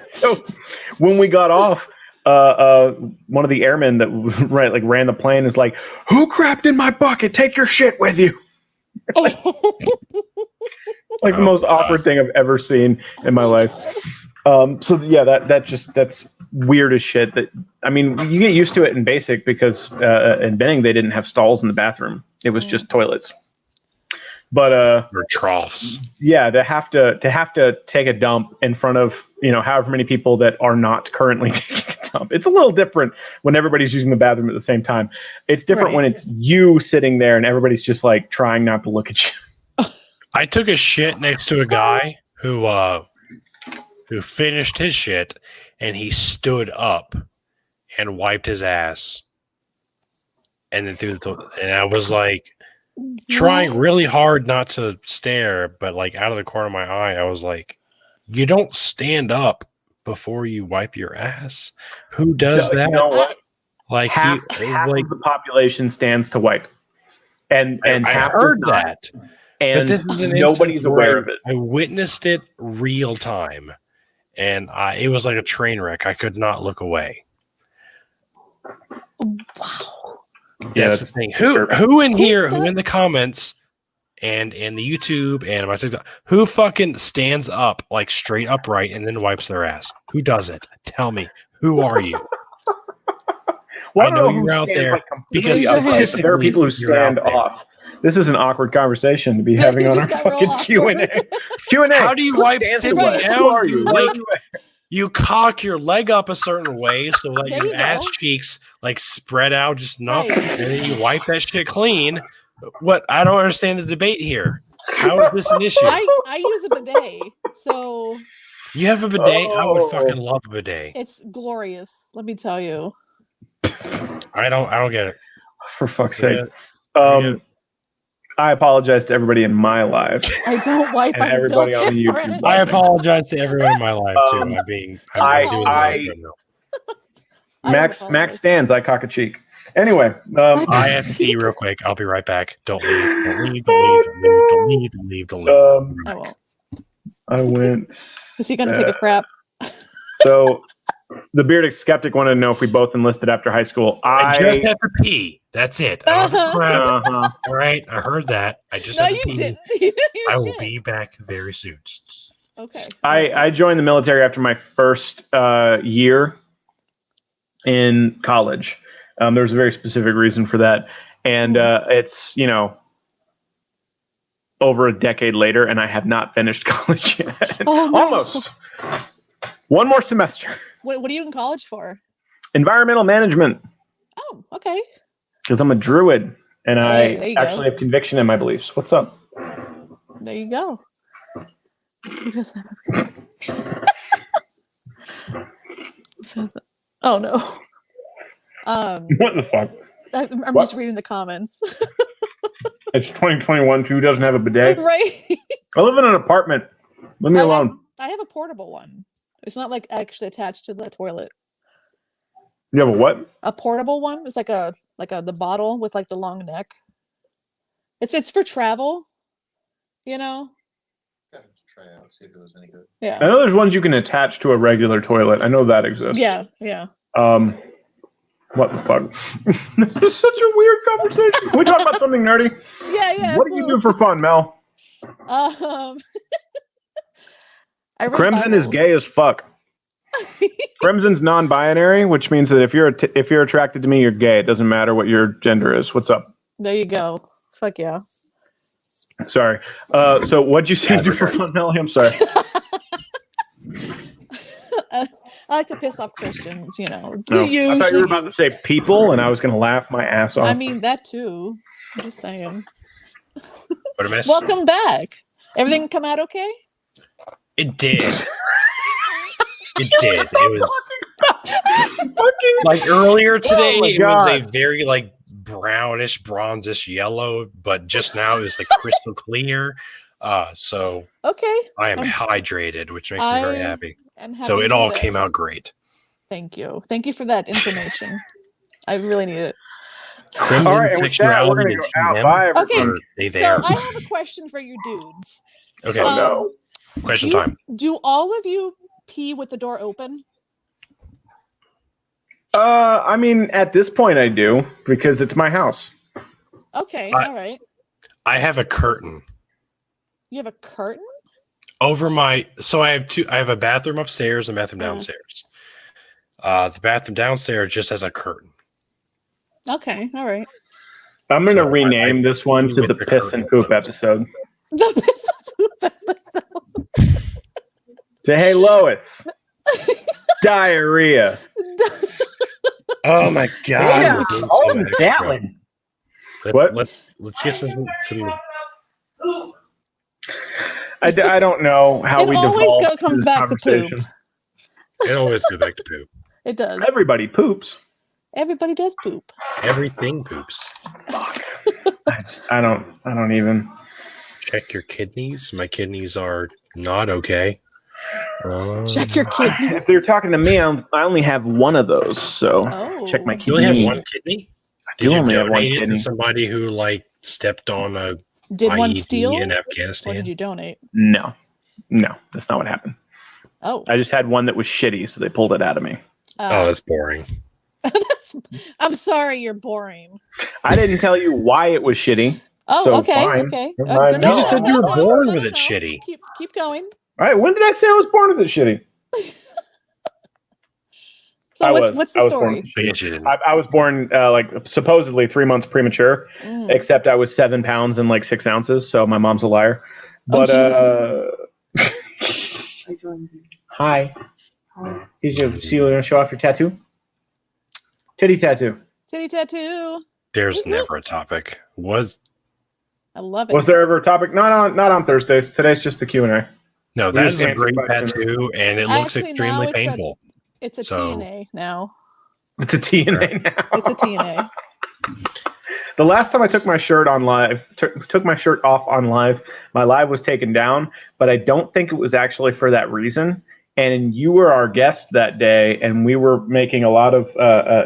[SPEAKER 2] so when we got off, one of the airmen that ran the plane is like, "Who crapped in my bucket? Take your shit with you." Like the most awkward thing I've ever seen in my life. So yeah, that's weird as shit. That, I mean, you get used to it in basic because in Benning they didn't have stalls in the bathroom. It was just toilets. But
[SPEAKER 1] or troughs.
[SPEAKER 2] Yeah, to have to take a dump in front of, however many people that are not currently taking a dump. It's a little different when everybody's using the bathroom at the same time. It's different when it's you sitting there and everybody's just like trying not to look at you.
[SPEAKER 1] I took a shit next to a guy who finished his shit and he stood up and wiped his ass and then threw and I was like trying really hard not to stare, but like out of the corner of my eye, I was like, you don't stand up before you wipe your ass. Who does that?
[SPEAKER 2] You know what?
[SPEAKER 1] Like
[SPEAKER 2] half of the population stands to wipe. And
[SPEAKER 1] I
[SPEAKER 2] half
[SPEAKER 1] heard
[SPEAKER 2] does not.
[SPEAKER 1] that.
[SPEAKER 2] And
[SPEAKER 1] but this is an
[SPEAKER 2] nobody's aware of it.
[SPEAKER 1] I witnessed it real time, and it was like a train wreck. I could not look away.
[SPEAKER 6] Wow.
[SPEAKER 1] That's the thing. Who in here, who in the comments and in the YouTube and my TikTok, who fucking stands up like straight upright and then wipes their ass? Who does it? Tell me. Who are you?
[SPEAKER 2] Well,
[SPEAKER 1] I know you're out there because
[SPEAKER 2] there are people who stand off. This is an awkward conversation to be having on our fucking Q&A. Q&A.
[SPEAKER 1] How do you wipe sitting down?
[SPEAKER 2] Who are you?
[SPEAKER 1] Like, you cock your leg up a certain way so that your ass cheeks like spread out just enough, and then you wipe that shit clean. What? I don't understand the debate here. How is this an issue?
[SPEAKER 6] I use a bidet, so
[SPEAKER 1] you have a bidet. I would fucking love a bidet.
[SPEAKER 6] It's glorious. Let me tell you.
[SPEAKER 1] I don't get it.
[SPEAKER 2] For fuck's sake. I apologize to everybody in my life.
[SPEAKER 6] I don't wipe
[SPEAKER 2] and everybody on the YouTube.
[SPEAKER 1] I apologize to everyone in my life too. I'm doing
[SPEAKER 2] Max stands. I cock a cheek. Anyway,
[SPEAKER 1] ISP real quick. I'll be right back. Don't leave. Don't leave.
[SPEAKER 6] I won't.
[SPEAKER 2] I went.
[SPEAKER 6] Is he gonna take a crap?
[SPEAKER 2] So the bearded skeptic wanted to know if we both enlisted after high school.
[SPEAKER 1] I just have to pee. That's it. All right, I heard that. I just have to pee.
[SPEAKER 6] Didn't.
[SPEAKER 1] I will be back very soon.
[SPEAKER 6] Okay.
[SPEAKER 2] I joined the military after my first year in college. There was a very specific reason for that, and it's over a decade later, and I have not finished college yet.
[SPEAKER 6] Oh, no.
[SPEAKER 2] Almost. One more semester.
[SPEAKER 6] What are you in college for?
[SPEAKER 2] Environmental management.
[SPEAKER 6] Oh, okay.
[SPEAKER 2] Because I'm a druid, and I
[SPEAKER 6] actually
[SPEAKER 2] have conviction in my beliefs. What's up?
[SPEAKER 6] There you go. Oh no.
[SPEAKER 2] What the fuck?
[SPEAKER 6] I'm just reading the comments.
[SPEAKER 2] It's 2021. Who doesn't have a bidet?
[SPEAKER 6] Right.
[SPEAKER 2] I live in an apartment. Leave me alone.
[SPEAKER 6] I have a portable one. It's not like actually attached to the toilet.
[SPEAKER 2] You have a what?
[SPEAKER 6] A portable one. It's like the bottle with like the long neck. It's for travel.
[SPEAKER 7] Try out, see if it was any good.
[SPEAKER 6] Yeah.
[SPEAKER 2] I know there's ones you can attach to a regular toilet. I know that exists.
[SPEAKER 6] Yeah.
[SPEAKER 2] What the fuck? This is such a weird conversation. Can we talk about something nerdy?
[SPEAKER 6] Yeah.
[SPEAKER 2] What do you do for fun, Mel?
[SPEAKER 6] I read
[SPEAKER 2] Crimson is
[SPEAKER 6] Bibles.
[SPEAKER 2] gay as fuck. Crimson's non-binary, which means that if you're attracted to me, you're gay. It doesn't matter what your gender is. What's up?
[SPEAKER 6] There you go. Fuck yeah.
[SPEAKER 2] Sorry. So what'd you say you do for fun, Melly? I'm sorry.
[SPEAKER 6] I like to piss off Christians, you know.
[SPEAKER 2] No, I thought you were about to say people, and I was going to laugh my ass off.
[SPEAKER 6] I mean, that too. I'm just saying.
[SPEAKER 1] What a mess.
[SPEAKER 6] Welcome back. Everything come out okay?
[SPEAKER 1] It did. It did. It was like earlier today. It was a very like brownish, bronzish yellow, but just now it was like crystal clear. So
[SPEAKER 6] okay.
[SPEAKER 1] I am hydrated, which makes me very happy. So it all came out great.
[SPEAKER 6] Thank you. Thank you for that information. I really need it.
[SPEAKER 1] Crimson
[SPEAKER 2] all right, and with that, we're going to go out. Bye, everybody.
[SPEAKER 6] Okay, so I have a question for you dudes.
[SPEAKER 1] Okay. No. Question time.
[SPEAKER 6] Do all of you pee with the door open?
[SPEAKER 2] I mean, at this point I do, because it's my house.
[SPEAKER 6] Okay, all right.
[SPEAKER 1] I have a curtain.
[SPEAKER 6] You have a curtain?
[SPEAKER 1] Over my, so I have a bathroom upstairs and a bathroom downstairs. The bathroom downstairs just has a curtain.
[SPEAKER 6] Okay, all right.
[SPEAKER 2] I'm going to rename this one to the piss and poop episode.
[SPEAKER 6] The piss and poop episode.
[SPEAKER 2] Say, hey, Lois. Diarrhea.
[SPEAKER 1] Oh my god!
[SPEAKER 2] Yeah, all that one. What?
[SPEAKER 1] Let's get some.
[SPEAKER 2] I don't know how we devolve.
[SPEAKER 6] It always comes back to poop.
[SPEAKER 1] It always goes back to poop.
[SPEAKER 6] It does.
[SPEAKER 2] Everybody poops.
[SPEAKER 6] Everybody does poop.
[SPEAKER 1] Everything poops.
[SPEAKER 2] I don't even
[SPEAKER 1] check your kidneys. My kidneys are not okay.
[SPEAKER 6] Check your kidneys.
[SPEAKER 2] If they're talking to me, I only have one of those. So check my kidney.
[SPEAKER 1] You only have one kidney?
[SPEAKER 2] Did you donate
[SPEAKER 1] it to somebody who like stepped on a
[SPEAKER 6] Did
[SPEAKER 1] IED
[SPEAKER 6] one steal
[SPEAKER 1] in Afghanistan?
[SPEAKER 6] Or did you donate?
[SPEAKER 2] No, that's not what happened.
[SPEAKER 6] Oh,
[SPEAKER 2] I just had one that was shitty, so they pulled it out of me.
[SPEAKER 1] Oh, that's boring.
[SPEAKER 6] I'm sorry, you're boring.
[SPEAKER 2] I didn't tell you why it was shitty.
[SPEAKER 6] Oh,
[SPEAKER 2] so
[SPEAKER 6] okay,
[SPEAKER 2] fine.
[SPEAKER 6] okay.
[SPEAKER 1] You just said you were born with it shitty.
[SPEAKER 6] Keep going.
[SPEAKER 2] All right, when did I say I was born with it shitty?
[SPEAKER 6] So what's the story?
[SPEAKER 2] I was born like supposedly 3 months premature, except I was 7 pounds and like 6 ounces. So my mom's a liar. But hi. Did you see you want to show off your tattoo? Titty tattoo.
[SPEAKER 6] Titty tattoo.
[SPEAKER 1] There's never a topic.
[SPEAKER 6] I love it.
[SPEAKER 2] Was there ever a topic? Not on Thursdays. Today's just the Q&A.
[SPEAKER 1] No, that is a great tattoo, and it looks extremely painful.
[SPEAKER 6] It's a TNA now.
[SPEAKER 2] It's a TNA now.
[SPEAKER 6] It's a TNA.
[SPEAKER 2] The last time I took my shirt on live, took my shirt off on live, my live was taken down, but I don't think it was actually for that reason. And you were our guest that day, and we were making a lot of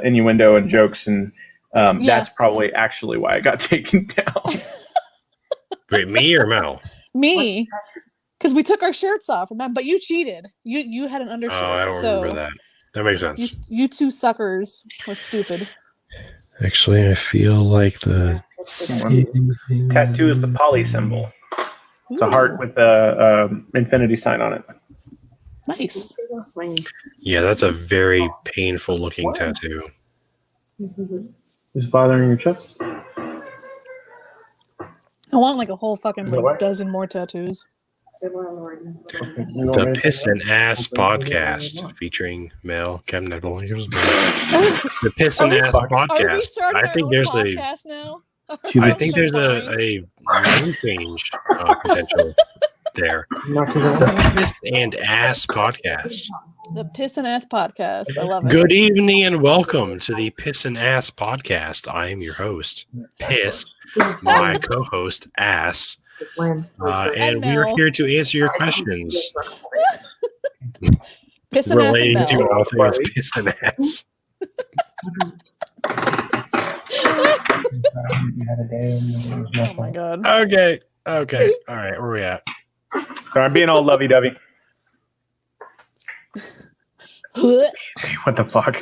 [SPEAKER 2] innuendo and jokes, and that's probably actually why it got taken down.
[SPEAKER 1] Wait, me or Mel?
[SPEAKER 6] Me. Because we took our shirts off, remember? But you cheated. You had an undershirt.
[SPEAKER 1] Oh, I don't remember that. That makes sense.
[SPEAKER 6] You two suckers were stupid.
[SPEAKER 1] Actually, I feel like the
[SPEAKER 2] tattoo is the poly symbol. It's a heart with a infinity sign on it.
[SPEAKER 6] Nice.
[SPEAKER 1] Yeah, that's a very painful looking tattoo.
[SPEAKER 2] Is it bothering your chest?
[SPEAKER 6] I want like a whole fucking dozen more tattoos.
[SPEAKER 1] The Piss and Ass Podcast featuring Mel Chemical. The Piss and Ass Podcast. I think there's I think there's a name change potential there. The Piss and Ass Podcast.
[SPEAKER 6] The Piss and Ass Podcast. I love it.
[SPEAKER 1] Good evening and welcome to the Piss and Ass Podcast. I am your host, Piss, my co-host, Ass. And we are here to answer your questions relating to all things piss and ass.
[SPEAKER 6] Oh my god.
[SPEAKER 1] Okay. All right. Where are we at?
[SPEAKER 2] I'm being all lovey-dovey. What the fuck?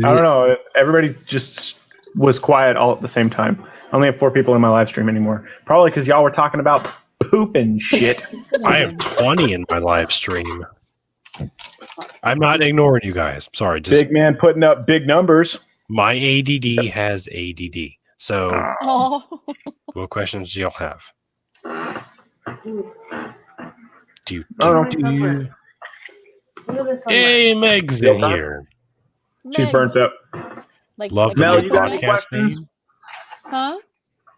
[SPEAKER 2] I don't know. Everybody just was quiet all at the same time. I only have 4 people in my live stream anymore. Probably because y'all were talking about poop and shit.
[SPEAKER 1] I have 20 in my live stream. I'm not ignoring you guys. Sorry. Just
[SPEAKER 2] Big man putting up big numbers.
[SPEAKER 1] my ADD has ADD. So,
[SPEAKER 6] Oh.
[SPEAKER 1] what questions do y'all have? Do you? Hey, Meg's in here.
[SPEAKER 2] She's burnt
[SPEAKER 6] Megs.
[SPEAKER 2] up.
[SPEAKER 6] Like,
[SPEAKER 1] Love
[SPEAKER 6] like
[SPEAKER 1] the
[SPEAKER 2] Mel,
[SPEAKER 6] a
[SPEAKER 2] you
[SPEAKER 1] new
[SPEAKER 2] got any
[SPEAKER 6] Meg?
[SPEAKER 1] podcast
[SPEAKER 2] questions?
[SPEAKER 1] name.
[SPEAKER 6] Huh?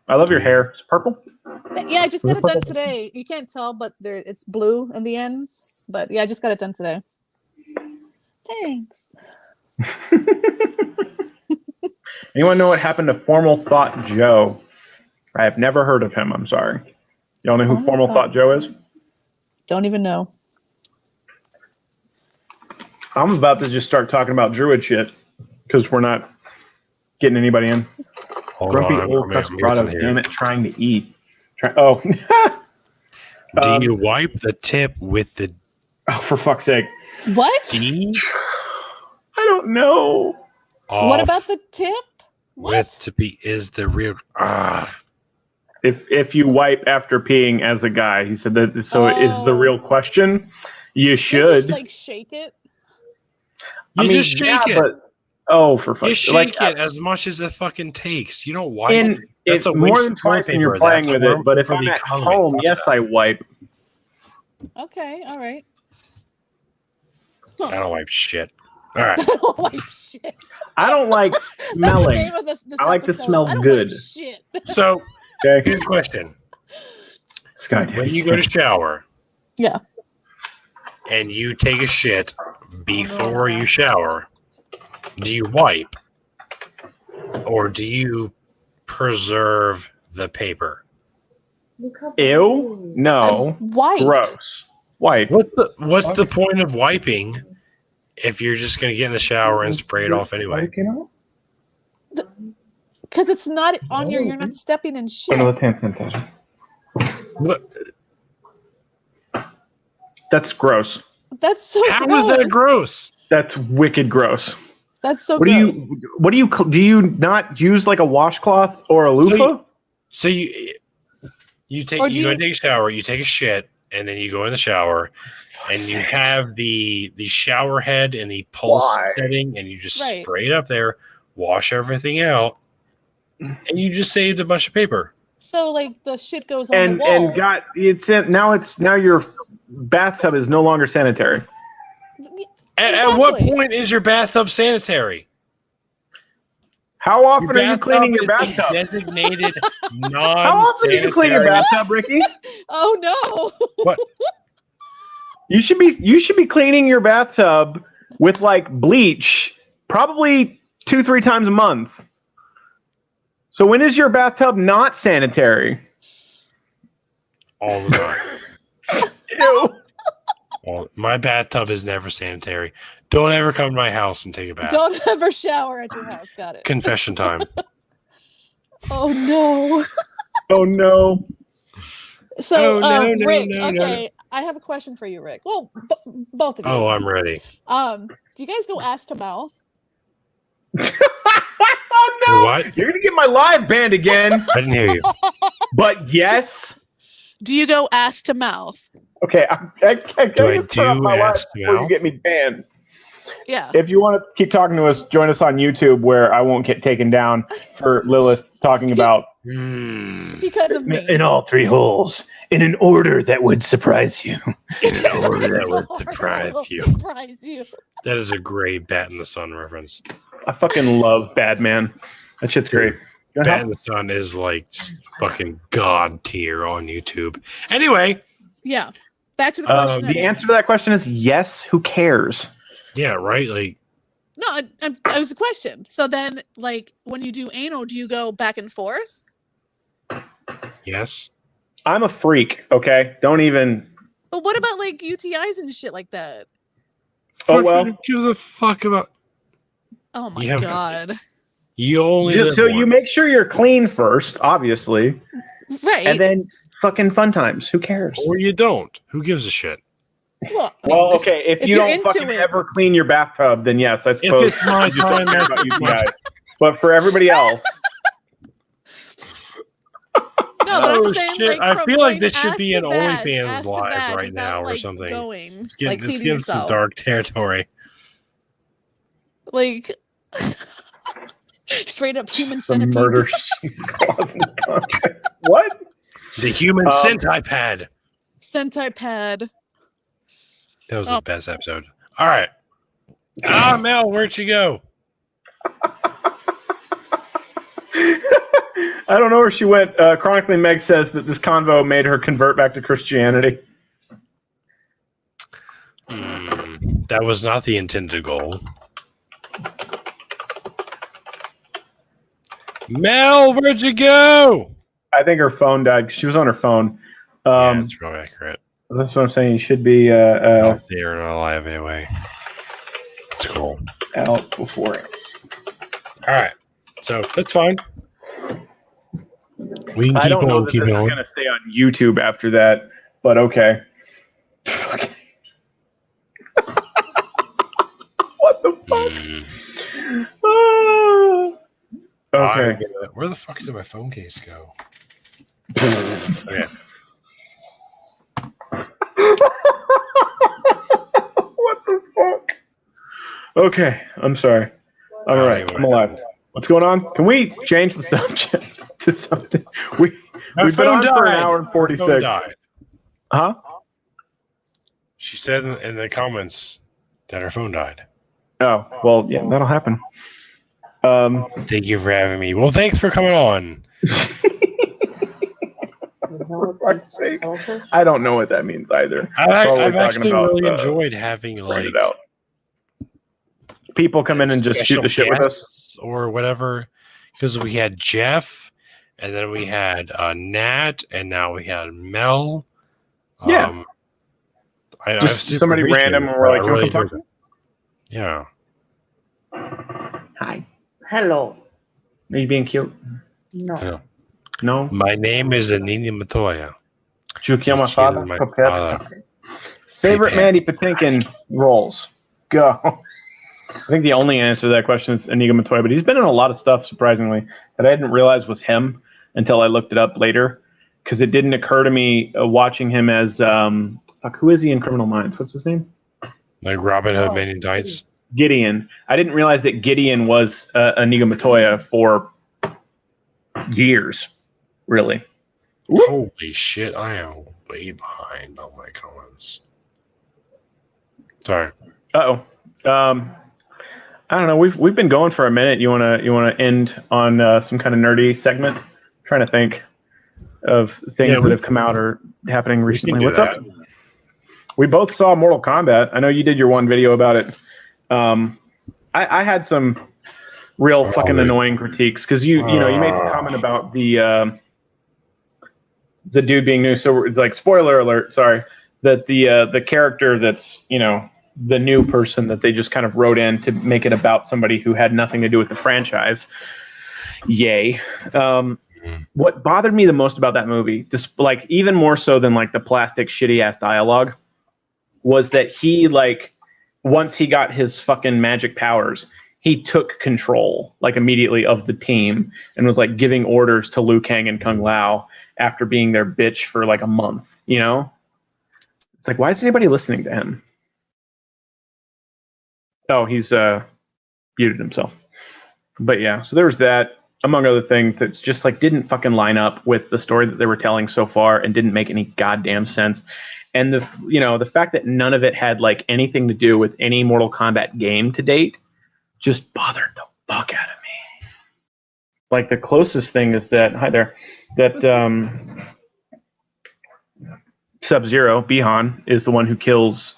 [SPEAKER 2] I love your hair. It's purple.
[SPEAKER 6] Yeah, I just got it done today. You can't tell, but it's blue in the ends. But yeah, I just got it done today. Thanks.
[SPEAKER 2] Anyone know what happened to Formal Thought Joe? I have never heard of him. I'm sorry. Y'all know who Formal Thought Joe is?
[SPEAKER 6] Don't even know.
[SPEAKER 2] I'm about to just start talking about druid shit because we're not getting anybody in.
[SPEAKER 1] Hold
[SPEAKER 2] Grumpy
[SPEAKER 1] on,
[SPEAKER 2] old
[SPEAKER 1] I'm
[SPEAKER 2] Desperado,
[SPEAKER 1] here.
[SPEAKER 2] damn it, trying to eat. Oh.
[SPEAKER 1] Do you wipe the tip with the
[SPEAKER 2] Oh, for fuck's sake.
[SPEAKER 6] What?
[SPEAKER 1] D
[SPEAKER 2] I don't know.
[SPEAKER 6] What
[SPEAKER 1] off
[SPEAKER 6] about the tip? What?
[SPEAKER 1] with to be is the real
[SPEAKER 2] If you wipe after peeing as a guy, he said that. So is the real question? You should.
[SPEAKER 6] Just like shake it.
[SPEAKER 1] You just shake it.
[SPEAKER 2] But for
[SPEAKER 1] You
[SPEAKER 2] fuck's
[SPEAKER 1] shake it as much as it fucking takes. You don't wipe it. That's
[SPEAKER 2] it's
[SPEAKER 1] a
[SPEAKER 2] more
[SPEAKER 1] waste
[SPEAKER 2] than
[SPEAKER 1] of toilet
[SPEAKER 2] twice when you're
[SPEAKER 1] paper.
[SPEAKER 2] playing
[SPEAKER 1] That's
[SPEAKER 2] with it. But if
[SPEAKER 1] harmful
[SPEAKER 2] I'm
[SPEAKER 1] for the
[SPEAKER 2] at
[SPEAKER 1] economy.
[SPEAKER 2] home,
[SPEAKER 1] Fuck
[SPEAKER 2] yes,
[SPEAKER 1] that.
[SPEAKER 2] I wipe.
[SPEAKER 6] Okay, all right.
[SPEAKER 1] I don't wipe shit. All right.
[SPEAKER 6] I don't like shit.
[SPEAKER 2] I don't like
[SPEAKER 6] That's the
[SPEAKER 2] smelling.
[SPEAKER 6] name of this
[SPEAKER 2] I like to
[SPEAKER 6] episode.
[SPEAKER 2] smell
[SPEAKER 6] I don't
[SPEAKER 2] good.
[SPEAKER 6] Like shit.
[SPEAKER 1] So
[SPEAKER 2] Okay.
[SPEAKER 1] here's the question.
[SPEAKER 2] Sky
[SPEAKER 1] When you go to shower
[SPEAKER 6] Yeah.
[SPEAKER 1] and you take a shit before you shower, do you wipe or do you preserve the paper?
[SPEAKER 2] Ew. No.
[SPEAKER 6] White.
[SPEAKER 2] Gross. Wipe.
[SPEAKER 1] What's the point of wiping if you're just going to get in the shower and spray it off anyway?
[SPEAKER 6] Because it's not on your. You're not stepping in shit.
[SPEAKER 2] Another hand sanitizer.
[SPEAKER 1] What?
[SPEAKER 2] That's gross.
[SPEAKER 6] That's so
[SPEAKER 1] How
[SPEAKER 6] gross.
[SPEAKER 1] is that gross?
[SPEAKER 2] That's wicked gross.
[SPEAKER 6] That's so
[SPEAKER 2] What
[SPEAKER 6] gross.
[SPEAKER 2] do you not use like a washcloth or a loofah?
[SPEAKER 1] So you take
[SPEAKER 6] Or
[SPEAKER 1] you
[SPEAKER 6] do
[SPEAKER 1] go
[SPEAKER 6] you-
[SPEAKER 1] take a shower, you take a shit, and then you go in the shower, and you have the shower head and the pulse
[SPEAKER 2] Why?
[SPEAKER 1] setting, and you just
[SPEAKER 6] Right.
[SPEAKER 1] spray it up there, wash everything out, and you just saved a bunch of paper.
[SPEAKER 6] So like the shit goes on the walls.
[SPEAKER 2] Now your bathtub is no longer sanitary.
[SPEAKER 1] At what
[SPEAKER 6] Exactly.
[SPEAKER 1] point is your bathtub sanitary?
[SPEAKER 2] How often are you cleaning your
[SPEAKER 1] is a
[SPEAKER 2] bathtub?
[SPEAKER 1] designated
[SPEAKER 2] How often do you clean your
[SPEAKER 1] non-sanitary.
[SPEAKER 2] bathtub, Ricky?
[SPEAKER 6] Oh no.
[SPEAKER 1] What?
[SPEAKER 2] You should be cleaning your bathtub with like bleach, probably 2-3 times a month. So when is your bathtub not sanitary?
[SPEAKER 1] All the time.
[SPEAKER 2] Ew.
[SPEAKER 1] Well, my bathtub is never sanitary. Don't ever come to my house and take a bath.
[SPEAKER 6] Don't ever shower at your house. Got it.
[SPEAKER 1] Confession time.
[SPEAKER 6] Oh no.
[SPEAKER 2] Oh no.
[SPEAKER 6] So
[SPEAKER 1] Oh, no, no,
[SPEAKER 6] Rick,
[SPEAKER 1] no, no.
[SPEAKER 6] okay, I have a question for you, Rick. Well, both of you.
[SPEAKER 1] Oh, I'm ready.
[SPEAKER 6] Do you guys go ass to mouth?
[SPEAKER 2] Oh no!
[SPEAKER 1] What?
[SPEAKER 2] You're gonna get my live banned again.
[SPEAKER 1] I didn't hear you.
[SPEAKER 2] But yes.
[SPEAKER 6] Do you go ass to mouth?
[SPEAKER 2] Okay, I
[SPEAKER 1] Do I
[SPEAKER 2] turn off
[SPEAKER 1] do
[SPEAKER 2] my live
[SPEAKER 1] ass to
[SPEAKER 2] before you
[SPEAKER 1] mouth?
[SPEAKER 2] get me banned.
[SPEAKER 6] Yeah.
[SPEAKER 2] If you want to keep talking to us, join us on YouTube where I won't get taken down for Lilith talking about
[SPEAKER 6] Because of me.
[SPEAKER 2] in all 3 holes in an order that would surprise you.
[SPEAKER 1] That would surprise you.
[SPEAKER 6] Surprise you.
[SPEAKER 1] That is a great Bat in the Sun reference.
[SPEAKER 2] I fucking love Badman. That shit's great.
[SPEAKER 1] Bat in the Sun is like just fucking god tier on YouTube. Anyway,
[SPEAKER 6] Yeah. Back to the question. at
[SPEAKER 2] The
[SPEAKER 6] hand.
[SPEAKER 2] answer to that question is yes. Who cares?
[SPEAKER 1] yeah, right. Like,
[SPEAKER 6] No, it was a question. So then, like, when you do anal, do you go back and forth?
[SPEAKER 1] yes.
[SPEAKER 2] I'm a freak. Okay, don't even.
[SPEAKER 6] But what about like UTIs and shit like that?
[SPEAKER 2] Oh, well.
[SPEAKER 1] Who gives a fuck about?
[SPEAKER 6] Oh my
[SPEAKER 1] Yeah.
[SPEAKER 6] god.
[SPEAKER 1] You only live
[SPEAKER 2] So you
[SPEAKER 1] once.
[SPEAKER 2] make sure you're clean first, obviously,
[SPEAKER 6] Right.
[SPEAKER 2] and then fucking fun times. Who cares?
[SPEAKER 1] or you don't. Who gives a shit?
[SPEAKER 2] Well, okay, if you
[SPEAKER 6] you're
[SPEAKER 2] don't
[SPEAKER 6] into
[SPEAKER 2] fucking
[SPEAKER 6] it.
[SPEAKER 2] ever clean your bathtub, then yes, I
[SPEAKER 1] If
[SPEAKER 2] suppose.
[SPEAKER 1] it's my
[SPEAKER 2] you just don't
[SPEAKER 1] time,
[SPEAKER 2] care
[SPEAKER 1] that's
[SPEAKER 2] about
[SPEAKER 1] it's my
[SPEAKER 2] UTIs. But for everybody else,
[SPEAKER 6] No, but I'm
[SPEAKER 1] Oh,
[SPEAKER 6] saying
[SPEAKER 1] shit.
[SPEAKER 6] like
[SPEAKER 1] I
[SPEAKER 6] from
[SPEAKER 1] feel like
[SPEAKER 6] going
[SPEAKER 1] this should
[SPEAKER 6] ass
[SPEAKER 1] be
[SPEAKER 6] to
[SPEAKER 1] an
[SPEAKER 6] badge,
[SPEAKER 1] OnlyFans
[SPEAKER 6] ass to
[SPEAKER 1] live
[SPEAKER 6] badge
[SPEAKER 1] right
[SPEAKER 6] without,
[SPEAKER 1] now or
[SPEAKER 6] like,
[SPEAKER 1] something.
[SPEAKER 6] going,
[SPEAKER 1] It's
[SPEAKER 6] like
[SPEAKER 1] getting
[SPEAKER 6] cleaning
[SPEAKER 1] some
[SPEAKER 6] yourself.
[SPEAKER 1] dark territory.
[SPEAKER 6] Like straight up human
[SPEAKER 2] the
[SPEAKER 6] centipede.
[SPEAKER 2] murder she's causing content. What?
[SPEAKER 1] The human centipede.
[SPEAKER 6] Centipede.
[SPEAKER 1] That was the best episode. All right. Mel, where'd you go?
[SPEAKER 2] I don't know where she went. Chronically Meg says that this convo made her convert back to Christianity.
[SPEAKER 1] That was not the intended goal. Mel, where'd you go?
[SPEAKER 2] I think her phone died. She was on her phone.
[SPEAKER 1] Yeah, that's probably accurate.
[SPEAKER 2] That's what I'm saying. You should be
[SPEAKER 1] Not there, not alive anyway. It's cool.
[SPEAKER 2] out before it.
[SPEAKER 1] All right. So that's fine. We can
[SPEAKER 2] I
[SPEAKER 1] keep
[SPEAKER 2] don't know
[SPEAKER 1] on,
[SPEAKER 2] that
[SPEAKER 1] keep
[SPEAKER 2] this is
[SPEAKER 1] going.
[SPEAKER 2] going to stay on YouTube after that, but okay. What the fuck? Okay.
[SPEAKER 1] Where the fuck did my phone case go? Okay.
[SPEAKER 2] What the fuck? Okay, I'm sorry. I'm all right.
[SPEAKER 1] Anyway.
[SPEAKER 2] I'm alive. What's going on? Can we change the subject to something? We've been on for an hour and 46. Huh?
[SPEAKER 1] She said in the comments that her phone died.
[SPEAKER 2] Oh, well, yeah, that'll happen.
[SPEAKER 1] Thank you for having me. Well, thanks for coming on.
[SPEAKER 2] For fuck's sake. I don't know what that means either.
[SPEAKER 1] I've actually really enjoyed having like
[SPEAKER 2] people come in and just shoot the shit with us
[SPEAKER 1] or whatever, because we had Jeff, and then we had Nat, and now we had Mel.
[SPEAKER 2] Yeah, just somebody random, and we're like, really talk to?
[SPEAKER 1] Yeah.
[SPEAKER 2] Hi.
[SPEAKER 8] Hello.
[SPEAKER 2] Are you being cute?
[SPEAKER 8] No.
[SPEAKER 2] No.
[SPEAKER 1] My name is Anini Matoya.
[SPEAKER 2] Favorite Mandy Patinkin roles? Go. I think the only answer to that question is Inigo Montoya, but he's been in a lot of stuff, surprisingly, that I didn't realize was him until I looked it up later, because it didn't occur to me watching him as, who is he in Criminal Minds? What's his name?
[SPEAKER 1] Like Robin Hood Men in Tights?
[SPEAKER 2] Gideon. I didn't realize that Gideon was Inigo Montoya for years, really.
[SPEAKER 1] Holy shit, I am way behind on my comments. Sorry.
[SPEAKER 2] Uh-oh. I don't know. We've been going for a minute. You wanna end on some kind of nerdy segment? I'm trying to think of things that have come out or happening recently. What's up? We both saw Mortal Kombat. I know you did your one video about it. I had some real fucking annoying critiques because you made the comment about the dude being new. So it's like, spoiler alert. Sorry, that the character that's the new person that they just kind of wrote in to make it about somebody who had nothing to do with the franchise. Yay. What bothered me the most about that movie, just like even more so than like the plastic shitty ass dialogue, was that he once he got his fucking magic powers, he took control like immediately of the team and was like giving orders to Liu Kang and Kung Lao after being their bitch for like a month. It's like, why is anybody listening to him? Oh, he's muted himself. But yeah, so there was that, among other things, that's just like didn't fucking line up with the story that they were telling so far and didn't make any goddamn sense. And the fact that none of it had like anything to do with any Mortal Kombat game to date just bothered the fuck out of me. Like the closest thing is that Sub-Zero, Bihan, is the one who kills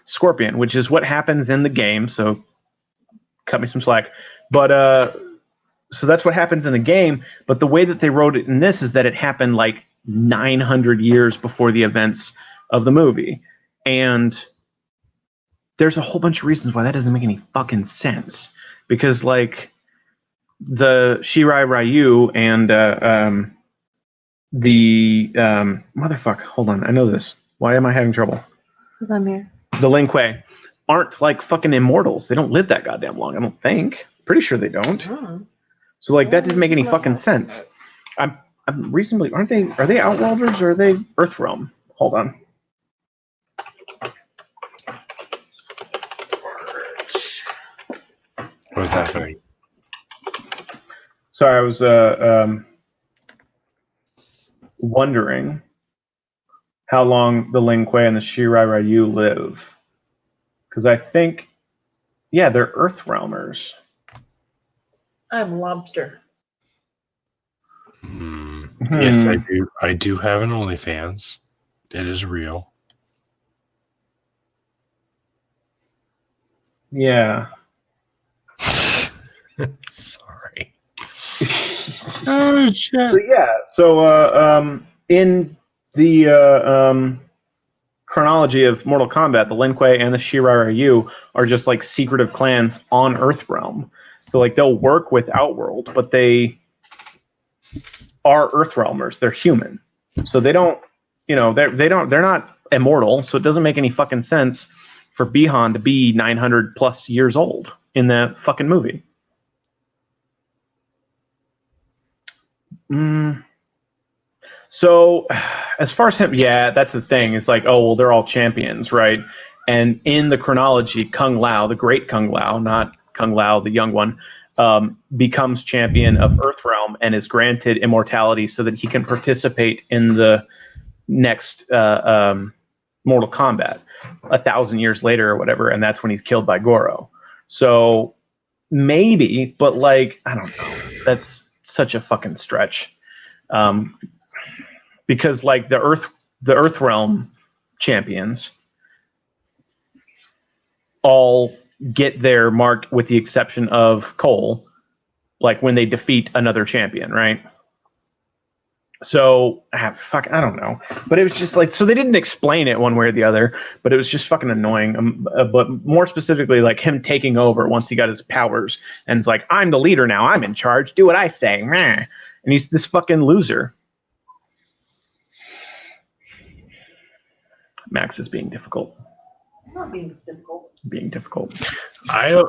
[SPEAKER 2] Scorpion, which is what happens in the game. So cut me some slack. But so that's what happens in the game. But the way that they wrote it in this is that it happened like 900 years before the events of the movie. And there's a whole bunch of reasons why that doesn't make any fucking sense. Because like the Shirai Ryu and the motherfucker, hold on, I know this. Why am I having trouble?
[SPEAKER 3] I'm here.
[SPEAKER 2] the Lin Kuei, aren't like fucking immortals. They don't live that goddamn long. I don't think. Pretty sure they don't. So like that doesn't make any fucking sense. I'm reasonably. Aren't they? Are they Outworlders or are they Earthrealm? Hold on.
[SPEAKER 1] What's happening?
[SPEAKER 2] Sorry, I was wondering how long the Lin Kuei and the Shirai Ryu live. Because I think, yeah, they're Earthrealmers.
[SPEAKER 3] I'm lobster.
[SPEAKER 1] Yes, I do. I do have an OnlyFans. It is real.
[SPEAKER 2] Yeah.
[SPEAKER 1] Sorry. Oh shit.
[SPEAKER 2] So, yeah. So in the chronology of Mortal Kombat, the Lin Kuei and the Shirai Ryu are just like secretive clans on Earthrealm. So like they'll work with Outworld, but they are Earthrealmers. They're human, so they don't. They're not immortal. So it doesn't make any fucking sense for Bihan to be 900 plus years old in that fucking movie. So, as far as him, yeah, that's the thing. It's like, oh, well, they're all champions, right? And in the chronology, Kung Lao, the great Kung Lao, not Kung Lao, the young one, becomes champion of Earthrealm and is granted immortality so that he can participate in the next Mortal Kombat 1,000 years later or whatever, and that's when he's killed by Goro. So, maybe, but like, I don't know. That's such a fucking stretch. Because like the Earthrealm champions all get their mark with the exception of Cole, like when they defeat another champion, right? So I don't know, but it was just like, so they didn't explain it one way or the other, but it was just fucking annoying. But more specifically, like him taking over once he got his powers, and it's like, I'm the leader now, I'm in charge, do what I say, and he's this fucking loser. Max is being difficult.
[SPEAKER 3] Not being difficult.
[SPEAKER 2] Being difficult.
[SPEAKER 1] I'm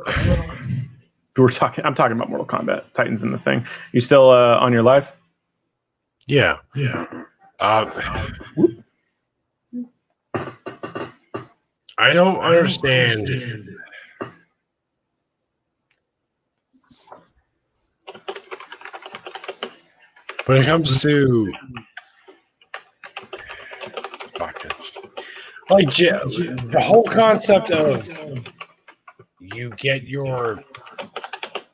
[SPEAKER 2] talking about Mortal Kombat, Titans in the thing. You still on your live?
[SPEAKER 1] Yeah. I don't understand. When it comes to like the whole concept of you get your,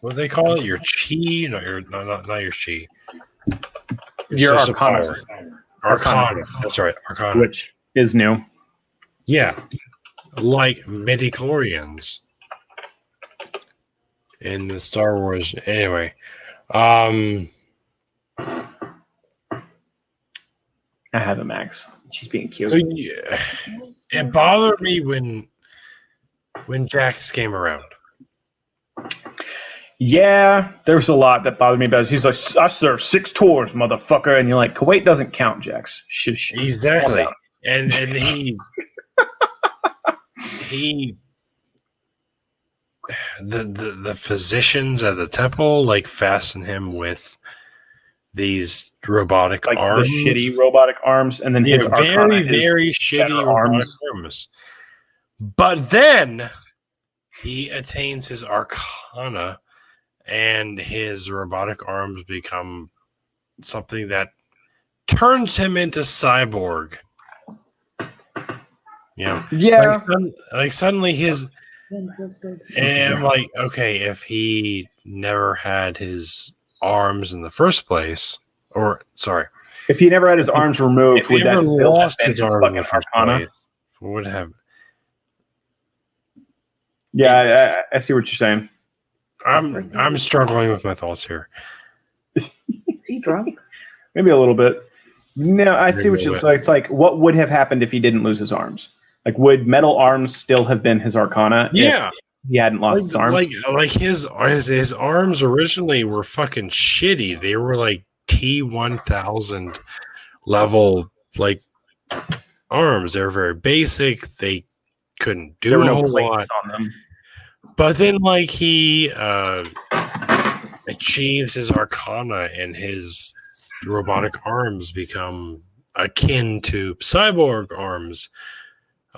[SPEAKER 1] what do they call it? Your chi? No, not your chi.
[SPEAKER 2] Your Arcana.
[SPEAKER 1] Arcana. That's right, Arcana.
[SPEAKER 2] Which is new.
[SPEAKER 1] Yeah. Like midichlorians in the Star Wars. Anyway.
[SPEAKER 2] I have a Max. She's being cute.
[SPEAKER 1] So yeah, it bothered me when Jax came around.
[SPEAKER 2] Yeah, there was a lot that bothered me about it. He's like, I served 6 tours, motherfucker. And you're like, Kuwait doesn't count, Jax. Shush.
[SPEAKER 1] Exactly. And he the physicians at the temple like fasten him with these robotic
[SPEAKER 2] like
[SPEAKER 1] arms,
[SPEAKER 2] the shitty robotic arms, and then his
[SPEAKER 1] very shitty robotic arms. But then he attains his Arcana, and his robotic arms become something that turns him into cyborg. Yeah. Like suddenly his. And I'm like, okay, if he never had his arms in the first place, or sorry,
[SPEAKER 2] if he never had his arms removed,
[SPEAKER 1] would that still lost his arms in the first place? Would have.
[SPEAKER 2] Yeah, I see what you're saying.
[SPEAKER 1] I'm struggling with my thoughts here.
[SPEAKER 3] Is he drunk?
[SPEAKER 2] Maybe a little bit. No, I see what you're saying. It's like, what would have happened if he didn't lose his arms? Like, would metal arms still have been his Arcana?
[SPEAKER 1] Yeah.
[SPEAKER 2] If he hadn't lost his arms?
[SPEAKER 1] Like his arms originally were fucking shitty. They were like T1000 level, like arms. They were very basic. They couldn't
[SPEAKER 2] There
[SPEAKER 1] do
[SPEAKER 2] were
[SPEAKER 1] a
[SPEAKER 2] no
[SPEAKER 1] whole
[SPEAKER 2] plates
[SPEAKER 1] lot.
[SPEAKER 2] on them.
[SPEAKER 1] But then, like, he achieves his arcana, and his robotic arms become akin to cyborg arms,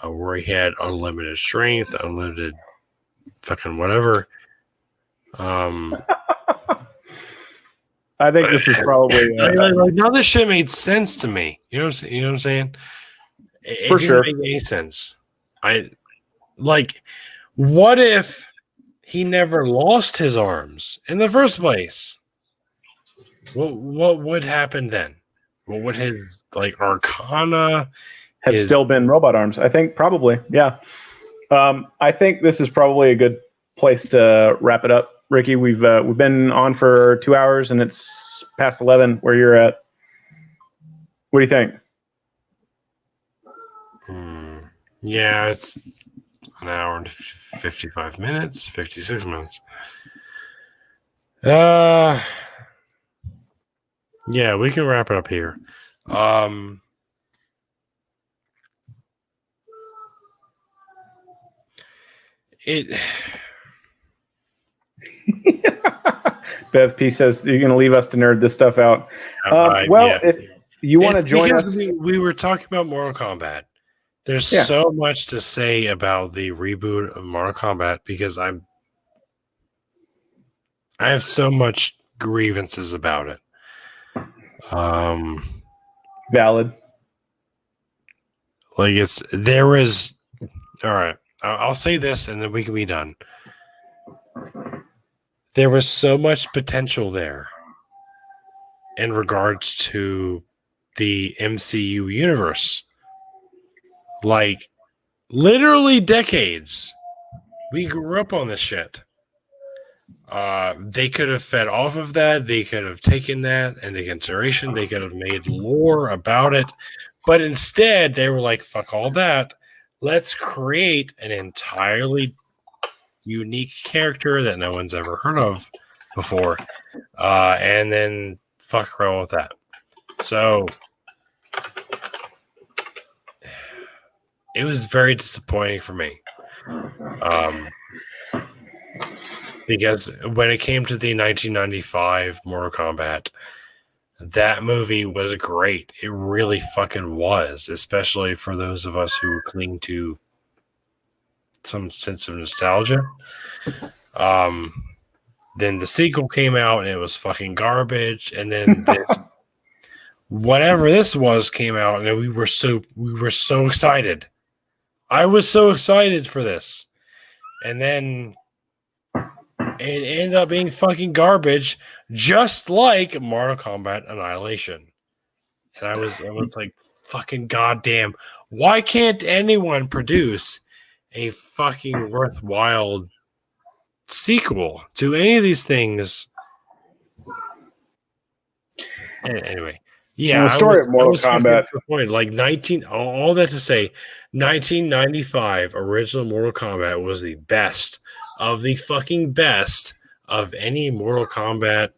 [SPEAKER 1] where he had unlimited strength, unlimited fucking whatever.
[SPEAKER 2] I think this is probably
[SPEAKER 1] like none of this shit made sense to me. You know what I'm saying?
[SPEAKER 2] For
[SPEAKER 1] It
[SPEAKER 2] sure.
[SPEAKER 1] didn't make any sense. What if he never lost his arms in the first place? What would happen then? What would his arcana
[SPEAKER 2] have still been robot arms? I think probably, yeah. I think this is probably a good place to wrap it up. Ricky, we've been on for 2 hours and it's past 11 where you're at. What do you think?
[SPEAKER 1] Yeah, it's an hour and 55 minutes, 56 minutes. Yeah, we can wrap it up here.
[SPEAKER 2] Bev P says you're going to leave us to nerd this stuff out. If you want to join us,
[SPEAKER 1] we were talking about Mortal Kombat. There's so much to say about the reboot of Mortal Kombat because I have so much grievances about it.
[SPEAKER 2] Valid.
[SPEAKER 1] All right. I'll say this and then we can be done. There was so much potential there in regards to the MCU universe. Like, literally decades. We grew up on this shit. They could have fed off of that. They could have taken that into consideration. They could have made lore about it. But instead, they were like, fuck all that. Let's create an entirely unique character that no one's ever heard of before. And then fuck around with that. So it was very disappointing for me. Because when it came to the 1995 Mortal Kombat, that movie was great. It really fucking was, especially for those of us who cling to some sense of nostalgia. Then the sequel came out and it was fucking garbage. And then this, whatever this was, came out and we were so excited. I was so excited for this. And then it ended up being fucking garbage, just like Mortal Kombat Annihilation. And I was like, fucking goddamn, why can't anyone produce a fucking worthwhile sequel to any of these things? Anyway, yeah,
[SPEAKER 2] the story of Mortal Kombat.
[SPEAKER 1] Like all that to say, 1995 original Mortal Kombat was the best of the fucking best of any Mortal Kombat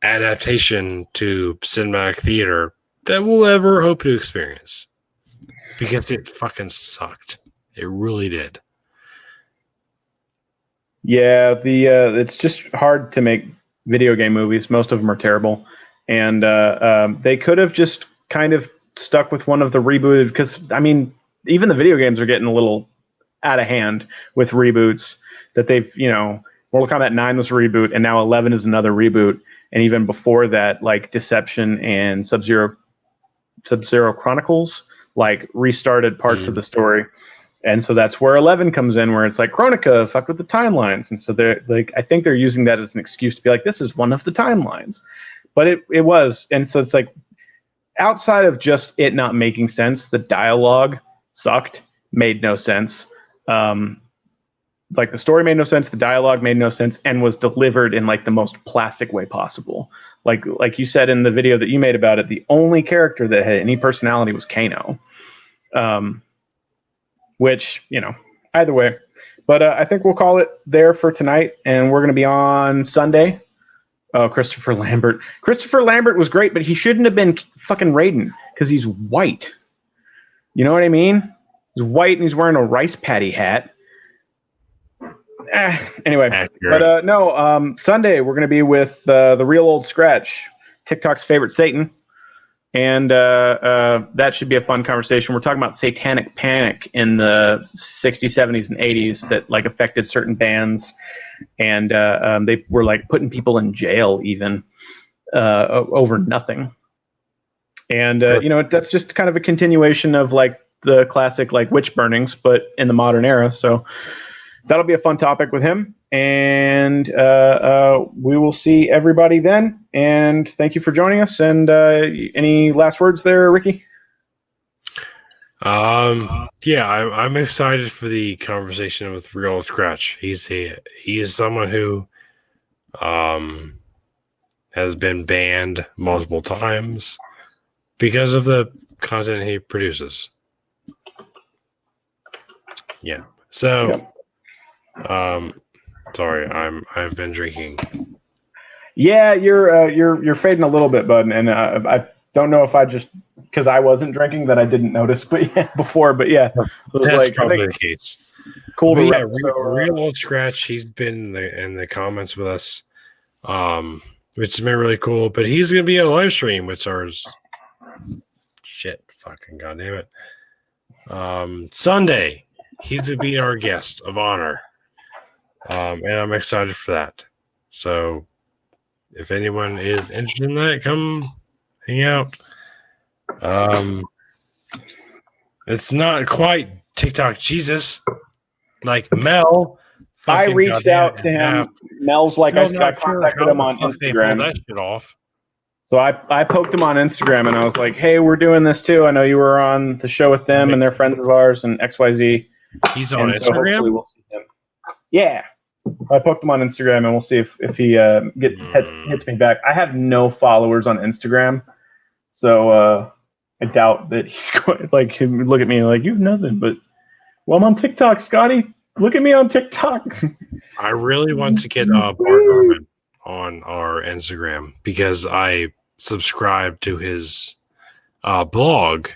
[SPEAKER 1] adaptation to cinematic theater that we'll ever hope to experience. Because it fucking sucked. It really did.
[SPEAKER 2] Yeah, it's just hard to make video game movies. Most of them are terrible. And they could have just kind of stuck with one of the rebooted, because, I mean, even the video games are getting a little out of hand with reboots that they've, Mortal Kombat 9 was a reboot, and now 11 is another reboot. And even before that, like Deception and Sub-Zero Chronicles, like restarted parts of the story. And so that's where 11 comes in, where it's like Chronica fucked with the timelines. And so they're like, I think they're using that as an excuse to be like, this is one of the timelines. But it was. And so it's like, outside of just it not making sense, the dialogue sucked, made no sense. Like the story made no sense, the dialogue made no sense, and was delivered in like the most plastic way possible. Like you said in the video that you made about it, the only character that had any personality was Kano. Which, either way. But I think we'll call it there for tonight, and we're going to be on Sunday. Oh, Christopher Lambert. Christopher Lambert was great, but he shouldn't have been fucking Raiden, because he's white. You know what I mean? He's white and he's wearing a rice patty hat. Anyway,
[SPEAKER 1] Accurate.
[SPEAKER 2] but Sunday we're going to be with the real old Scratch, TikTok's favorite Satan, and that should be a fun conversation. We're talking about satanic panic in the 60s, 70s, and 80s that like affected certain bands, and they were like putting people in jail even over nothing. And that's just kind of a continuation of like the classic like witch burnings, but in the modern era. So that'll be a fun topic with him, and we will see everybody then. And thank you for joining us. And any last words there, Ricky?
[SPEAKER 1] Yeah, I'm excited for the conversation with Real Scratch. He is someone who has been banned multiple times because of the content he produces. Yeah. So.
[SPEAKER 2] Yep.
[SPEAKER 1] Sorry, I've been drinking.
[SPEAKER 2] Yeah, you're fading a little bit, bud, and I don't know if I just because I wasn't drinking that I didn't notice, but yeah, before, but yeah, it was
[SPEAKER 1] That's
[SPEAKER 2] like,
[SPEAKER 1] probably the case.
[SPEAKER 2] Cool to
[SPEAKER 1] yeah,
[SPEAKER 2] rep, so,
[SPEAKER 1] Real Old Scratch. He's been in the comments with us, which has been really cool. But he's gonna be on a live stream, which ours. Shit, fucking goddamn it. Sunday, he's gonna be our guest of honor. And I'm excited for that. So if anyone is interested in that, come hang out. It's not quite TikTok Jesus like Mel.
[SPEAKER 2] I reached out to him. Mel's like, I contacted him on Instagram.
[SPEAKER 1] That shit off.
[SPEAKER 2] So I poked him on Instagram and I was like, hey, we're doing this too. I know you were on the show with them and they're friends of ours and XYZ.
[SPEAKER 1] He's on
[SPEAKER 2] Instagram? So hopefully we'll see him. Yeah. I poked him on Instagram and we'll see if he hits me back. I have no followers on Instagram. So I doubt that he's going to like look at me like, you have nothing. But, well, I'm on TikTok, Scotty. Look at me on TikTok.
[SPEAKER 1] I really want to get Bart Norman on our Instagram because I subscribe to his blog.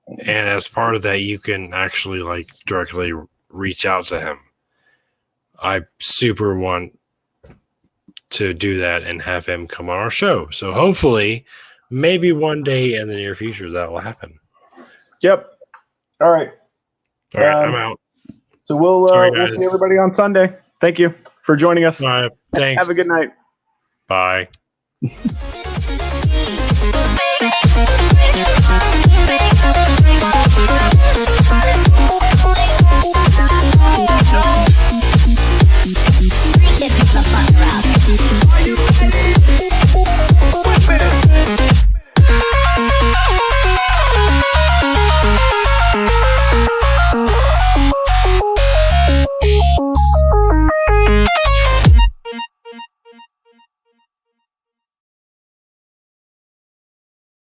[SPEAKER 1] And as part of that, you can actually like directly reach out to him. I super want to do that and have him come on our show. So hopefully, maybe one day in the near future that will happen.
[SPEAKER 2] Yep. All right.
[SPEAKER 1] All right, I'm out.
[SPEAKER 2] So we'll see everybody on Sunday. Thank you for joining us.
[SPEAKER 1] All right, thanks.
[SPEAKER 2] Have a good night.
[SPEAKER 1] Bye.